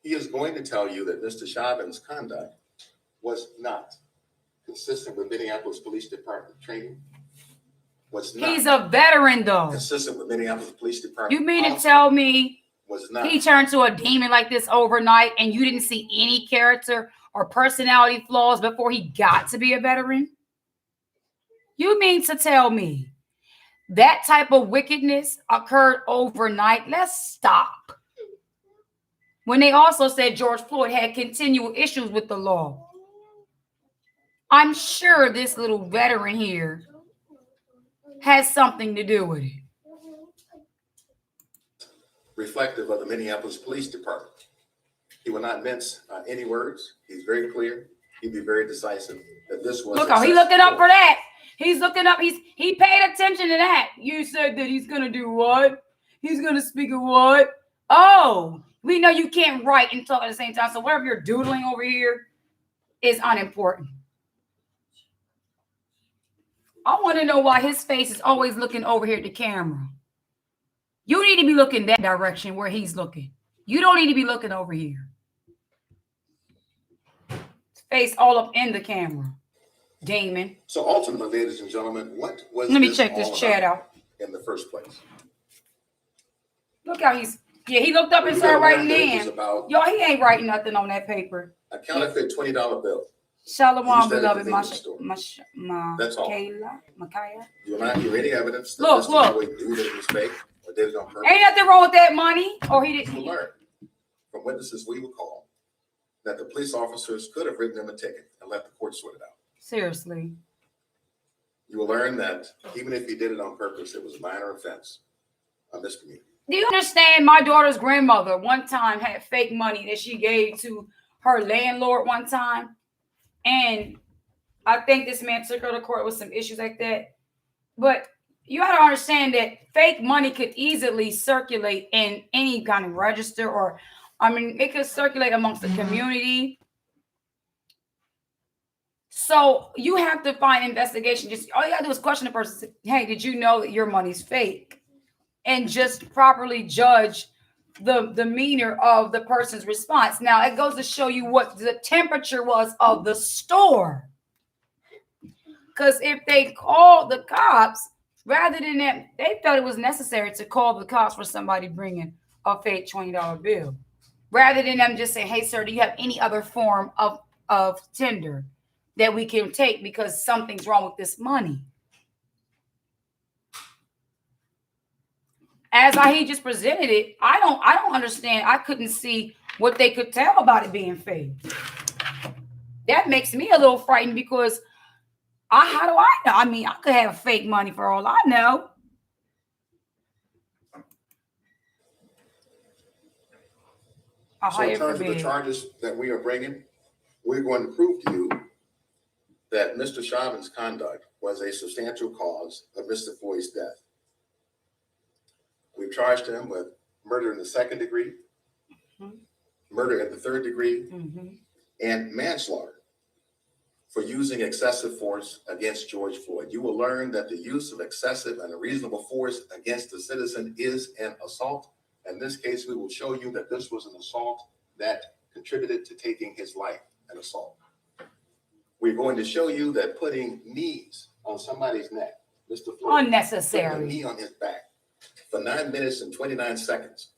He is going to tell you that Mr. Chauvin's conduct was not consistent with Minneapolis Police Department training, was not He's a veteran, though. consistent with Minneapolis Police Department. You mean to policy, tell me was not he turned to a demon like this overnight and you didn't see any character or personality flaws before he got to be a veteran? You mean to tell me that type of wickedness occurred overnight? Let's stop. When they also said George Floyd had continual issues with the law. I'm sure this little veteran here has something to do with it. reflective of the Minneapolis Police Department. He will not mince any words. He's very clear. He'll be very decisive that this was. Look, oh, he's looking up for that. He's looking up. He paid attention to that. You said that he's gonna do what? He's gonna speak of what? Oh, we know you can't write and talk at the same time. So whatever you're doodling over here is unimportant. I want to know why his face is always looking over here at the camera. You need to be looking that direction where he's looking. You don't need to be looking over here. His face all up in the camera. Damon. So ultimately, ladies and gentlemen, what was Let me this check this all chat about out. in the first place? Look how he looked up and You started gotta writing learn that it was in. about Yo, he ain't writing nothing on that paper. a counterfeit $20 bill. Shalom, Use that beloved. at the convenience store. That's all. Makaya. You will not hear any evidence that Look, Mr. look. Floyd knew that it was fake or did it on purpose. Ain't nothing wrong with that money. Or he You will didn't. learn from witnesses we will call that the police officers could have written him a ticket and let the court sort it out. Seriously. You will learn that even if he did it on purpose, it was a minor offense on this community. Do you understand? My daughter's grandmother one time had fake money that she gave to her landlord one time. And I think this man took her to court with some issues like that. But you got to understand that fake money could easily circulate in any kind of register, or, I mean, it could circulate amongst the community. So you have to find investigation. Just all you got to do is question the person. Hey, did you know that your money's fake? And just properly judge the demeanor of the person's response. Now, it goes to show you what the temperature was of the store. Because if they called the cops, rather than that, they felt it was necessary to call the cops for somebody bringing a fake $20 bill. Rather than them just saying, hey, sir, do you have any other form of tender that we can take because something's wrong with this money? As he just presented it, I don't understand. I couldn't see what they could tell about it being fake. That makes me a little frightened because how do I know? I mean, I could have fake money for all I know. So in terms of the charges that we are bringing, we're going to prove to you that Mr. Chauvin's conduct was a substantial cause of Mr. Floyd's death. We've charged him with murder in the second degree, murder in the third degree, and manslaughter for using excessive force against George Floyd. You will learn that the use of excessive and unreasonable force against a citizen is an assault. In this case, we will show you that this was an assault that contributed to taking his life, an assault. We're going to show you that putting knees on somebody's neck, Mr. Floyd, unnecessary, putting a knee on his back for 9 minutes and 29 seconds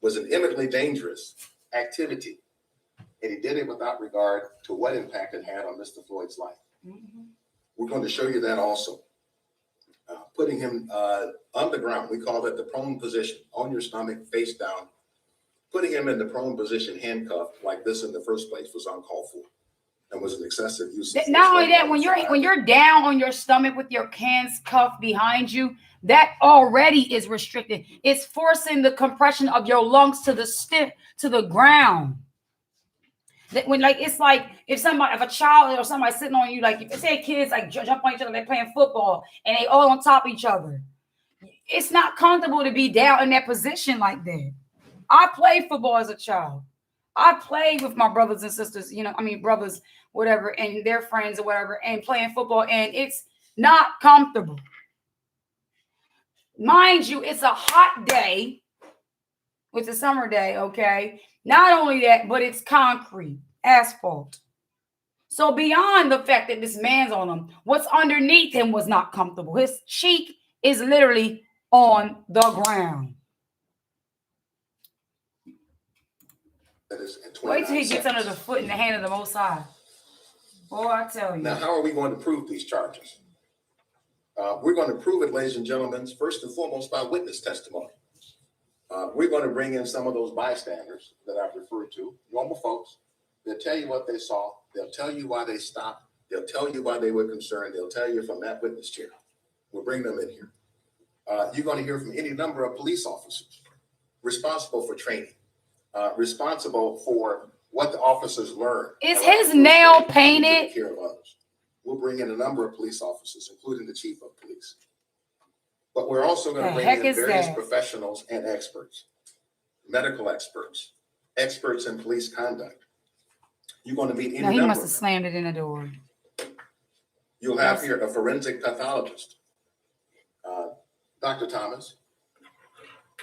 was an eminently dangerous activity. And he did it without regard to what impact it had on Mr. Floyd's life. We're going to show you that also. Putting him on the ground, we call it the prone position, on your stomach, face down. Putting him in the prone position, handcuffed like this in the first place was uncalled for and was an excessive use of force. Not only that, when you're down on your stomach with your hands cuffed behind you, that already is restricted. It's forcing the compression of your lungs to the ground. That when it's like if a child or somebody sitting on you, like if say kids like jump on each other, they're playing football and they all on top of each other. It's not comfortable to be down in that position like that. I played football as a child. I played with my brothers and sisters, brothers, whatever, and their friends or whatever, and playing football, and it's not comfortable. Mind you, it's a hot day. It's a summer day, okay? Not only that, but it's concrete, asphalt. So beyond the fact that this man's on him, what's underneath him was not comfortable. His cheek is literally on the ground. Wait till he gets under the foot and the hand of the Most High. Boy, I tell you. Now, how are we going to prove these charges? We're going to prove it, ladies and gentlemen, first and foremost by witness testimony. We're going to bring in some of those bystanders that I've referred to, normal folks. They'll tell you what they saw. They'll tell you why they stopped. They'll tell you why they were concerned. They'll tell you from that witness chair. We'll bring them in here. You're going to hear from any number of police officers responsible for training, responsible for what the officers learned. Is his nail painted? Care of others. We'll bring in a number of police officers, including the chief of police. But we're also going to bring in various professionals and experts, medical experts, experts in police conduct. You're going to meet any number. He must have slammed it in the door. You'll have here a forensic pathologist, Dr. Thomas,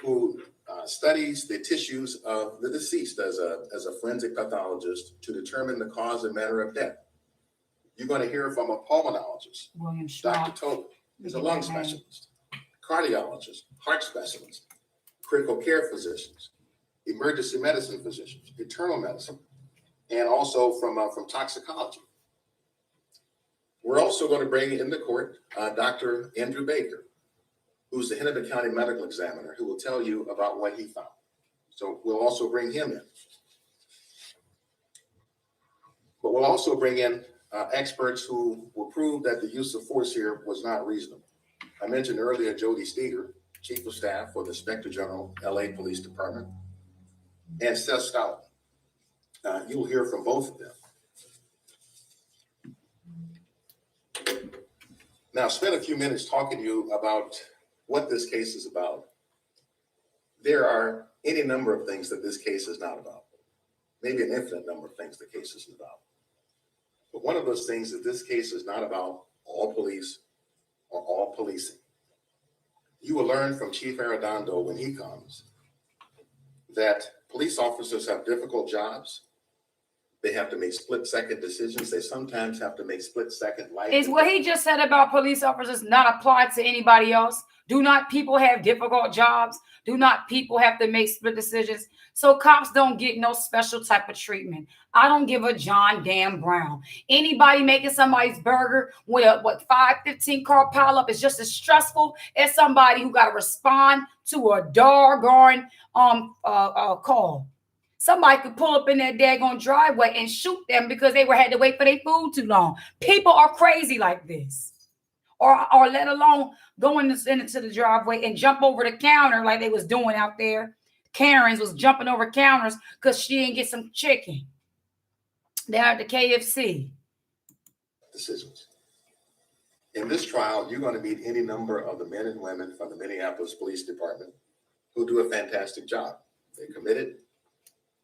who studies the tissues of the deceased as a forensic pathologist to determine the cause and manner of death. You're going to hear from a pulmonologist, William Dr. Tobin. He's a lung specialist, cardiologist, heart specialist, critical care physicians, emergency medicine physicians, internal medicine, and also from toxicology. We're also going to bring in the court Dr. Andrew Baker, who's the Hennepin County medical examiner, who will tell you about what he found. So we'll also bring him in. But we'll also bring in experts who will prove that the use of force here was not reasonable. I mentioned earlier Jody Steger, Chief of Staff for the Inspector General, LA Police Department, and Seth Stout. You will hear from both of them. Now, I spent a few minutes talking to you about what this case is about. There are any number of things that this case is not about. Maybe an infinite number of things the case is about. But one of those things that this case is not about all police or all policing. You will learn from Chief Arredondo when he comes that police officers have difficult jobs. They have to make split-second decisions. They sometimes have to make split-second life. Is what he just said about police officers not applied to anybody else? Do not people have difficult jobs? Do not people have to make split decisions? So cops don't get no special type of treatment. I don't give a John damn Brown. Anybody making somebody's burger with a 515 car pileup is just as stressful as somebody who got to respond to a doggone call. Somebody could pull up in that daggone driveway and shoot them because they had to wait for their food too long. People are crazy like this. Or let alone go into the driveway and jump over the counter like they was doing out there. Karen's was jumping over counters because she didn't get some chicken. They're at the KFC. Decisions. In this trial, you're going to meet any number of the men and women from the Minneapolis Police Department who do a fantastic job. They're committed,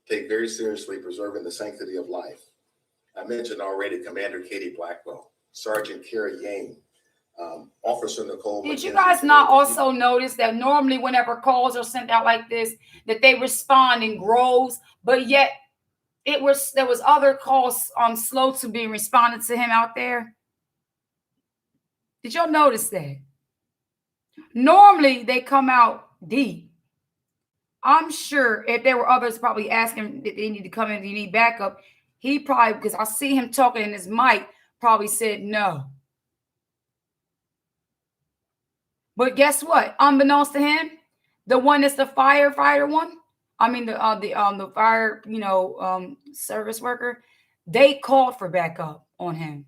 take very seriously preserving the sanctity of life. I mentioned already Commander Katie Blackwell, Sergeant Kerry Yang, Officer Nicole. Did you guys not also notice that normally whenever calls are sent out like this, that they respond in groves, but yet there was other calls slow to being responded to him out there? Did y'all notice that? Normally they come out deep. I'm sure if there were others probably asking that they need to come in, do you need backup? He probably, because I see him talking in his mic, probably said no. But guess what? Unbeknownst to him, the one that's the firefighter one, I mean the fire, service worker, they called for backup on him.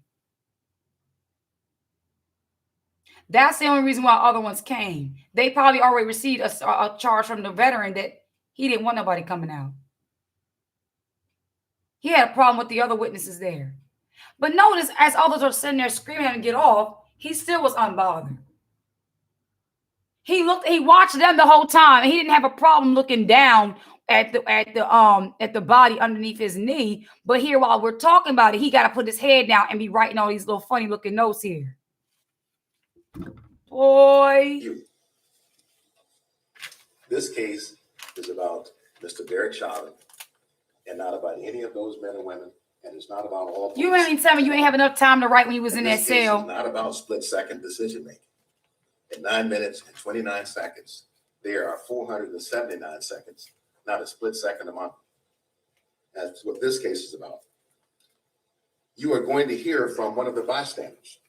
That's the only reason why other ones came. They probably already received a charge from the veteran that he didn't want nobody coming out. He had a problem with the other witnesses there. But notice, as others are sitting there screaming and get off, he still was unbothered. He watched them the whole time, and he didn't have a problem looking down at the body underneath his knee. But here, while we're talking about it, he got to put his head down and be writing all these little funny looking notes here. Boy. This case is about Mr. Derek Chauvin and not about any of those men and women, and it's not about all. You ain't tell me you ain't have enough time to write when you was in that cell. It's not about split-second decision making. In 9 minutes and 29 seconds, there are 479 seconds, not a split second amount. That's what this case is about. You are going to hear from one of the bystanders,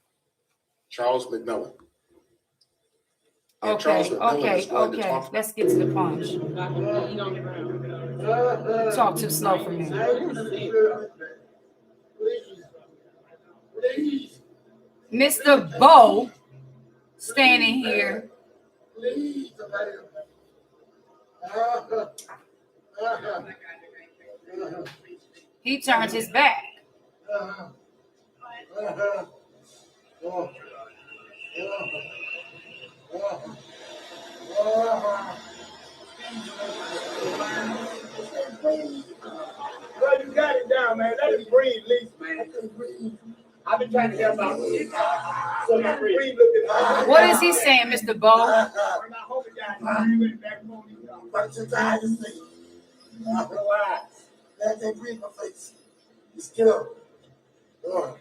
Charles McMillan. And Charles McMillan is going to talk. Let's get to the punch. Talk too slow for me. Mr. Bo standing here. He turns his back. Well, you got it down, man. Let it breathe, at least, man. I've been trying to help out with this. So you breathe looking hard. What is he saying, Mr. Bo? I hope it got you back on you. But your eyes is me. Let them breathe my face. Just get up. What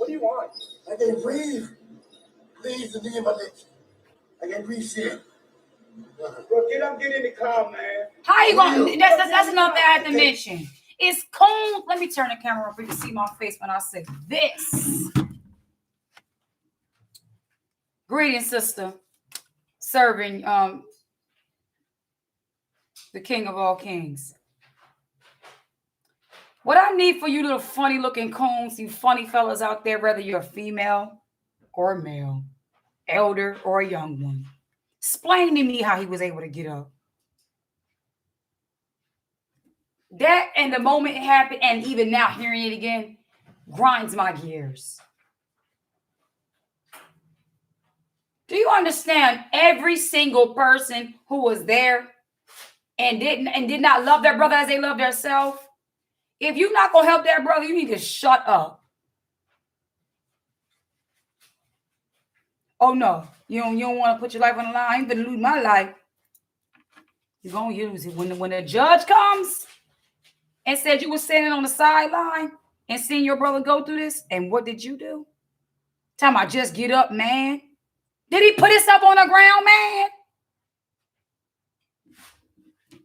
do you want? I can't breathe. Please, the name of it. I can't breathe shit. Bro, get up, get in the car, man. How you going? That's another thing I have to mention. It's cold. Let me turn the camera up so you can see my face when I say this. Greetings, sister. Serving the King of all kings. What I need for you little funny looking coons, you funny fellas out there, whether you're a female or a male, elder or a young one, explain to me how he was able to get up. That and the moment it happened, and even now hearing it again, grinds my gears. Do you understand? Every single person who was there and did not love their brother as they love themselves. If you're not gonna help that brother, you need to shut up. Oh no, you don't want to put your life on the line. I'm gonna lose my life. You're gonna use it when the judge comes and said you were standing on the sideline and seeing your brother go through this. And what did you do? Tell me, just get up, man. Did he put himself on the ground, man?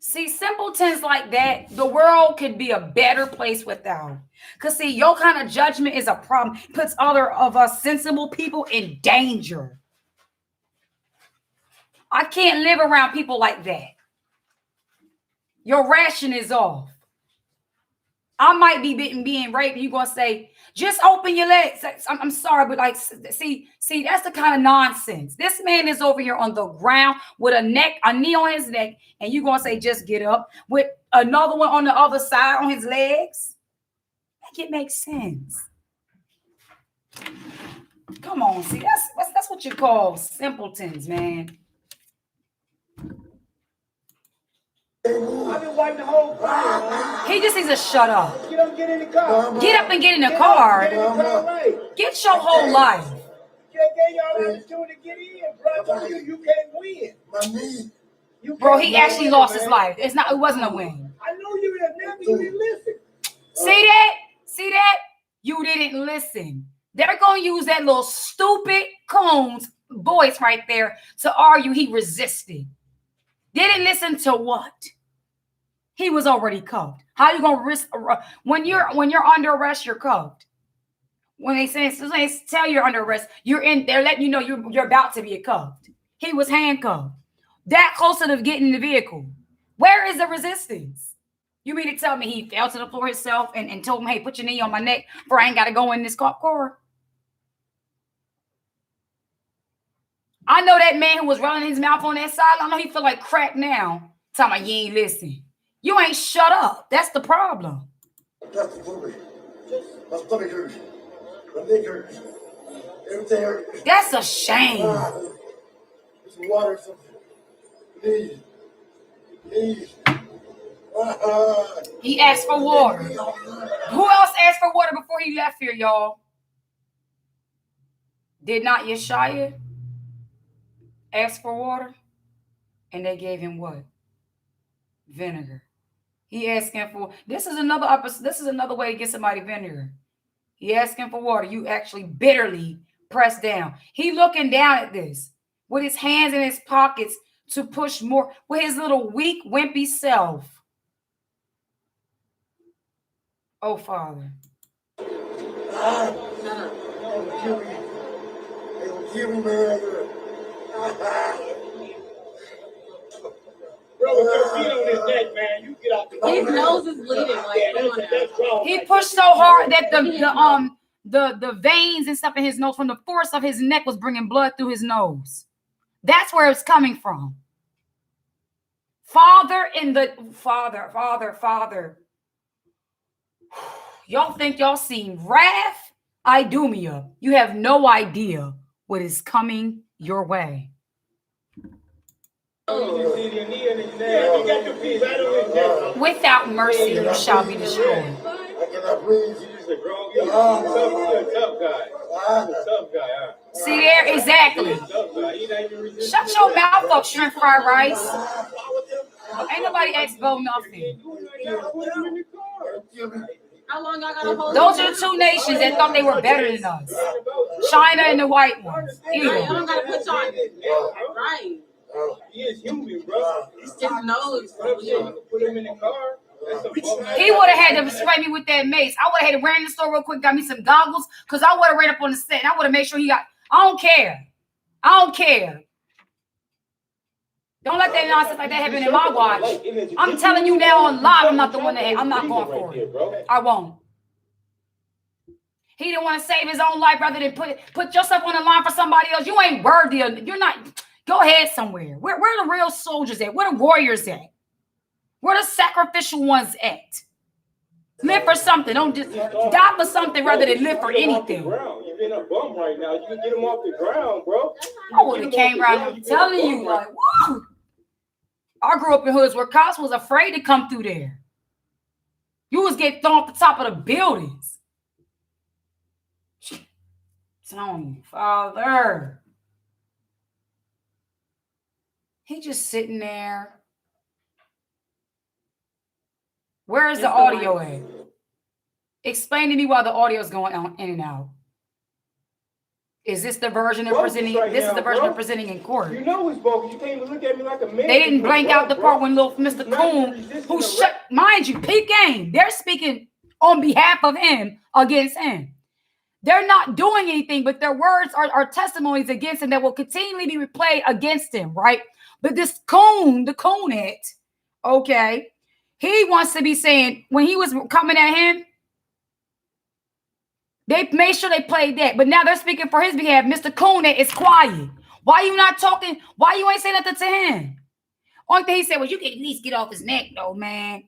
See, simpletons like that, the world could be a better place without. Because, see, your kind of judgment is a problem. It puts other of us sensible people in danger. I can't live around people like that. Your ration is off. I might be being raped, and you're going to say, just open your legs. I'm sorry, but like, see, that's the kind of nonsense. This man is over here on the ground with a knee on his neck, and you're going to say, just get up, with another one on the other side on his legs. Make it make sense. Come on, see, that's what you call simpletons, man. I've been waiting the whole time. He just needs to shut up. Get up, get in the car. Get up and get in the car. Get in the car, right. Get your whole life. Gave y'all opportunity to get in, bro. You can't win. My knee. You Bro, can't he actually win, lost man. his life. It wasn't a win. I know you didn't never, you didn't listen. See that? See that? You didn't listen. They're going to use that little stupid coon's voice right there to argue he resisted. Didn't listen to what? He was already cuffed. How you going to risk when you're under arrest, you're cuffed. When they tell you're under arrest, they're letting you know you're about to be cuffed. He was handcuffed. That closer to getting in the vehicle. Where is the resistance? You mean to tell me he fell to the floor himself and told him, hey, put your knee on my neck for I ain't got to go in this cop car? I know that man who was running his mouth on that side. I know he feel like crap now. Talking about you ain't listening. You ain't shut up. That's the problem. That's the problem. My stomach hurts. My neck hurts. Everything hurts. That's a shame. There's some water or something. Please. Please. He asked for water. Who else asked for water before he left here, y'all? Did not Yeshaya ask for water? And they gave him what? Vinegar. He asking for, this is another way to get somebody vinegar. He asking for water. You actually bitterly press down. He looking down at this with his hands in his pockets to push more with his little weak, wimpy self. Oh, Father. They gonna kill me. They gonna kill me, man. Bro, don't get on his neck, man. You get out the His nose is bleeding. Like, come on now. that's wrong. He pushed so hard that the veins and stuff in his nose from the force of his neck was bringing blood through his nose. That's where it's coming from. Father. Y'all think y'all seen wrath? Idumea. You have no idea what is coming your way. Without mercy, you shall be destroyed. I cannot breathe. You're a tough guy. Tough guy, huh? See there? Exactly. Shut your mouth up, shrimp fried rice. Ain't nobody asked Bo nothing. How long y'all gotta hold Those are the two nations that thought they were better than us. China and the white ones. Y'all don't gotta put y'all right. He is human, bro. His nose. Put him in the car. He would have had to spray me with that mace. I would have had to ran in the store real quick, got me some goggles, because I would have ran up on the set and I would have made sure he got. I don't care. Don't let that nonsense like that happen in my watch. I'm telling you now on live, I'm not the one that I'm not going for it. I won't. He didn't want to save his own life rather than put yourself on the line for somebody else. You ain't worthy of, you're not. Go ahead somewhere. Where the real soldiers at? Where the warriors at? Where the sacrificial ones at? Live for something. Don't just die for something rather than live for anything. You're being a bum right now. You can get him off the ground, bro. I would have came around. I'm telling you, like, woo. I grew up in hoods where cops was afraid to come through there. You was getting thrown off the top of the buildings. Telling you, Father. He just sitting there. Where is the audio at? Explain to me why the audio is going on in and out. Is this the version of presenting? This is the version of presenting in court. You know it's bogus. You can't even look at me like a man. They didn't blank out the part when little Mr. Coon, who shut, mind you, peep game. They're speaking on behalf of him against him. They're not doing anything, but their words are testimonies against him that will continually be replayed against him, right? But this Coon, the Coonette, okay, he wants to be saying, when he was coming at him, they made sure they played that. But now they're speaking for his behalf. Mr. Coonette is quiet. Why you not talking? Why you ain't saying nothing to him? Only thing he said was, you can at least get off his neck, though, man.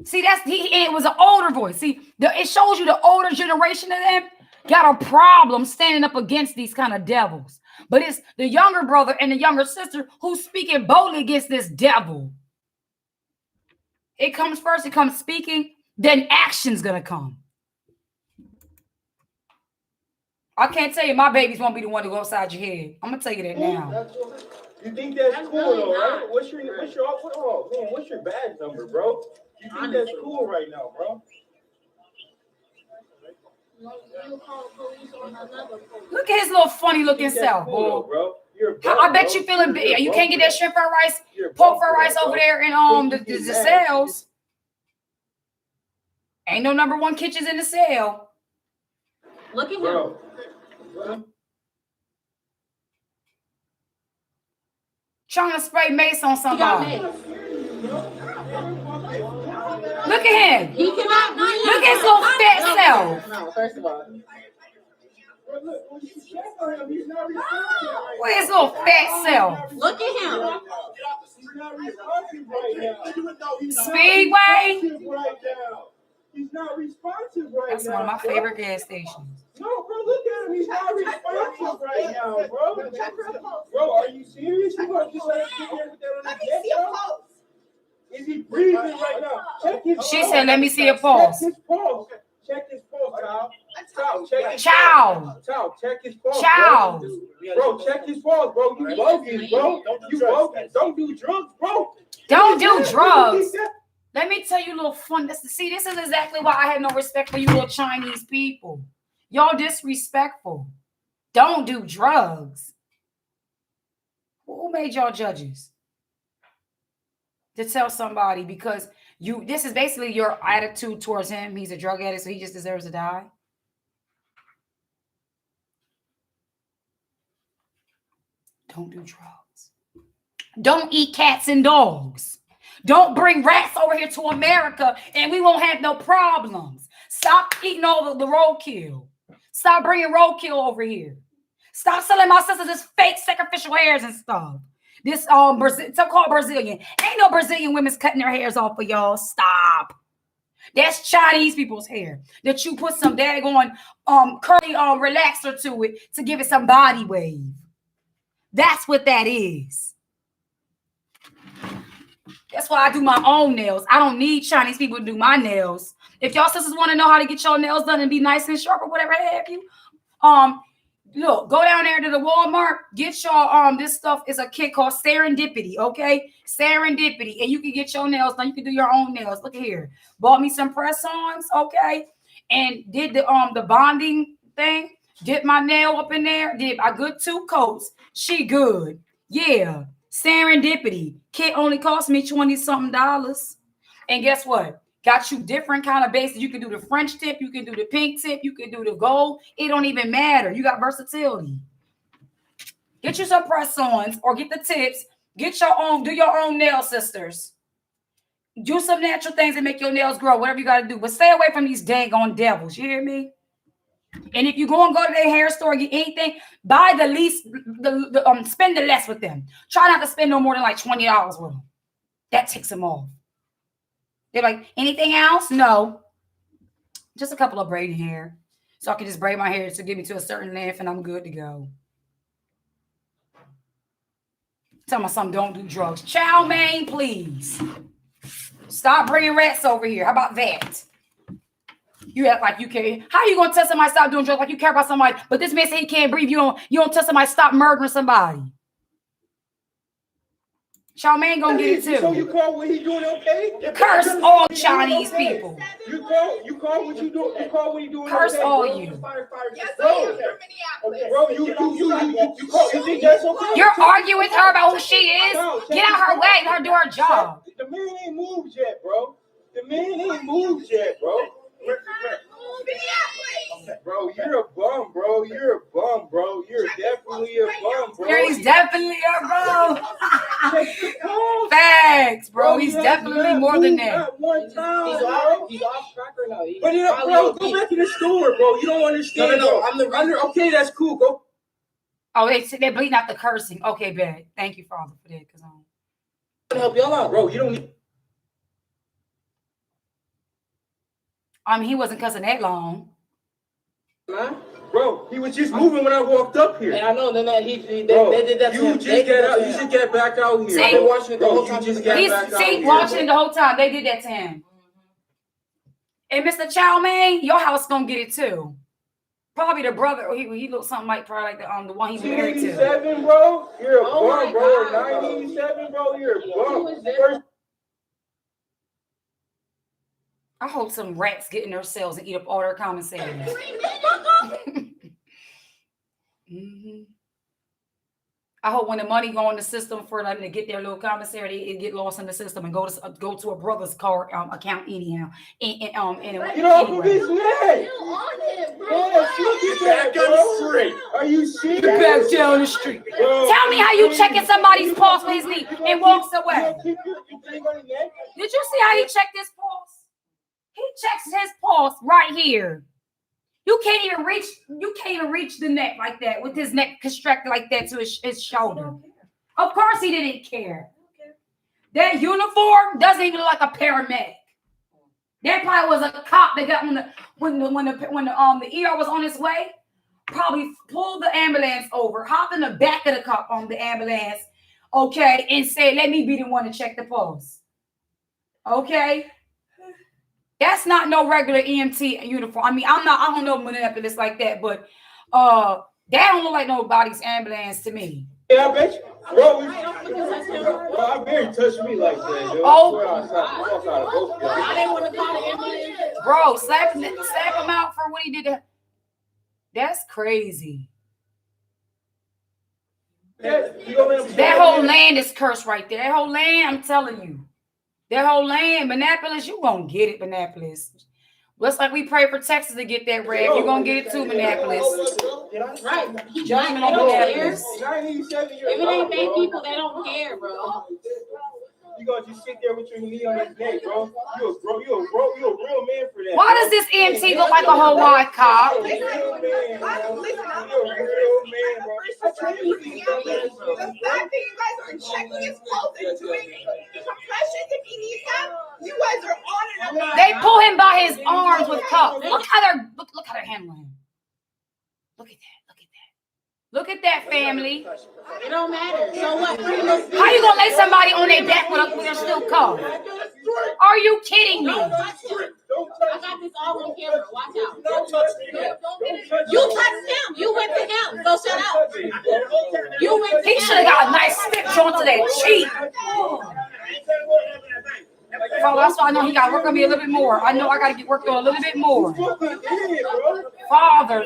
See, it was an older voice. See, it shows you the older generation of them got a problem standing up against these kind of devils. But it's the younger brother and the younger sister who's speaking boldly against this devil. It comes first, it comes speaking, then action's gonna come. I can't tell you my babies won't be the one to go upside your head. I'm gonna tell you that now. You think that's cool, though, right? What's your badge number, bro? You think that's cool right now, bro? Look at his little funny looking self, cool, bro. I bet you feeling big. You can't get that shrimp fried rice, pork fried rice over there in the cells. Ain't no number one kitchens in the cell. Look at him. Bro. Trying to spray mace on somebody. Look at him. He cannot breathe. Look at his little fat self. No, first of all. Where's his little fat self? Look at him. Speedway. He's not responsive right That's now. one of my favorite gas stations. No, bro, look at him. He's not responsive right now, bro. Bro, are you serious? You want to just let him sit there with that on his neck, bro? Is he breathing right now? Check his She pulse. said, let me see your pulse. Check his pulse. Check his pulse, child. Child, check his Chow. pulse. Child, check his pulse. Chow. Bro, check his pulse, bro. You bogus, bro. You bogus. Don't do drugs, bro. Don't do drugs. Let me tell you a little fun. See, this is exactly why I have no respect for you little Chinese people. Y'all disrespectful. Don't do drugs. Who made y'all judges? To tell somebody because this is basically your attitude towards him. He's a drug addict, so he just deserves to die. Don't do drugs. Don't eat cats and dogs. Don't bring rats over here to America and we won't have no problems. Stop eating all the roadkill. Stop bringing roadkill over here. Stop selling my sisters this fake sacrificial hairs and stuff. This so-called Brazilian. Ain't no Brazilian women's cutting their hairs off for y'all. Stop. That's Chinese people's hair. That you put some daggone curly relaxer to it to give it some body wave. That's what that is. That's why I do my own nails. I don't need Chinese people to do my nails. If y'all sisters want to know how to get your nails done and be nice and sharp or whatever have you, look, go down there to the Walmart, get your this stuff is a kit called Serendipity, okay? Serendipity, and you can get your nails done. You can do your own nails. Look at here. Bought me some press-ons, okay? And did the bonding thing. Did my nail up in there. Did a good 2 coats. She good. Yeah. Serendipity. Kit only cost me $20-something. And guess what? Got you different kind of bases. You can do the French tip. You can do the pink tip. You can do the gold. It don't even matter. You got versatility. Get you some press-ons or get the tips. Get your own, do your own nails, sisters. Do some natural things and make your nails grow, whatever you got to do. But stay away from these dang on devils. You hear me? And if you go to their hair store and get anything, buy the least, spend the less with them. Try not to spend no more than like $20 with them. That takes them off. They're like, anything else? No. Just a couple of braiding hair. So I can just braid my hair to get me to a certain length and I'm good to go. Tell my son don't do drugs. Chow mein, please. Stop bringing rats over here. How about that? You act like you care. How you gonna tell somebody stop doing drugs like you care about somebody? But this man said he can't breathe. You don't tell somebody stop murdering somebody. Chow mein gonna get it too. So you call what he doing okay? Curse all Chinese people. You call what you doing? You call what he doing Curse okay, all bro? you. Yes, I am from Minneapolis. Bro, you call. You think that's okay? You're arguing with her about who she is. Get out her way. Let her do her job. The man ain't moved yet, bro. The man ain't moved yet, bro. Minneapolis. Bro, you're a bum, bro. You're a bum, bro. You're definitely a bum, bro. He's definitely a bro. Facts, bro. He's definitely more than that. Not one time, He's bro. off track or no? But bro, go back to the store, bro. You don't understand. No, bro. I'm the reason. Okay, that's cool. Go. Oh, they're bleeding out the cursing. Okay, bad. Thank you, Father, for that. Because Help y'all out, Bro, you don't need. he wasn't cussing that long. man. Bro, he was just moving when I walked up here. And I know then that they did that to You him. just They did get that out. to You him. should get back out here. See? I've been watching it the Bro, whole you time. just got He's back out here. watching it the whole time. They did that to him. And Mr. Chow mein, your house gonna get it too. Probably the brother. He looks something like probably like the one he married to. 87, bro. You're a Oh bum, my bro. God, 987, bro. You're a He bum. was there. First, I hope some rats get in their cells and eat up all their commissaries. Mhm. I hope when the money go in the system for them to get their little commissary, it get lost in the system and go to a brother's card account anyhow. get off of his neck. Yes, look at that, bro. Are you serious? Back down the street. Bro, Tell me how you checking somebody's pulse with his knee and walks away. You keep on his neck? Did you see how he checked his pulse? He checks his pulse right here. You can't even reach the neck like that with his neck constricted like that to his shoulder. Of course he didn't care. That uniform doesn't even look like a paramedic. That probably was a cop that got when the ER was on its way, probably pulled the ambulance over, hopped in the back of the cop on the ambulance, okay, and said, "Let me be the one to check the pulse." Okay. That's not no regular EMT uniform. I mean, I don't know Minneapolis like that, but that don't look like nobody's ambulance to me. Yeah, I bet you. Bro, I bet you touched me like that, dude. Oh. I didn't want to call the ambulance. Bro, slap him out for what he did. That's crazy. That whole land is cursed right there. That whole land, I'm telling you. That whole land, Minneapolis, you gonna get it, Minneapolis. Looks like we pray for Texas to get that bread. You're gonna get it too, Minneapolis. Right. Judgment on They don't care. Minneapolis. If it ain't bad people, they don't care, bro. You gonna just sit there with your knee on his neck, bro. You a real man for that. Why does this EMT look like a Hawaii cop? You're a real man, bro. You're a real man, bro. I tell you, The fact that you guys are checking his pulse and doing compressions if he needs them, you guys are on and on. They pull him by his arms with cuffs. Look how they're handling him. Look at that. Look at that, family. It don't matter. So what? How you gonna lay somebody on their back when they're still cuffed? Are you kidding me? I got this all on camera. Watch out. don't touch me. You touched him. You went to him. So shut up. You went to He him. should have got a nice stitch onto that cheek. Father, that's why I know he got to work on me a little bit more. I know I got to get worked on a little bit more. Father.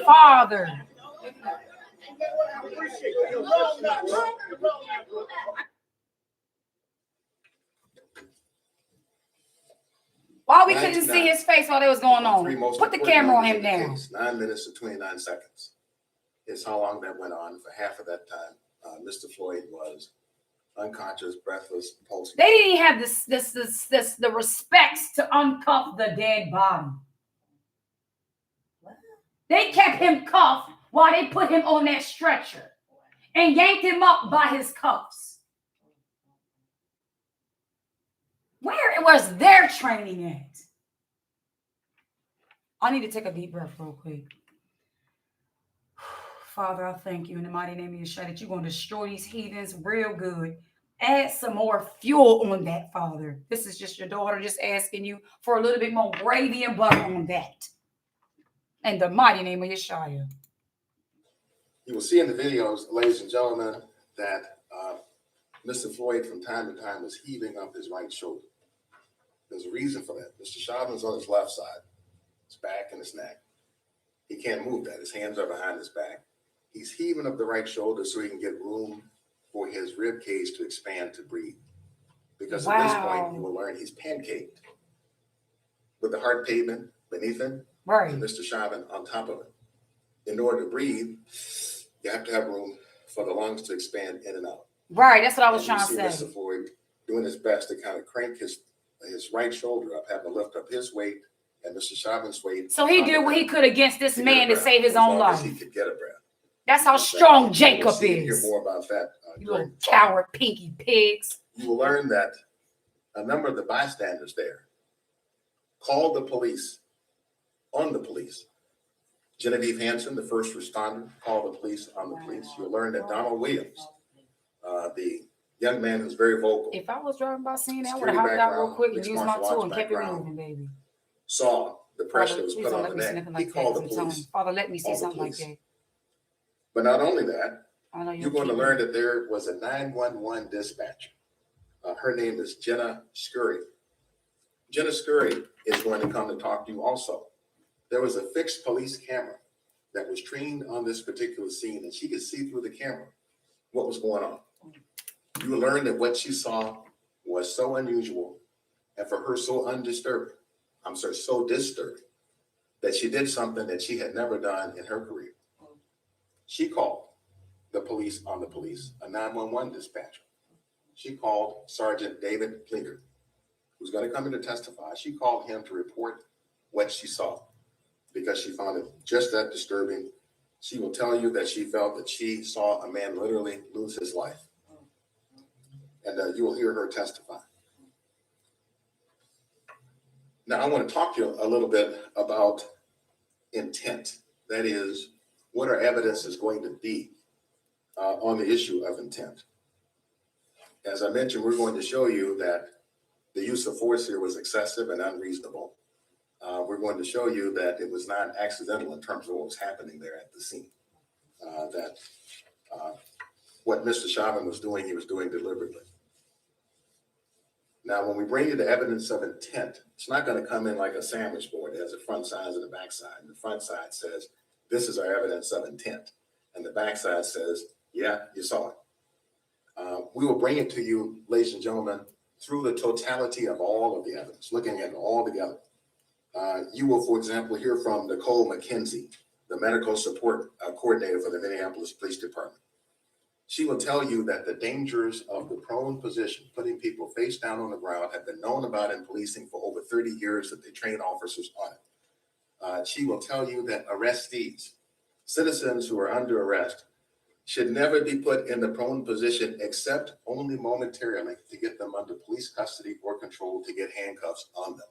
Why we couldn't see his face while they was going on? Put the camera on him now. 9 minutes and 29 seconds is how long that went on for half of that time Mr. Floyd was unconscious, breathless, pulsing. They didn't even have the respects to uncuff the dead body. They kept him cuffed while they put him on that stretcher and yanked him up by his cuffs. Where was their training at? I need to take a deep breath real quick. Father, I thank you in the mighty name of Yeshua that you're going to destroy these heathens real good. Add some more fuel on that, Father. This is just your daughter just asking you for a little bit more gravy and butter on that. In the mighty name of Yeshua. You will see in the videos, ladies and gentlemen, that Mr. Floyd from time to time was heaving up his right shoulder. There's a reason for that. Mr. Chauvin's on his left side, his back and his neck. He can't move that. His hands are behind his back. He's heaving up the right shoulder so he can get room for his rib cage to expand to breathe. Because at this point, you will learn he's pancaked with the hard pavement beneath him, Right. and Mr. Chauvin on top of it. In order to breathe, you have to have room for the lungs to expand in and out. Right. That's what I was And trying to you say. see Mr. Floyd doing his best to kind of crank his right shoulder up, having to lift up his weight and Mr. Chauvin's weight. So he did what he could against this man to save his own life. He could get a breath. That's how strong Jacob We'll hear is. more about that. You little coward, pinky pigs. You will learn that a number of the bystanders there called the police on the police. Genevieve Hanson, the first responder, called the police on the police. You'll learn that Donald Williams, the young man who's very vocal, If I was driving by seeing that, I would Security have hopped out real background, quick and mixed used my martial tool arts and kept it background, moving, baby. saw the pressure Father, that was please put don't on let the me see neck. nothing He like called that. the I'm telling police. you. Father, let me see Called the something like police. that. But not only that, I know you're going to learn that there was a 911 dispatcher. Her name is Jenna Scurry. Jenna Scurry is going to come to talk to you also. There was a fixed police camera that was trained on this particular scene, and she could see through the camera what was going on. You will learn that what she saw was so unusual and for her so so disturbing that she did something that she had never done in her career. She called the police on the police, a 911 dispatcher. She called Sergeant David Klinger, who's going to come in to testify. She called him to report what she saw because she found it just that disturbing. She will tell you that she felt that she saw a man literally lose his life. And you will hear her testify. Now, I want to talk to you a little bit about intent. That is, what our evidence is going to be on the issue of intent. As I mentioned, we're going to show you that the use of force here was excessive and unreasonable. We're going to show you that it was not accidental in terms of what was happening there at the scene. What Mr. Chauvin was doing, he was doing deliberately. Now, when we bring you the evidence of intent, it's not going to come in like a sandwich board. It has a front side and a back side. And the front side says, this is our evidence of intent. And the back side says, yeah, you saw it. We will bring it to you, ladies and gentlemen, through the totality of all of the evidence, looking at it all together. You will, for example, hear from Nicole McKenzie, the medical support coordinator for the Minneapolis Police Department. She will tell you that the dangers of the prone position, putting people face down on the ground, have been known about in policing for over 30 years, that they train officers on it. She will tell you that arrestees, citizens who are under arrest, should never be put in the prone position except only momentarily to get them under police custody or control to get handcuffs on them,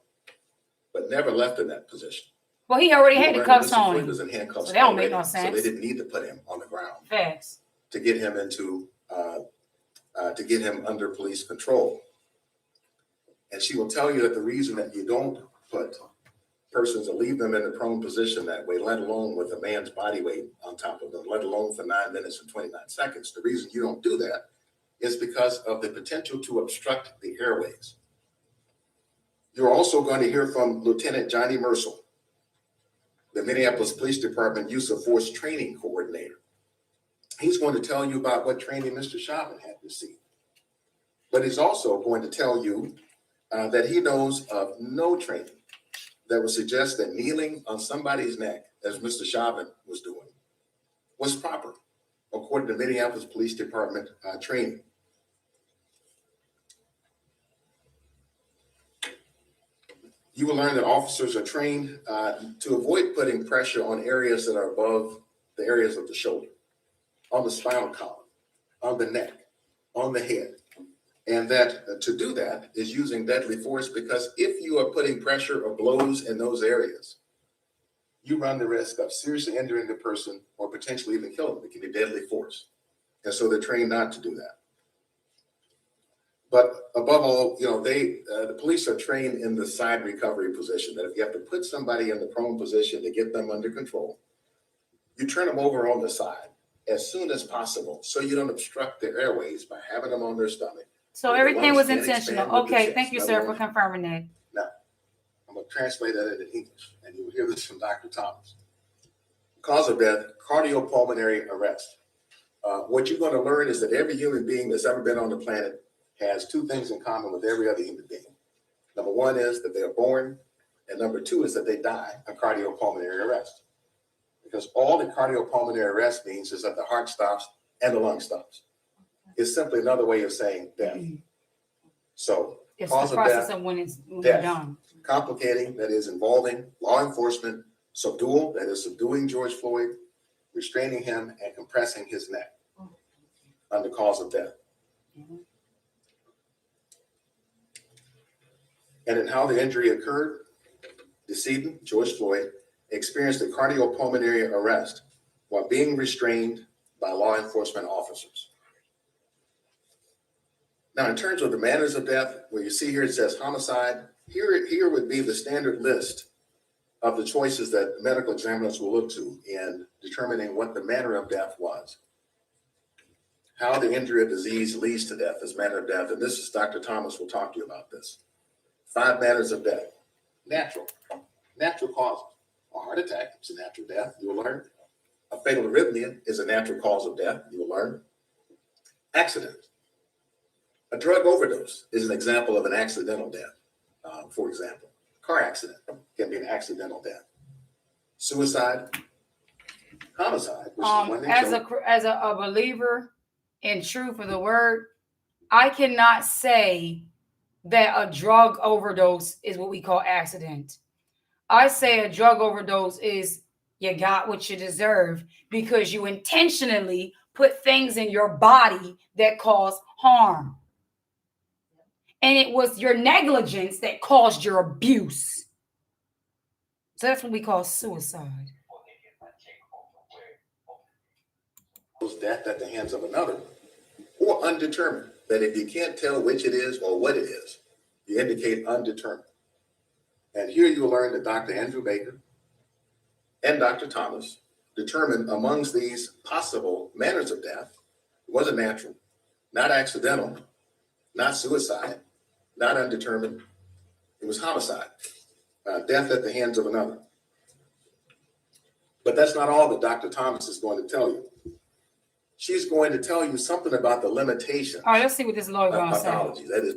but never left in that position. Well, he already had the cuffs on him. Was in handcuffs So that don't make no already, sense. So they didn't need to put him on the ground Facts. to get him under police control. And she will tell you that the reason that you don't put persons or leave them in a prone position that way, let alone with a man's body weight on top of them, let alone for 9 minutes and 29 seconds. The reason you don't do that is because of the potential to obstruct the airways. You're also going to hear from Lieutenant Johnny Mercil, the Minneapolis Police Department Use of Force Training Coordinator. He's going to tell you about what training Mr. Chauvin had received. But he's also going to tell you that he knows of no training that would suggest that kneeling on somebody's neck, as Mr. Chauvin was doing, was proper. according to Minneapolis Police Department training. You will learn that officers are trained to avoid putting pressure on areas that are above the areas of the shoulder, on the spinal column, on the neck, on the head. And that to do that is using deadly force, because if you are putting pressure or blows in those areas, you run the risk of seriously injuring the person or potentially even killing them. It can be deadly force. And so they're trained not to do that. But above all, the police are trained in the side recovery position, that if you have to put somebody in the prone position to get them under control, you turn them over on the side as soon as possible so you don't obstruct their airways by having them on their stomach. So everything was intentional. Okay, thank you, sir, for confirming that. Now, I'm going to translate that into English, and you'll hear this from Dr. Thomas. Cause of death, cardiopulmonary arrest. What you're going to learn is that every human being that's ever been on the planet has two things in common with every other human being. Number one is that they are born, and number two is that they die of cardiopulmonary arrest. Because all the cardiopulmonary arrest means is that the heart stops and the lung stops. It's simply another way of saying death. So, It's cause the of process death, of when you're death. done. Complicating, that is involving law enforcement, subdual, that is subduing George Floyd, restraining him and compressing his neck under cause of death. And in how the injury occurred, decedent George Floyd experienced a cardiopulmonary arrest while being restrained by law enforcement officers. Now, in terms of the manners of death, where you see here it says homicide, here would be the standard list of the choices that medical examiners will look to in determining what the manner of death was. How the injury or disease leads to death is manner of death, and this is Dr. Thomas will talk to you about this. 5 manners of death. Natural causes. A heart attack is a natural death, you will learn. A fatal arrhythmia is a natural cause of death, you will learn. Accident. A drug overdose is an example of an accidental death. For example, car accident can be an accidental death. Suicide, homicide, which is when they As a believer in truth of the word, I cannot say that a drug overdose is what we call accident. I say a drug overdose is you got what you deserve because you intentionally put things in your body that cause harm. And it was your negligence that caused your abuse. So that's what we call suicide. Death at the hands of another, or undetermined, that if you can't tell which it is or what it is, you indicate undetermined. And here you will learn that Dr. Andrew Baker and Dr. Thomas determined amongst these possible manners of death, it wasn't natural, not accidental, not suicide, not undetermined, it was homicide, death at the hands of another. But that's not all that Dr. Thomas is going to tell you. She's going to tell you something about the limitations. All right, let's see what this lawyer going to say. Pathology, that is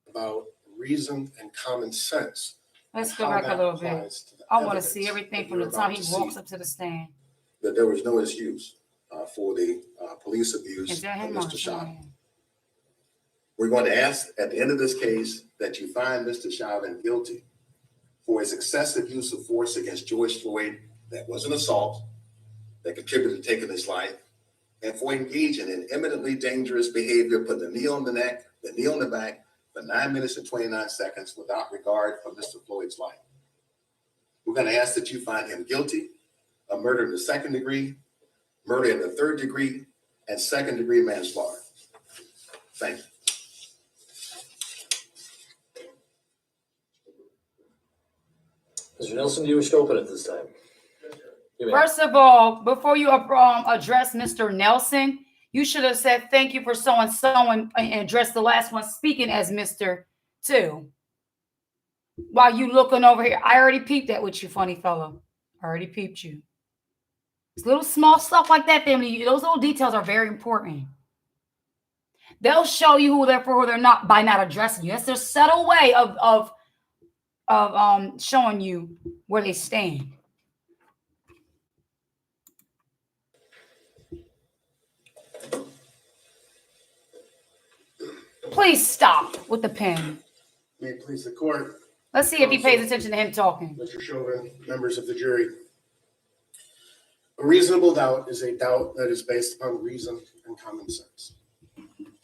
about reason and common sense. Let's go back a little bit. I want to see everything from the time he walks up to the stand. That there was no excuse for the police abuse Is of that him Mr. Chauvin. or We're going to ask at the end of this case that you find Mr. Chauvin guilty for his excessive use of force against George Floyd. That was an assault that contributed to taking his life, and for engaging in eminently dangerous behavior, putting the knee on the neck, the knee on the back for 9 minutes and 29 seconds without regard for Mr. Floyd's life. We're going to ask that you find him guilty of murder in the 2nd degree, murder in the 3rd degree, and 2nd degree manslaughter. Thank you. Mr. Nelson, do you wish to open at this time? First of all, before you address Mr. Nelson, you should have said thank you for someone and address the last one speaking as Mr. too. While you looking over here, I already peeped that with you, funny fellow. I already peeped you. It's little small stuff like that, family. Those little details are very important. They'll show you who they're for, who they're not by not addressing you. That's their subtle way of showing you where they stand. Please stop with the pen. May it please the court, Let's see if he pays attention to him talking. Mr. Chauvin, members of the jury. A reasonable doubt is a doubt that is based upon reason and common sense.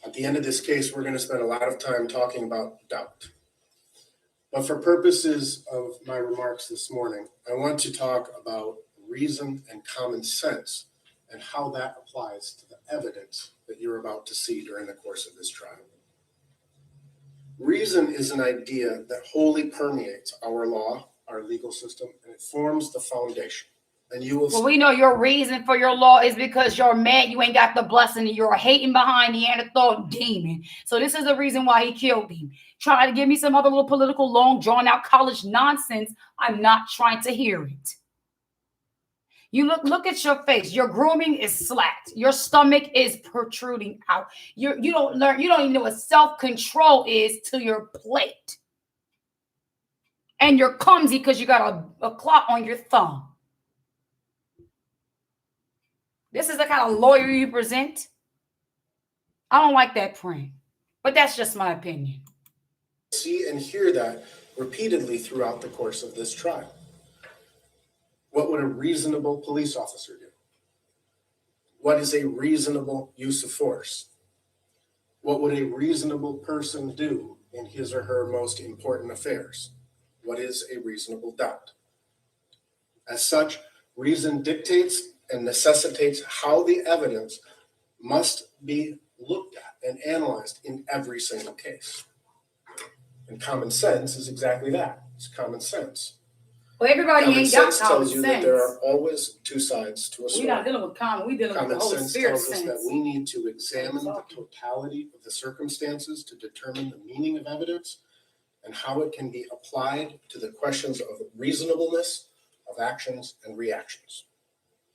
At the end of this case, we're going to spend a lot of time talking about doubt. But for purposes of my remarks this morning, I want to talk about reason and common sense and how that applies to the evidence that you're about to see during the course of this trial. Reason is an idea that wholly permeates our law, our legal system, and it forms the foundation. And you will Well, we know your reason for your law is because you're mad you ain't got the blessing and you're hating behind the Neanderthal demon. So this is the reason why he killed him. Try to give me some other little political, long, drawn-out college nonsense. I'm not trying to hear it. You look at your face. Your grooming is slacked. Your stomach is protruding out. You don't even know what self-control is till your plate. And you're clumsy because you got a clot on your thumb. This is the kind of lawyer you present. I don't like that print, but that's just my opinion. see and hear that repeatedly throughout the course of this trial. What would a reasonable police officer do? What is a reasonable use of force? What would a reasonable person do in his or her most important affairs? What is a reasonable doubt? As such, reason dictates and necessitates how the evidence must be looked at and analyzed in every single case. And common sense is exactly that. It's common sense. Well, everybody Common ain't got sense common tells you that there are always two sides to a We're story. not dealing with common. We're dealing with the Common Holy sense Spirit tells us sense. that we need to examine the totality of the circumstances to determine the meaning of evidence and how it can be applied to the questions of reasonableness of actions and reactions.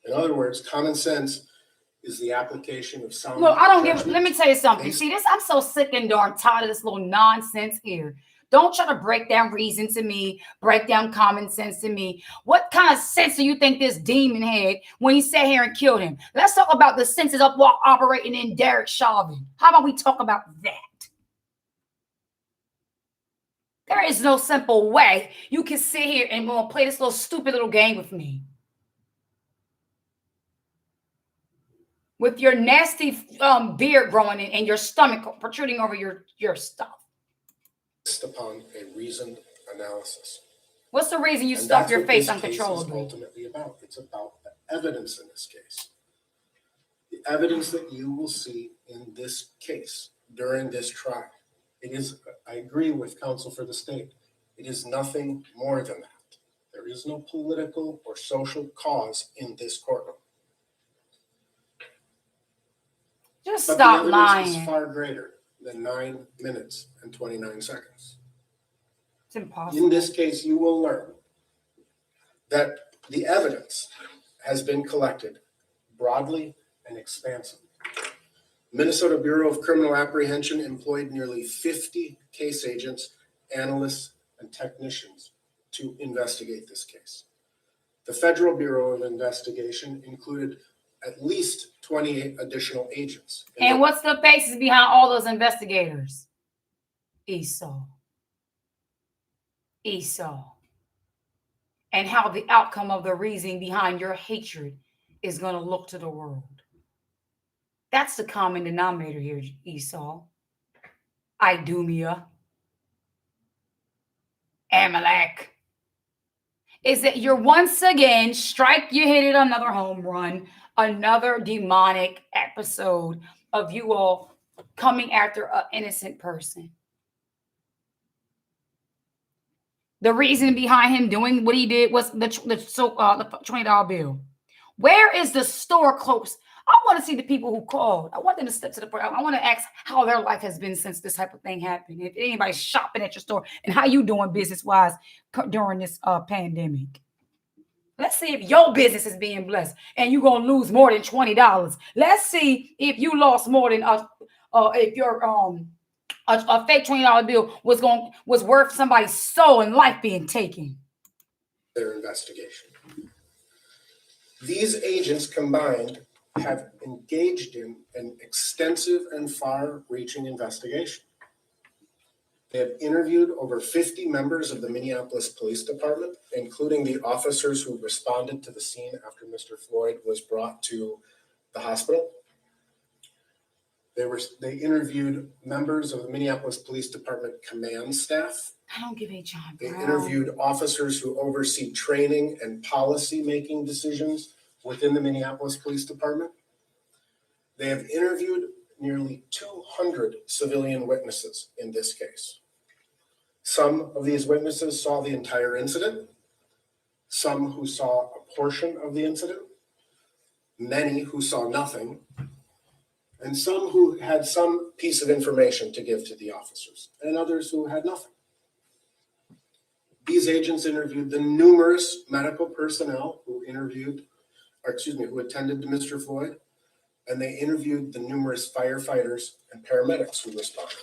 In other words, common sense is the application of sound Look, I don't give. judgment. Let me tell you something. based- See, this. I'm so sick and darn tired of this little nonsense here. Don't try to break down reason to me, break down common sense to me. What kind of sense do you think this demon had when he sat here and killed him? Let's talk about the senses of what operating in Derek Chauvin. How about we talk about that? There is no simple way you can sit here and play this little stupid little game with me. With your nasty beard growing in and your stomach protruding over your stuff. Based upon a reasoned analysis. What's the reason you And stuff that's your what face this case is uncontrollably? ultimately about. It's about the evidence in this case. The evidence that you will see in this case during this trial. It is, I agree with counsel for the state. It is nothing more than that. There is no political or social cause in this courtroom. Just But stop the evidence is lying. far greater than 9 minutes and 29 seconds. It's impossible. In this case, you will learn that the evidence has been collected broadly and expansively. Minnesota Bureau of Criminal Apprehension employed nearly 50 case agents, analysts, and technicians to investigate this case. The Federal Bureau of Investigation included at least 28 additional agents. And what's the basis behind all those investigators? Esau. And how the outcome of the reasoning behind your hatred is going to look to the world. That's the common denominator here, Esau. Idumea. Amalek. Is that you're once again, you hit it, another home run, another demonic episode of you all coming after an innocent person. The reason behind him doing what he did was the $20 bill. Where is the store close? I want to see the people who called. I want them to step to the front. I want to ask how their life has been since this type of thing happened. If anybody's shopping at your store and how you doing business-wise during this pandemic. Let's see if your business is being blessed and you're going to lose more than $20. Let's see if you lost more than if your a fake $20 bill was worth somebody's soul and life being taken. Their investigation. These agents combined have engaged in an extensive and far-reaching investigation. They have interviewed over 50 members of the Minneapolis Police Department, including the officers who responded to the scene after Mr. Floyd was brought to the hospital. They interviewed members of the Minneapolis Police Department command staff. I don't give a John They Brown. interviewed officers who oversee training and policy-making decisions within the Minneapolis Police Department. They have interviewed nearly 200 civilian witnesses in this case. Some of these witnesses saw the entire incident, some who saw a portion of the incident, many who saw nothing, and some who had some piece of information to give to the officers, and others who had nothing. These agents interviewed the numerous medical personnel who attended to Mr. Floyd, and they interviewed the numerous firefighters and paramedics who responded.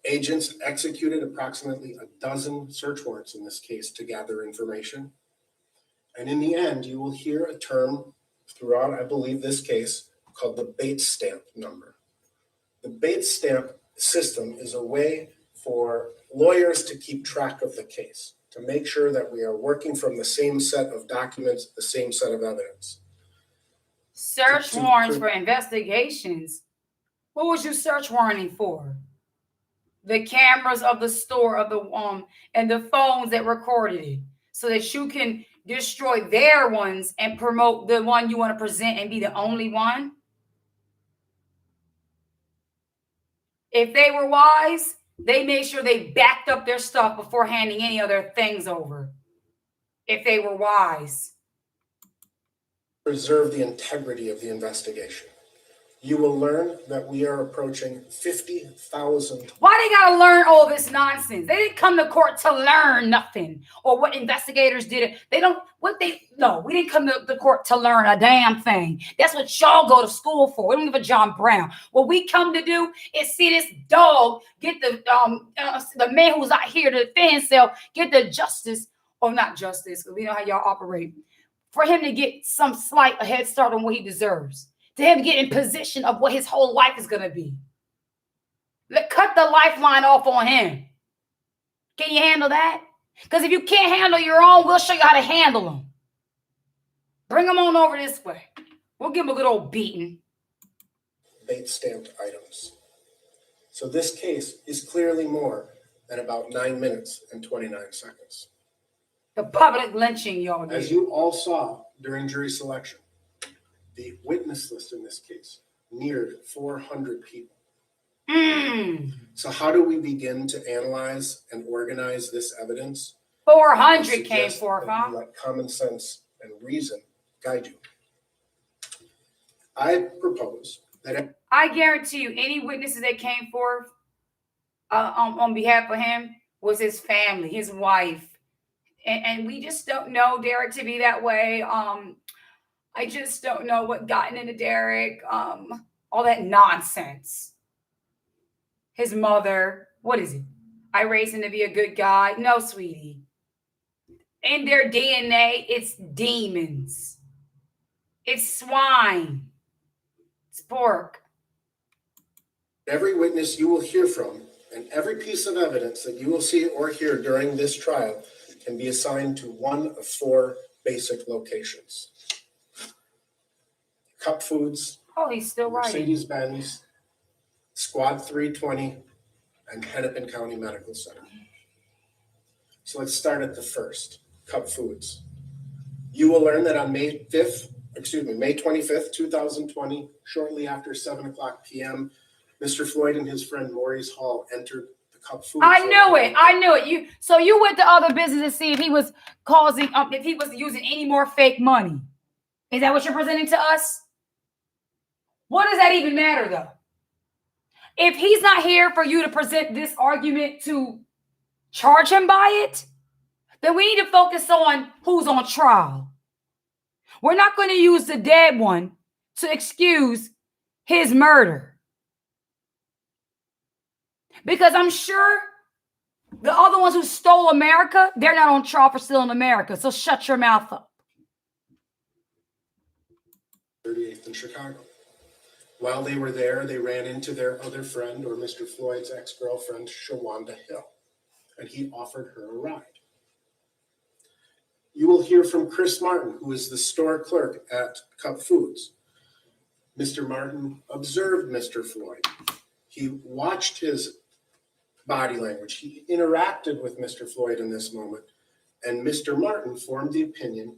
Agents executed approximately 12 search warrants in this case to gather information. And in the end, you will hear a term throughout, I believe, this case called the Bates stamp number. The Bates stamp system is a way for lawyers to keep track of the case, to make sure that we are working from the same set of documents, the same set of evidence. Search warrants for investigations. What was you search warranting for? The cameras of the store of the and the phones that recorded it, so that you can destroy their ones and promote the one you want to present and be the only one. If they were wise, they made sure they backed up their stuff before handing any other things over. If they were wise. Preserve the integrity of the investigation. You will learn that we are approaching 50,000. Why they gotta learn all this nonsense? They didn't come to court to learn nothing, or what investigators did it. We didn't come to the court to learn a damn thing. That's what y'all go to school for. We don't give a John Brown. What we come to do is see this dog get the man who's out here to defend himself, get the justice, or not justice, because we know how y'all operate, for him to get some slight a head start on what he deserves. To him get in position of what his whole life is going to be. Cut the lifeline off on him. Can you handle that? Because if you can't handle your own, we'll show you how to handle them. Bring them on over this way. We'll give them a good old beating. Bates stamped items. So this case is clearly more than about 9 minutes and 29 seconds. The public lynching y'all did. As you all saw during jury selection, the witness list in this case neared 400 people. So how do we begin to analyze and organize this evidence? 400 came forth, huh? Let common sense and reason guide you. I propose that I guarantee you, any witnesses that came forth on behalf of him was his family, his wife. And we just don't know Derek to be that way. I just don't know what gotten into Derek. All that nonsense. His mother, what is it? I raised him to be a good guy. No, sweetie. In their DNA, it's demons. It's swine. It's pork. every witness you will hear from and every piece of evidence that you will see or hear during this trial can be assigned to one of four basic locations: Cup Foods, Oh, he's still writing. Mercedes-Benz, Squad 320, and Hennepin County Medical Center. So let's start at the first, Cup Foods. You will learn that on May 25th, 2020, shortly after 7:00 p.m., Mr. Floyd and his friend Maurice Hall entered the Cup Foods. I knew it. You went to other businesses to see if he was causing, if he was using any more fake money. Is that what you're presenting to us? What does that even matter, though? If he's not here for you to present this argument to charge him by it, then we need to focus on who's on trial. We're not going to use the dead one to excuse his murder. Because I'm sure the other ones who stole America, they're not on trial for stealing America. So shut your mouth up. 38th in Chicago. While they were there, they ran into their other friend, or Mr. Floyd's ex-girlfriend, Shawanda Hill, and he offered her a ride. You will hear from Chris Martin, who is the store clerk at Cup Foods. Mr. Martin observed Mr. Floyd. He watched his body language. He interacted with Mr. Floyd in this moment, and Mr. Martin formed the opinion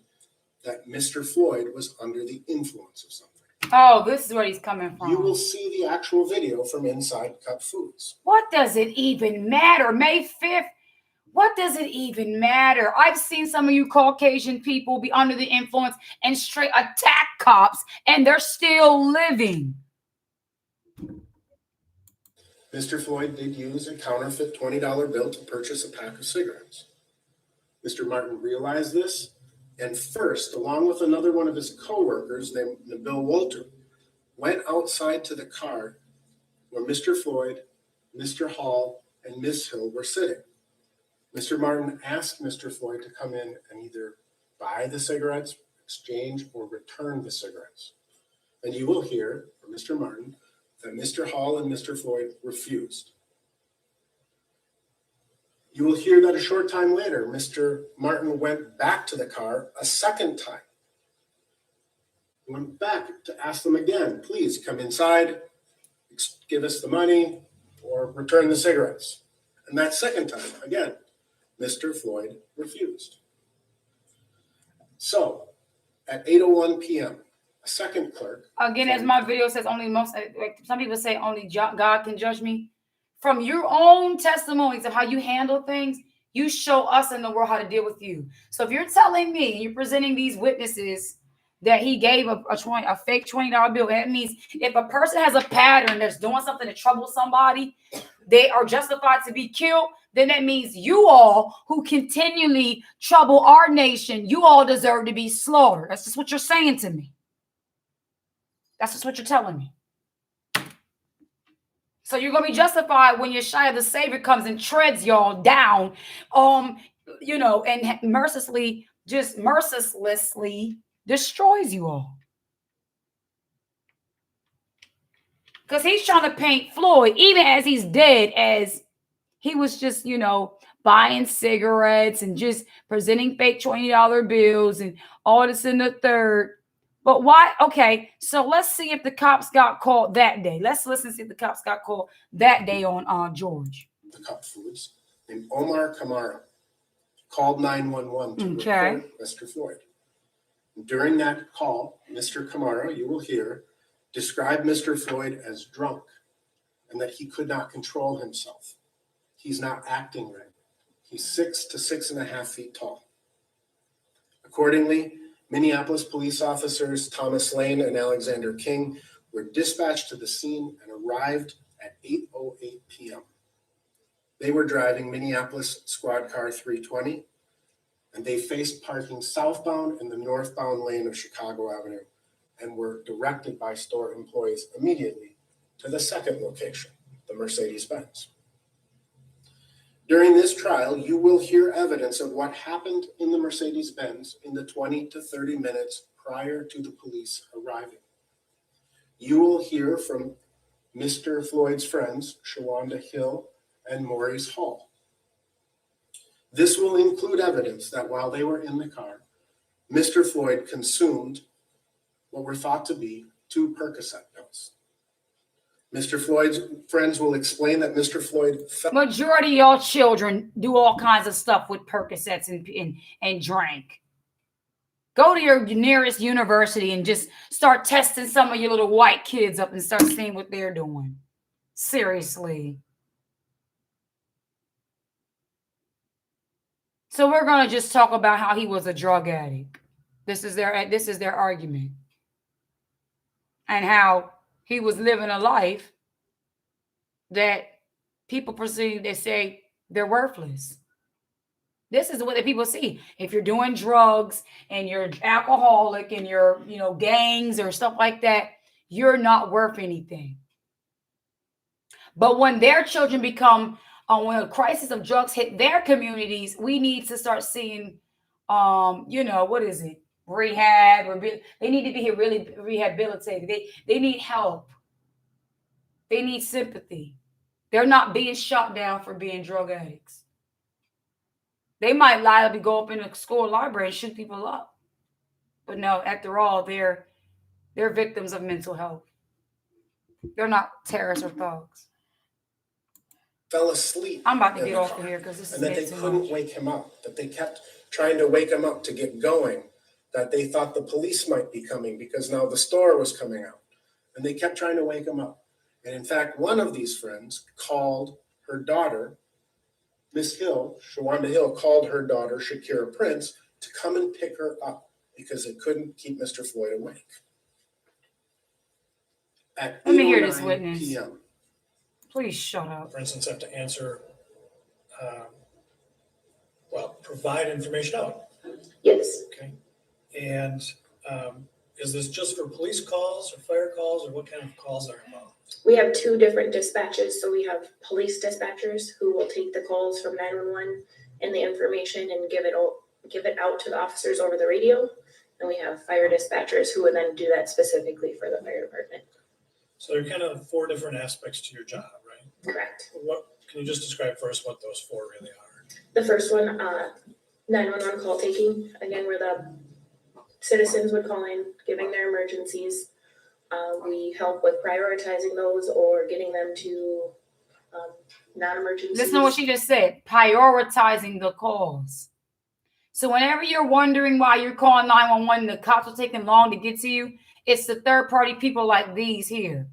that Mr. Floyd was under the influence of something. Oh, this is where he's coming from. You will see the actual video from inside Cup Foods. What does it even matter? May 5th? What does it even matter? I've seen some of you Caucasian people be under the influence and straight attack cops, and they're still living. Mr. Floyd did use a counterfeit $20 bill to purchase a pack of cigarettes. Mr. Martin realized this, and first, along with another one of his co-workers named Nabil Walter, went outside to the car where Mr. Floyd, Mr. Hall, and Ms. Hill were sitting. Mr. Martin asked Mr. Floyd to come in and either buy the cigarettes, exchange, or return the cigarettes. And you will hear from Mr. Martin that Mr. Hall and Mr. Floyd refused. You will hear that a short time later, Mr. Martin went back to the car a second time. He went back to ask them again, please come inside, give us the money, or return the cigarettes. And that second time, again, Mr. Floyd refused. So at 8:01 p.m., a second clerk. Again, as my video says, like some people say only God can judge me. From your own testimonies of how you handle things, you show us in the world how to deal with you. So if you're telling me, you're presenting these witnesses that he gave a fake $20 bill, that means if a person has a pattern that's doing something to trouble somebody, they are justified to be killed, then that means you all who continually trouble our nation, you all deserve to be slaughtered. That's just what you're saying to me. That's just what you're telling me. So you're going to be justified when Yeshua the Savior comes and treads y'all down, and mercilessly destroys you all. Because he's trying to paint Floyd, even as he's dead, as he was just, buying cigarettes and just presenting fake $20 bills and all this and the third. But why? Okay, so let's see if the cops got called that day. Let's listen to see if the cops got called that day on George. The Cup Foods named Omar Kamara called 911 to report Mr. Floyd. During that call, Mr. Kamara, you will hear, described Mr. Floyd as drunk and that he could not control himself. He's not acting right. He's 6 to 6.5 feet tall. Accordingly, Minneapolis police officers Thomas Lane and Alexander King were dispatched to the scene and arrived at 8:08 p.m. They were driving Minneapolis Squad Car 320, and they faced parking southbound in the northbound lane of Chicago Avenue and were directed by store employees immediately to the second location, the Mercedes-Benz. During this trial, you will hear evidence of what happened in the Mercedes-Benz in the 20 to 30 minutes prior to the police arriving. You will hear from Mr. Floyd's friends, Shawanda Hill and Maurice Hall. This will include evidence that while they were in the car, Mr. Floyd consumed what were thought to be 2 Percocet pills. Mr. Floyd's friends will explain that Mr. Floyd majority of y'all children do all kinds of stuff with Percocets and drink. Go to your nearest university and just start testing some of your little white kids up and start seeing what they're doing. Seriously. So we're going to just talk about how he was a drug addict. This is their argument. And how he was living a life that people perceive, they say they're worthless. This is what the people see. If you're doing drugs and you're alcoholic and you're, gangs or stuff like that, you're not worth anything. But when their children become, when a crisis of drugs hit their communities, we need to start seeing, what is it? Rehab, or they need to be really rehabilitated. They need help. They need sympathy. They're not being shot down for being drug addicts. They might liably go up in a school library and shoot people up. But no, after all, they're victims of mental health. They're not terrorists or thugs. Fell asleep. I'm about to in get the off car, of here because this is and that they getting too couldn't much. wake him up, that they kept trying to wake him up to get going, that they thought the police might be coming because now the store was coming out. And they kept trying to wake him up. And in fact, one of these friends called her daughter, Miss Hill, Shawanda Hill, called her daughter, Shakira Prince, to come and pick her up because they couldn't keep Mr. Floyd awake. At Let me hear this 8:09 witness. p.m. Please shut up. For instance, have to answer, provide information out, Yes, okay? And is this just for police calls or fire calls, or what kind of calls are involved? we have two different dispatches. So we have police dispatchers who will take the calls from 911 and the information and give it out to the officers over the radio. And we have fire dispatchers who would then do that specifically for the fire department. So there are kind of 4 different aspects to your job, right? Correct. What can you just describe first what those 4 really are? The first one, 911 call taking, again, where the citizens would call in, giving their emergencies. We help with prioritizing those or getting them to non-emergencies. Listen to what she just said. Prioritizing the calls. So whenever you're wondering why you're calling 911, the cops are taking long to get to you, it's the third-party people like these here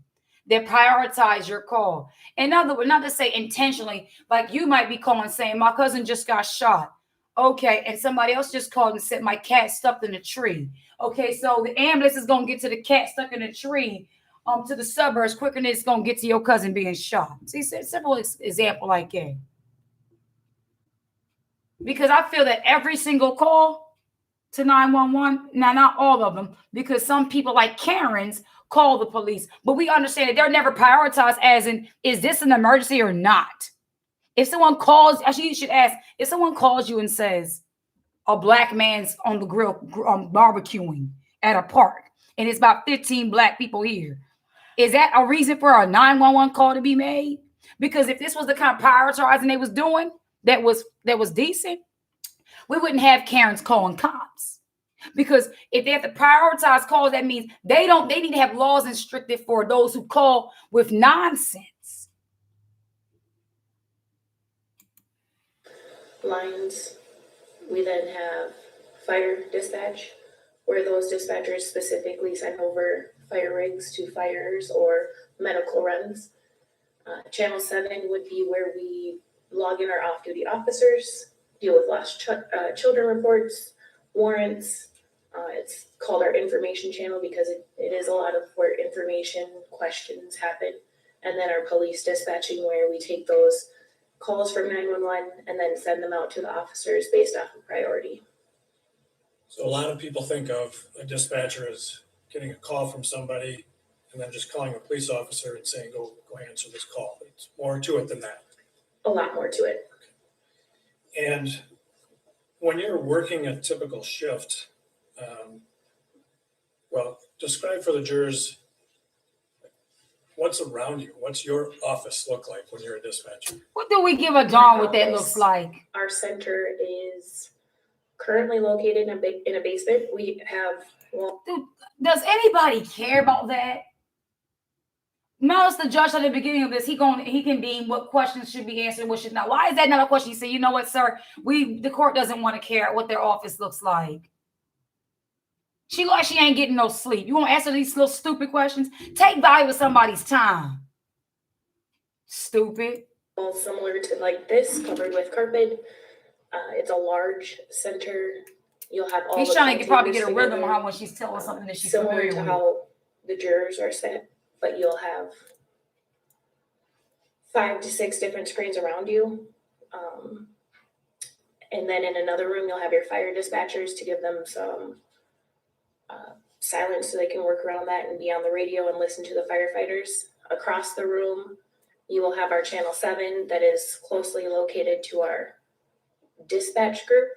that prioritize your call. In other words, not to say intentionally, like you might be calling saying, my cousin just got shot. Okay, and somebody else just called and said, my cat stuck in a tree. Okay, so the ambulance is going to get to the cat stuck in a tree to the suburbs quicker than it's going to get to your cousin being shot. See, simple example like that. Because I feel that every single call to 911, now not all of them, because some people like Karen's call the police, but we understand that they're never prioritized as in, is this an emergency or not? If someone calls, actually you should ask, if someone calls you and says, a black man's on the grill barbecuing at a park, and it's about 15 black people here, is that a reason for a 911 call to be made? Because if this was the kind of prioritizing they was doing, that was decent, we wouldn't have Karen's calling cops. Because if they have to prioritize calls, that means they need to have laws restricted for those who call with nonsense. Lines. We then have fire dispatch, where those dispatchers specifically send over fire rigs to fires or medical runs. Channel 7 would be where we log in our off-duty officers, deal with lost children reports, warrants. It's called our information channel because it is a lot of where information questions happen. And then our police dispatching, where we take those calls from 911 and then send them out to the officers based off of priority. So a lot of people think of a dispatcher as getting a call from somebody and then just calling a police officer and saying, go answer this call. It's more to it than that. A lot more to it. And when you're working a typical shift, describe for the jurors what's around you. What's your office look like when you're a dispatcher? What do we give a darn what that looks like? Our center is currently located in a basement. We have, Dude, does anybody care about that? Notice the judge at the beginning of this, he can deem what questions should be answered, what should not. Why is that not a question? He said, you know what, sir? The court doesn't want to care what their office looks like. She like she ain't getting no sleep. You want to answer these little stupid questions? Take value of somebody's time. Stupid. similar to like this, covered with carpet. It's a large center. You'll have all. He's the trying to probably get a computers rhythm together, on when she's telling something that she's similar familiar to with. how the jurors are set, but you'll have 5 to 6 different screens around you. And then in another room, you'll have your fire dispatchers to give them some silence so they can work around that and be on the radio and listen to the firefighters. Across the room, you will have our Channel 7 that is closely located to our dispatch group,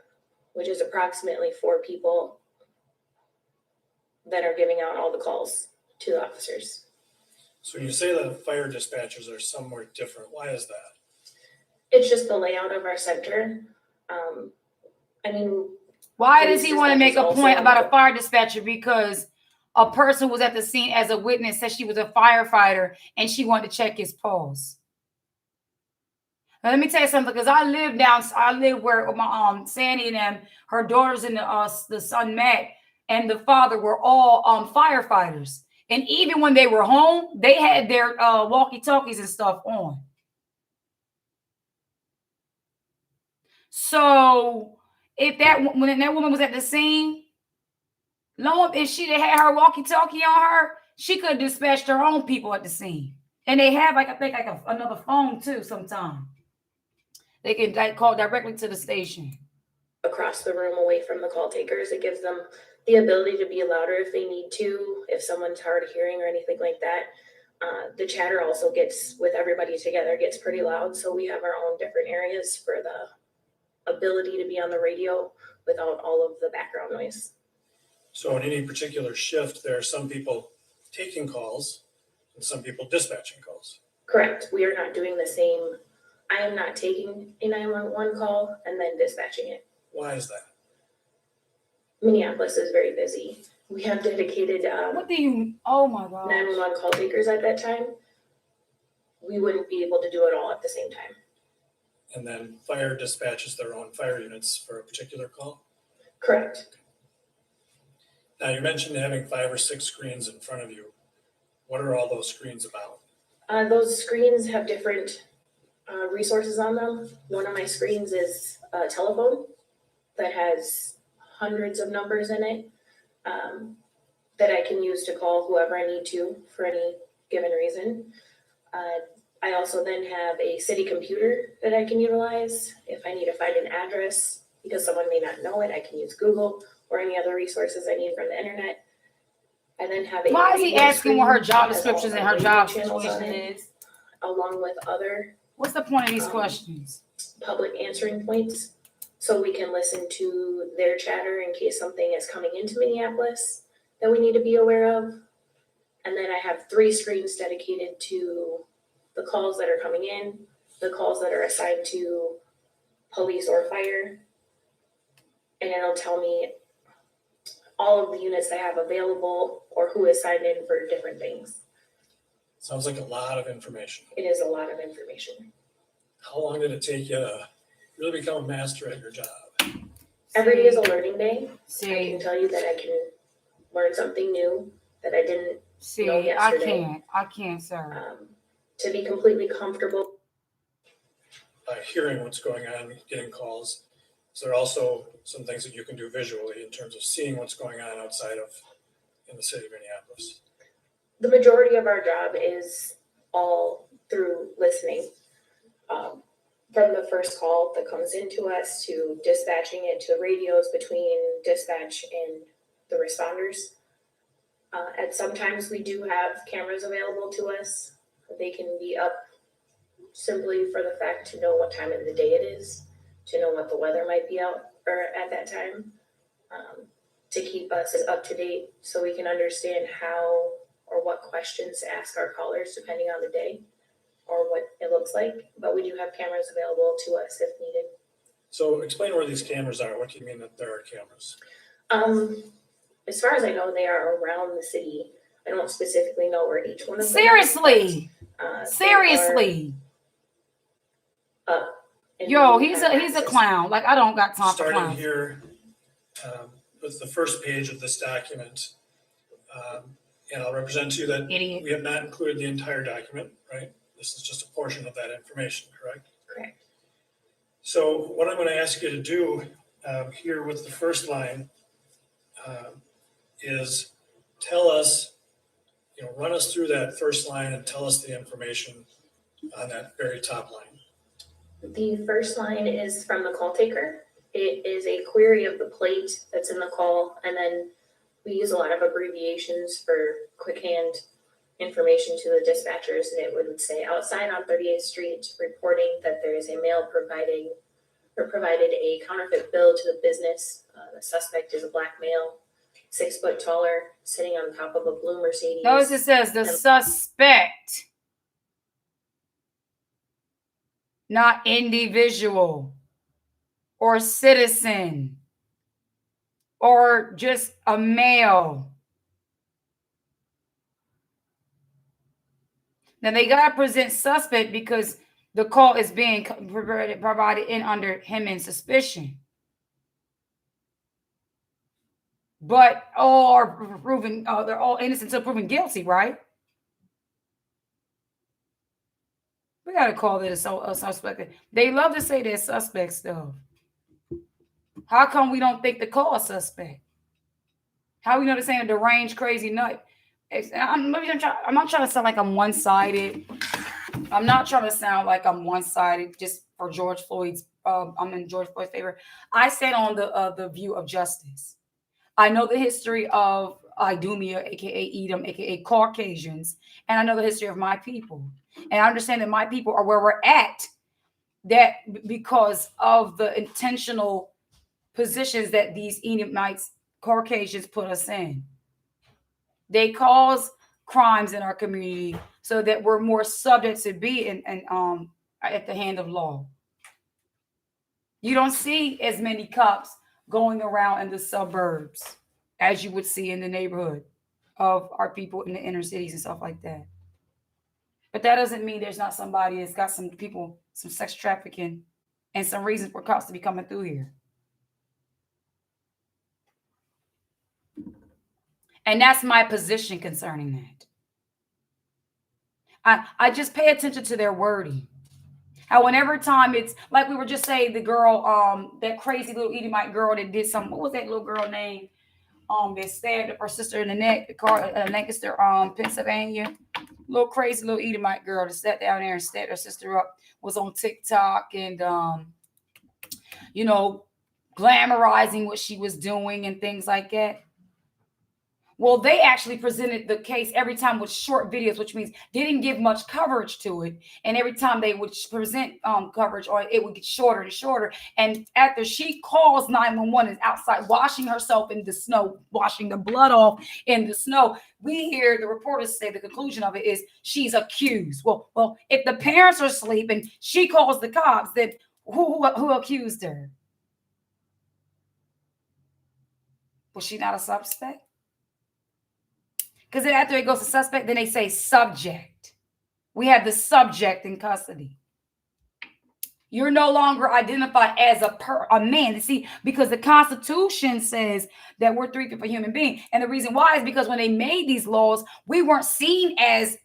which is approximately 4 people that are giving out all the calls to the officers. So you say the fire dispatchers are somewhere different. Why is that? It's just the layout of our center. I mean, Why does he want to make a Also- point about a fire dispatcher? Because a person was at the scene as a witness, said she was a firefighter, and she wanted to check his pulse. Now, let me tell you something, because I live where my Sandy and them, her daughters and the son Matt and the father were all firefighters. And even when they were home, they had their walkie-talkies and stuff on. So if when that woman was at the scene, if she had her walkie-talkie on her, she could have dispatched her own people at the scene. And they have, I think, another phone too. Sometimes they can call directly to the station. Across the room away from the call takers, it gives them the ability to be louder if they need to, if someone's hard of hearing or anything like that. The chatter also gets, with everybody together, gets pretty loud. So we have our own different areas for the ability to be on the radio without all of the background noise. So in any particular shift, there are some people taking calls and some people dispatching calls. Correct. We are not doing the same. I am not taking a 911 call and then dispatching it. Why is that? Minneapolis is very busy. We have dedicated Oh my God. 911 call takers at that time. We wouldn't be able to do it all at the same time. And then fire dispatches their own fire units for a particular call? Correct. Now, you mentioned having 5 or 6 screens in front of you. What are all those screens about? Those screens have different resources on them. One of my screens is a telephone that has hundreds of numbers in it that I can use to call whoever I need to for any given reason. I also then have a city computer that I can utilize. If I need to find an address because someone may not know it, I can use Google or any other resources I need from the internet. I then have a Why is he radio asking what her screen job that has all descriptions and my her radio job channels on situation it, is? along with other What's the point of these questions? public answering points, so we can listen to their chatter in case something is coming into Minneapolis that we need to be aware of. And then I have 3 screens dedicated to the calls that are coming in, the calls that are assigned to police or fire, and it'll tell me all of the units I have available or who is signed in for different things. Sounds like a lot of information. It is a lot of information. How long did it take you to really become a master at your job? Every day is a learning day. I See, can tell you that I can learn something new that I didn't know I yesterday. can't, sir. To be completely comfortable. Hearing what's going on, getting calls. Is there also some things that you can do visually in terms of seeing what's going on outside of in the city of Minneapolis? The majority of our job is all through listening. From the first call that comes into us to dispatching it to radios between dispatch and the responders. At sometimes we do have cameras available to us. They can be up simply for the fact to know what time of the day it is, to know what the weather might be out or at that time, to keep us as up to date so we can understand how or what questions to ask our callers depending on the day or what it looks like. But we do have cameras available to us if needed. So explain where these cameras are. What do you mean that there are cameras? As far as I know, they are around the city. I don't specifically know where each one of them Seriously, are. seriously. And Yo, we he's have a access. clown. Like, I don't got time for Starting clowns. here with the first page of this document. And I'll represent to you that Idiot. we have not included the entire document, right? This is just a portion of that information, correct? Correct. So what I'm going to ask you to do here with the first line is tell us, run us through that first line and tell us the information on that very top line. The first line is from the call taker. It is a query of the plate that's in the call, and then we use a lot of abbreviations for quick hand information to the dispatchers, and it would say outside on 38th Street, reporting that there is a male provided a counterfeit bill to the business. The suspect is a black male. 6 foot taller, sitting on top of a blue Mercedes. Notice it says the suspect, not individual or citizen or just a male. Now they gotta present suspect because the call is being provided in under him in suspicion. But all are proven, they're all innocent until proven guilty, right? We gotta call it a suspect. They love to say they're suspects, though. How come we don't think to call a suspect? How we know they're saying a deranged, crazy nut? I'm not trying to sound like I'm one-sided. I'm not trying to sound like I'm one-sided just for George Floyd's. I'm in George Floyd's favor. I stand on the view of justice. I know the history of Idumea, aka Edom, aka Caucasians, and I know the history of my people. And I understand that my people are where we're at, that because of the intentional positions that these Edomites, Caucasians put us in. They cause crimes in our community so that we're more subject to be at the hand of law. You don't see as many cops going around in the suburbs as you would see in the neighborhood of our people in the inner cities and stuff like that. But that doesn't mean there's not somebody that's got some people, some sex trafficking, and some reasons for cops to be coming through here. And that's my position concerning that. I just pay attention to their wording. How whenever time it's like we were just saying, the girl, that crazy little Edomite girl that did something. What was that little girl name? That stabbed up her sister in the neck, Lancaster, Pennsylvania. Little crazy little Edomite girl that sat down there and stabbed her sister up, was on TikTok and glamorizing what she was doing and things like that. Well, they actually presented the case every time with short videos, which means they didn't give much coverage to it. And every time they would present coverage, or it would get shorter and shorter. And after she calls 911, is outside washing herself in the snow, washing the blood off in the snow, we hear the reporters say the conclusion of it is she's accused. Well, if the parents are asleep and she calls the cops, then who accused her? Was she not a suspect? Because then after it goes to suspect, then they say subject. We have the subject in custody. You're no longer identified as a man. See, because the Constitution says that we're 3/5 of human being. And the reason why is because when they made these laws, we weren't seen as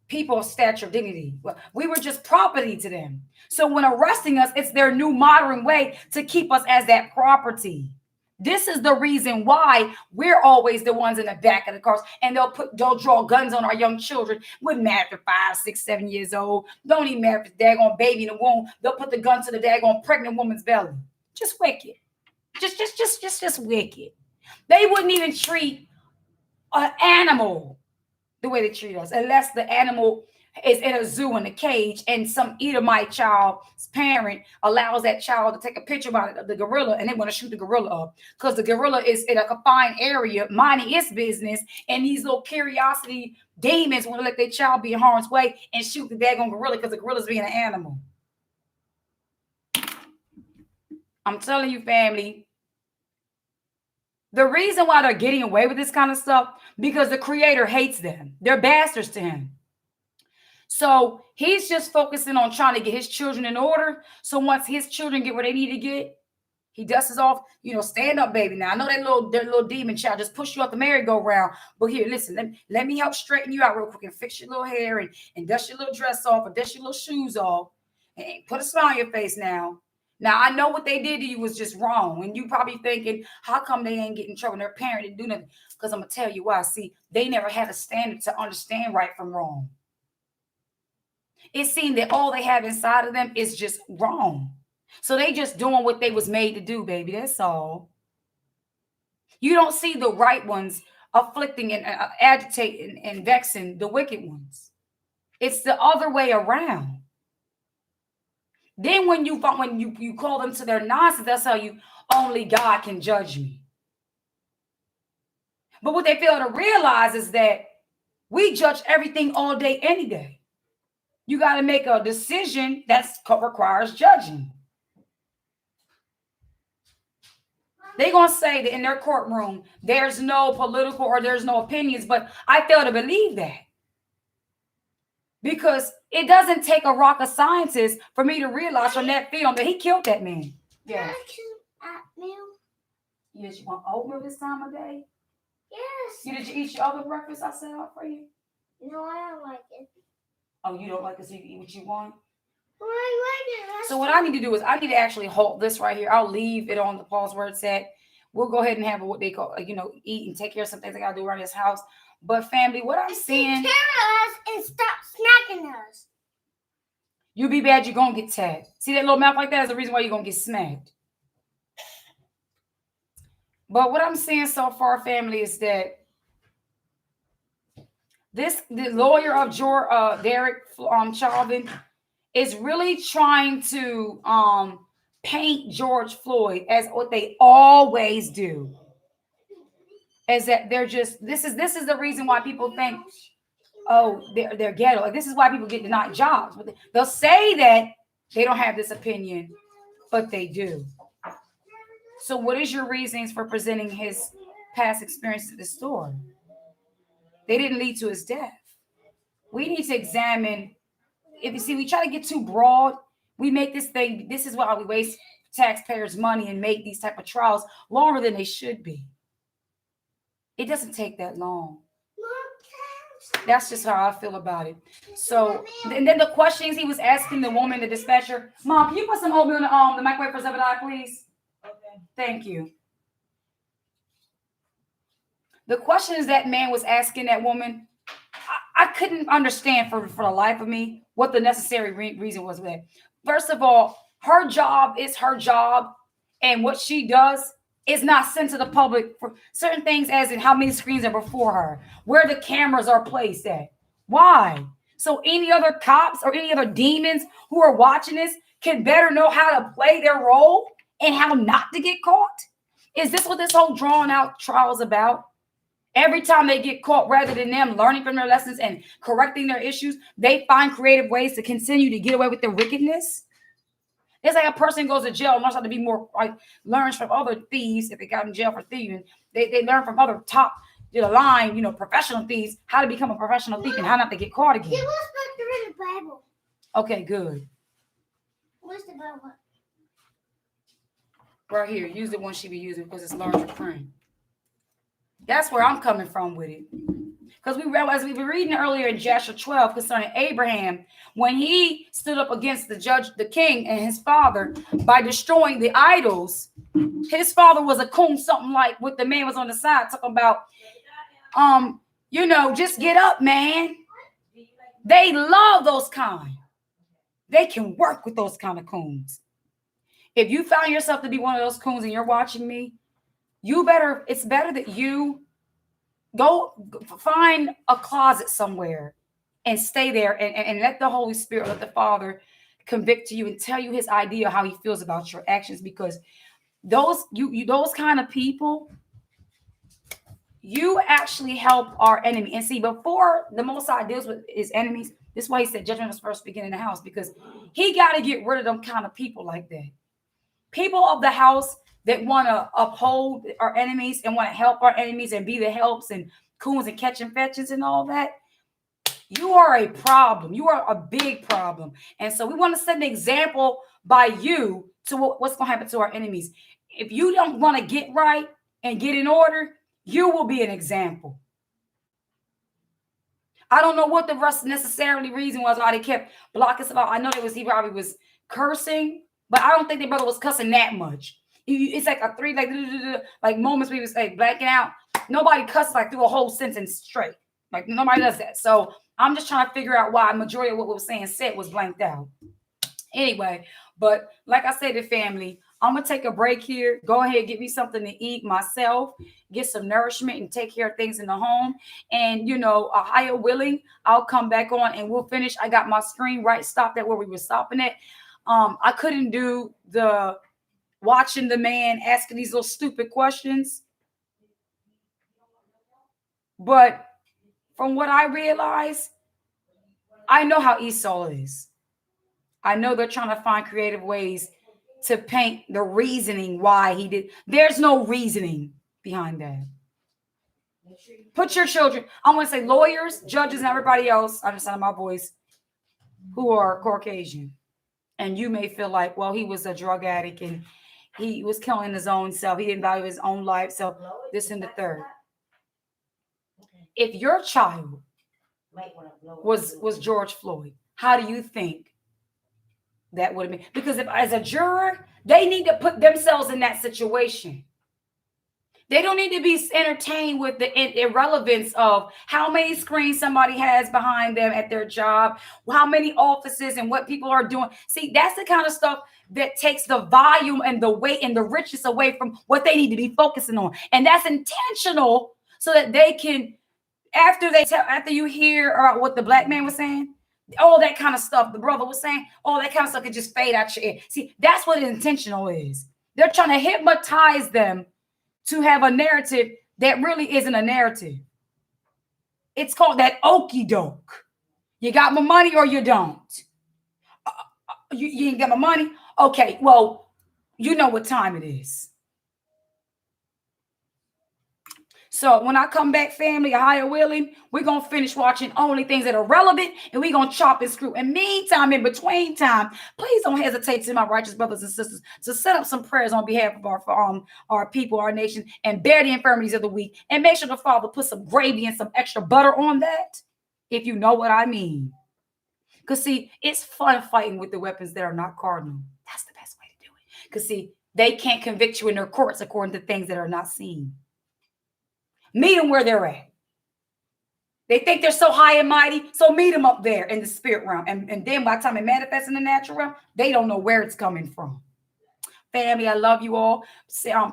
people of stature of dignity. We were just property to them. So when arresting us, it's their new modern way to keep us as that property. This is the reason why we're always the ones in the back of the cars, and they'll draw guns on our young children. Wouldn't matter if 5, 6, 7 years old. Don't even matter if the daggone baby in the womb. They'll put the gun to the daggone pregnant woman's belly. Just wicked. Just wicked. They wouldn't even treat an animal the way they treat us, unless the animal is in a zoo in a cage and some Edomite child's parent allows that child to take a picture of the gorilla, and they want to shoot the gorilla up because the gorilla is in a confined area minding its business, and these little curiosity demons want to let their child be in harm's way and shoot the daggone gorilla because the gorilla's being an animal. I'm telling you, family, the reason why they're getting away with this kind of stuff, because the Creator hates them. They're bastards to him. So he's just focusing on trying to get his children in order. So once his children get where they need to get, he dusts off, stand up, baby. Now I know that little demon child just pushed you off the merry-go-round. But here, listen, let me help straighten you out real quick and fix your little hair and dust your little dress off or dust your little shoes off and put a smile on your face now. Now, I know what they did to you was just wrong. And you probably thinking, how come they ain't getting in trouble? Their parent didn't do nothing. Because I'm going to tell you why. See, they never had a standard to understand right from wrong. It seemed that all they have inside of them is just wrong. So they just doing what they was made to do, baby. That's all. You don't see the right ones afflicting and agitating and vexing the wicked ones. It's the other way around. Then when you call them to their nonsense, that's how only God can judge me. But what they fail to realize is that we judge everything all day, any day. You got to make a decision that requires judging. They're going to say that in their courtroom, there's no political or there's no opinions, but I fail to believe that. Because it doesn't take a rocket scientist for me to realize from that film that he killed that man. Yeah. Yes, you want oatmeal this time of day? Yes. Did you eat your other breakfast I set out for you? No, I don't like it. Oh, you don't like it, so you can eat what you want? Well, I like it. So what I need to do is I need to actually hold this right here. I'll leave it on the pause where it's at. We'll go ahead and have what they call, eat and take care of some things I got to do around this house. But family, what I'm seeing. Take care of us and stop snacking us. You be bad, you're going to get tagged. See that little mouth like that is the reason why you're going to get smacked. But what I'm seeing so far, family, is that the lawyer of Derek Chauvin is really trying to paint George Floyd as what they always do. Is that they're just this is the reason why people think, oh, they're ghetto. Like, this is why people get denied jobs. But they'll say that they don't have this opinion, but they do. So what is your reasons for presenting his past experience at the store? They didn't lead to his death. We need to examine. If you see, we try to get too broad. We make this thing. This is why we waste taxpayers' money and make these type of trials longer than they should be. It doesn't take that long. That's just how I feel about it. So, and then the questions he was asking the woman, the dispatcher, Mom, can you put some oatmeal in the microwave for Zebediah, please? Okay. Thank you. The questions that man was asking that woman, I couldn't understand for the life of me what the necessary reason was for that. First of all, her job is her job, and what she does is not sent to the public for certain things, as in how many screens are before her, where the cameras are placed at. Why? So any other cops or any other demons who are watching this can better know how to play their role and how not to get caught? Is this what this whole drawn out trial is about? Every time they get caught, rather than them learning from their lessons and correcting their issues, they find creative ways to continue to get away with their wickedness. It's like a person goes to jail and learns how to be more, learns from other thieves. If they got in jail for thieving, they learn from other top line, professional thieves, how to become a professional thief and how not to get caught again. Give us back to read the Bible. Okay, good. Where's the Bible? Right here. Use the one she be using because it's larger print. That's where I'm coming from with it. Because as we were reading earlier in Joshua 12 concerning Abraham, when he stood up against the king and his father by destroying the idols, his father was a coon, something like what the man was on the side talking about, just get up, man. They love those kind. They can work with those kind of coons. If you found yourself to be one of those coons and you're watching me, it's better that you go find a closet somewhere and stay there and let the Holy Spirit, let the Father convict you and tell you his idea, how he feels about your actions, because those kind of people, you actually help our enemy. And see, before the Most High deals with his enemies, this is why he said judgment was first begin in the house, because he got to get rid of them kind of people like that. People of the house that want to uphold our enemies and want to help our enemies and be the helps and coons and catching fetches and all that. You are a problem. You are a big problem. And so we want to set an example by you to what's going to happen to our enemies. If you don't want to get right and get in order, you will be an example. I don't know what the rest necessarily reason was why they kept blocking us about. I know he probably was cursing, but I don't think the brother was cussing that much. It's like a three, like moments we was like blacking out. Nobody cusses like through a whole sentence straight. Like nobody does that. So I'm just trying to figure out why majority of what we were saying said was blanked out. Anyway, but like I said to family, I'm going to take a break here. Go ahead, get me something to eat myself, get some nourishment and take care of things in the home. And, a higher willing, I'll come back on and we'll finish. I got my screen stopped at where we were stopping at. I couldn't do the watching the man asking these little stupid questions. But from what I realize, I know how Esau is. I know they're trying to find creative ways to paint the reasoning why he did. There's no reasoning behind that. Put your children, I want to say lawyers, judges, and everybody else, I understand my voice, who are Caucasian. And you may feel like, well, he was a drug addict and he was killing his own self. He didn't value his own life. So this and the third. If your child was George Floyd, how do you think that would have been? Because if as a juror, they need to put themselves in that situation. They don't need to be entertained with the irrelevance of how many screens somebody has behind them at their job, how many offices and what people are doing. See, that's the kind of stuff that takes the volume and the weight and the richness away from what they need to be focusing on. And that's intentional so that they can, after you hear what the black man was saying, all that kind of stuff, the brother was saying, all that kind of stuff could just fade out your ear. See, that's what intentional is. They're trying to hypnotize them to have a narrative that really isn't a narrative. It's called that okie doke. You got my money or you don't. You ain't got my money? Okay, well, you know what time it is. So when I come back, family, higher willing, we're going to finish watching only things that are relevant, and we're going to chop and screw. And meantime, in between time, please don't hesitate to my righteous brothers and sisters to set up some prayers on behalf of our people, our nation, and bear the infirmities of the weak. And make sure the Father put some gravy and some extra butter on that, if you know what I mean. Because, see, it's fun fighting with the weapons that are not cardinal. That's the best way to do it. Because, see, they can't convict you in their courts according to things that are not seen. Meet them where they're at. They think they're so high and mighty, so meet them up there in the spirit realm. And then by the time it manifests in the natural realm, they don't know where it's coming from. Family, I love you all.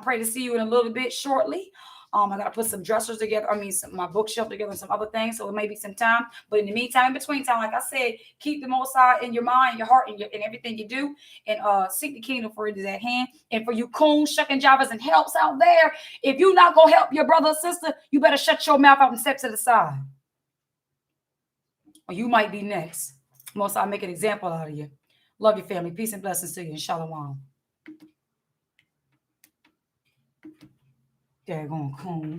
Pray to see you in a little bit shortly. I got to put some dressers together. My bookshelf together and some other things. So it may be some time. But in the meantime, in between time, like I said, keep the Most High in your mind, your heart, and everything you do. And seek the kingdom for it is at hand. And for you coons, shucking jivers, and helps out there, if you're not going to help your brother or sister, you better shut your mouth out and step to the side. Or you might be next. Most High make an example out of you. Love your family. Peace and blessings to you. And shalom. Daggone coons.